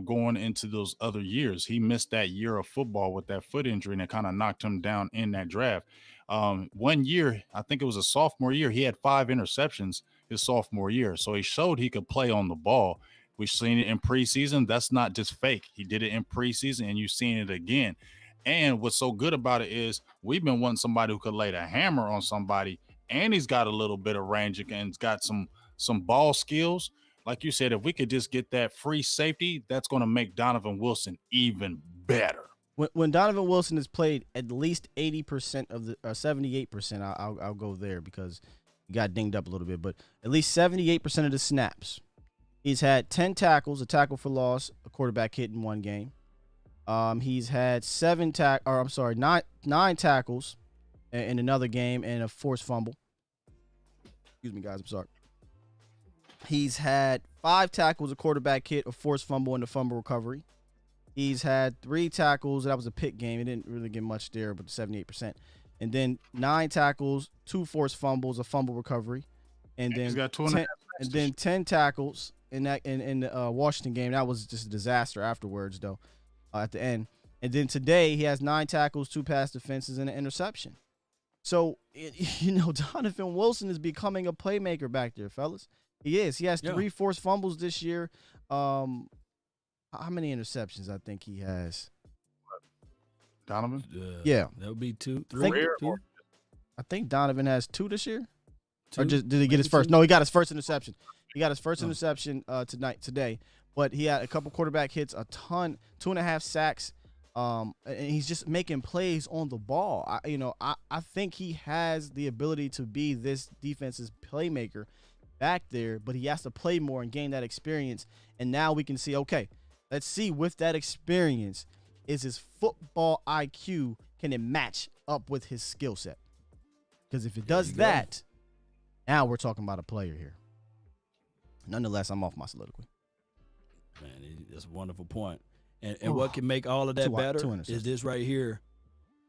going into those other years. He missed that year of football with that foot injury, and it kind of knocked him down in that draft. 1 year, I think it was a sophomore year, he had 5 interceptions his sophomore year. So he showed he could play on the ball. We've seen it in preseason. That's not just fake. He did it in preseason, and you've seen it again. And what's so good about it is we've been wanting somebody who could lay the hammer on somebody, and he's got a little bit of range and he's got some ball skills. Like you said, if we could just get that free safety, that's going to make Donovan Wilson even better. When Donovan Wilson has played at least 80% of the 78%, I'll go there because he got dinged up a little bit, but at least 78% of the snaps. He's had 10 tackles, a tackle for loss, a quarterback hit in one game. He's had 9 tackles in another game and a forced fumble. Excuse me, guys. I'm sorry. He's had 5 tackles, a quarterback hit, a forced fumble, and a fumble recovery. He's had 3 tackles. That was a pick game. It didn't really get much there, but 78%. And then 9 tackles, 2 forced fumbles, a fumble recovery, and then he's got 10 tackles in the Washington game. That was just a disaster afterwards, though, at the end. And then today he has 9 tackles, 2 pass defenses, and an interception. So Donovan Wilson is becoming a playmaker back there, fellas. He is. He has 3 forced fumbles this year. How many interceptions I think he has? Donovan? Yeah. That would be 2, 3. I think Donovan has 2 this year. 2? Or did he get his first? 2? No, he got his first interception. He got his first interception today. But he had a couple quarterback hits, a ton, 2.5 sacks. And he's just making plays on the ball. I think he has the ability to be this defense's playmaker back there, but he has to play more and gain that experience. And now we can see, okay, let's see with that experience, is his football IQ, can it match up with his skill set? Because if it does that, now we're talking about a player here. Nonetheless, I'm off my soliloquy. Man, that's a wonderful point. And what can make all of that better is this right here.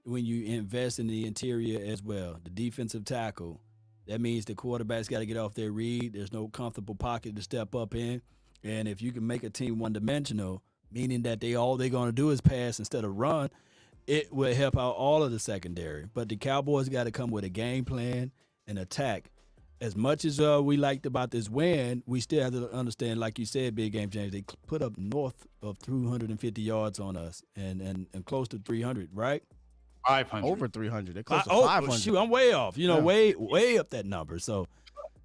When you invest in the interior as well, the defensive tackle, that means the quarterback's got to get off their read. There's no comfortable pocket to step up in. And if you can make a team one-dimensional, meaning that all they're going to do is pass instead of run, it will help out all of the secondary. But the Cowboys got to come with a game plan and attack. As much as we liked about this win, we still have to understand, like you said, Big Game James, they put up north of 250 yards on us and close to 300, right? 500. Over 300. They're close to 500. Shoot, I'm way off. Way up that number. So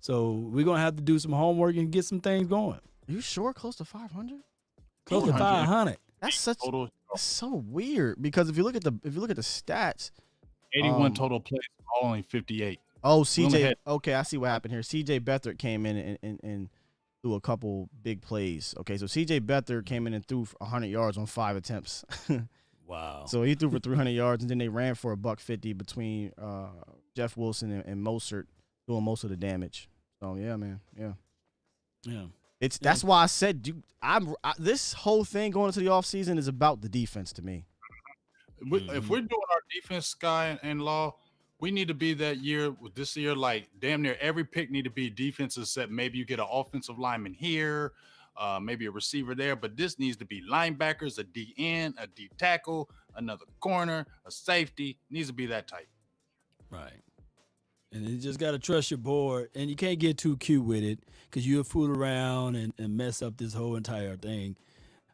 we're going to have to do some homework and get some things going. Are you sure close to 500? Close to 500. That's so weird because if you look at the stats, 81 total plays, only 58. Oh, CJ. Okay, I see what happened here. CJ Beathard came in and threw a couple big plays. Okay, so CJ Beathard came in and threw for 100 yards on 5 attempts. Wow. So he threw for 300 yards, and then they ran for $150 between Jeff Wilson and Mostert doing most of the damage. So yeah, man, yeah. That's why I said, this whole thing going into the offseason is about the defense to me. If we're doing our defense, Sky and Law, we need to be that year. This year, like damn near every pick need to be defensive set. Maybe you get an offensive lineman here, maybe a receiver there, but this needs to be linebackers, a D end, a D tackle, another corner, a safety. Needs to be that type. Right. And you just got to trust your board, and you can't get too cute with it because you'll fool around and mess up this whole entire thing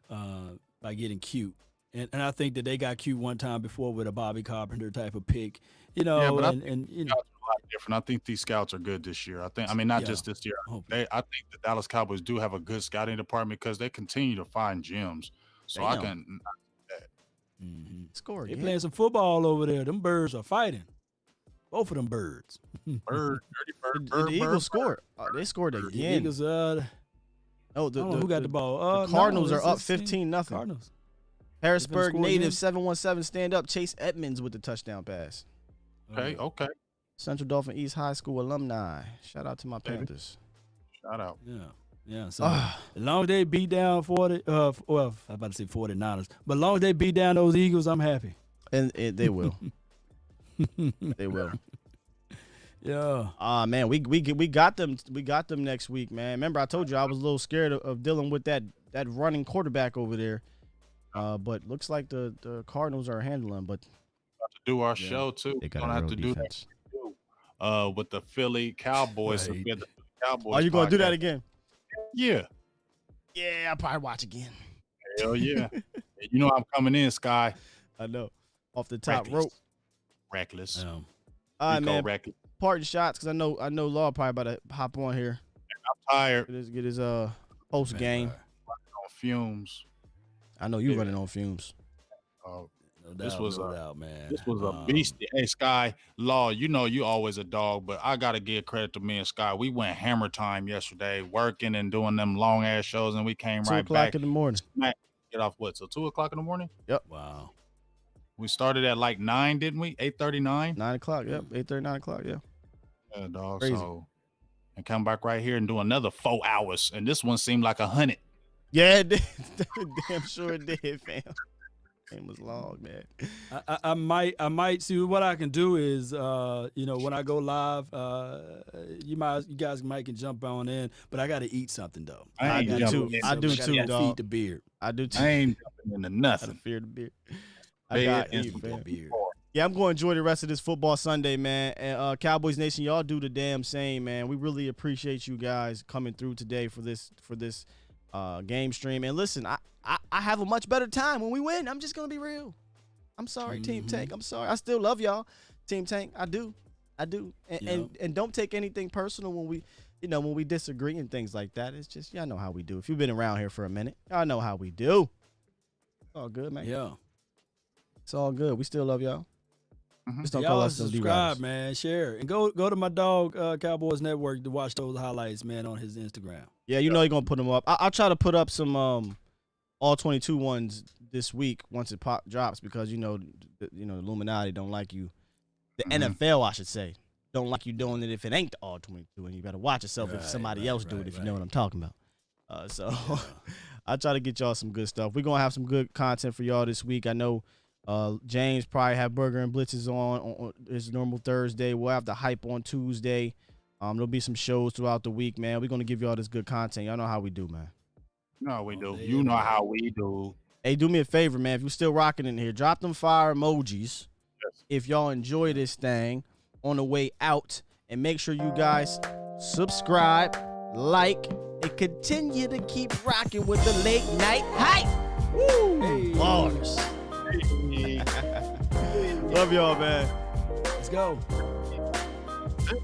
by getting cute. And I think that they got cute one time before with a Bobby Carpenter type of pick, you know. Yeah, but I and think you know, scouts are a lot different. I think these scouts are good this year. I mean, not Yeah. just this year. Hopefully. I think the Dallas Cowboys do have a good scouting department because they continue to find gems. So They I know. can. Score they again. playing some football over there. Them birds are fighting. Both of them birds. Bird, dirty bird, The bird, Eagles bird, scored. They scored The again. Eagles, Oh, I don't know who got the ball. the Cardinals no, are up it's the 15-0. Cardinals. Harrisburg score native again? 717 stand up. Chase Edmonds with the touchdown pass. Okay. Central Dauphin East High School alumni. Shout out to my Panthers. Shout out. Ah. Yeah. So as long as they beat down 40, well, I'm about to say 49ers, but as long as they beat down those Eagles, I'm happy. And they will. They will. Yeah. Man, we got them. We got them next week, man. Remember, I told you I was a little scared of dealing with that running quarterback over there. But looks like the Cardinals are handling. But To do our show too. they got Don't a have real to do defense. that with the Philly Cowboys. So Right. we had the Cowboys. Are you going to do that podcast. again? Yeah. Yeah, I'll probably watch again. Hell yeah. You know I'm coming in, Sky. I know. Off the top Reckless. rope. Reckless. All right, Rico man. Reckless. Parting shots because I know Law probably about to hop on here. Tired. Get his post game. On fumes. I know you running on fumes. Uh, No This doubt, was no a- doubt, man. This was a beast. Hey, Sky, Law, you know you always a dog, but I got to give credit to me and Sky. We went hammer time yesterday, working and doing them long-ass shows, and we came 2 right o'clock back. in the morning. Get off what, till 2 o'clock in the morning? Wow. We started at like 9, didn't we? 8:39? 9 o'clock. Yep. 8:30, 9 o'clock. Yeah. Yeah, dog. Crazy. So, and come back right here and do another 4 hours, and this one seemed like 100. Yeah, it did. Damn sure it did, fam. It was long, man. I might see what I can do is when I go live, you guys might can jump on in, but I got to eat something though. I ain't do jumping too. in. I do gotta too, feed dog. the beard. I do too. I ain't jumping into I nothing. fear the beer. I Bed got and eat, some fam. Beard. Yeah, I'm going to enjoy the rest of this football Sunday, man. And Cowboys Nation, y'all do the damn same, man. We really appreciate you guys coming through today for this game stream. And listen, I have a much better time when we win. I'm just gonna be real. I'm sorry, Team Tank. I'm sorry. I still love y'all, Team Tank. I do. And don't take anything personal when we disagree and things like that. It's just y'all know how we do. If you've been around here for a minute, y'all know how we do. It's all good, man. Yeah. It's all good. We still love y'all. Just don't call Y'all us them subscribe, D-Riders. man. Share and go to my dog Cowboys Network to watch those highlights, man, on his Instagram. Yeah, you know you're gonna put them up. I'll try to put up some all 22 ones this week once it drops because the Illuminati don't like you. The NFL, I should say, don't like you doing it if it ain't the all 22, and you better watch yourself if somebody else do it. If you know what I'm talking about. So I'll try to get y'all some good stuff. We're gonna have some good content for y'all this week. I know James probably have Burger and Blitzes on his normal Thursday. We'll have the hype on Tuesday. There'll be some shows throughout the week, man. We're gonna give y'all this good content. Y'all know how we do, man. No, we do. You know how we do. Hey, do me a favor, man. If you're still rocking in here, drop them fire emojis. Yes. If y'all enjoy this thing on the way out, and make sure you guys subscribe, like, and continue to keep rocking with the late night hype. Woo! Hey. Bars. Love y'all, man. Let's go. Hey.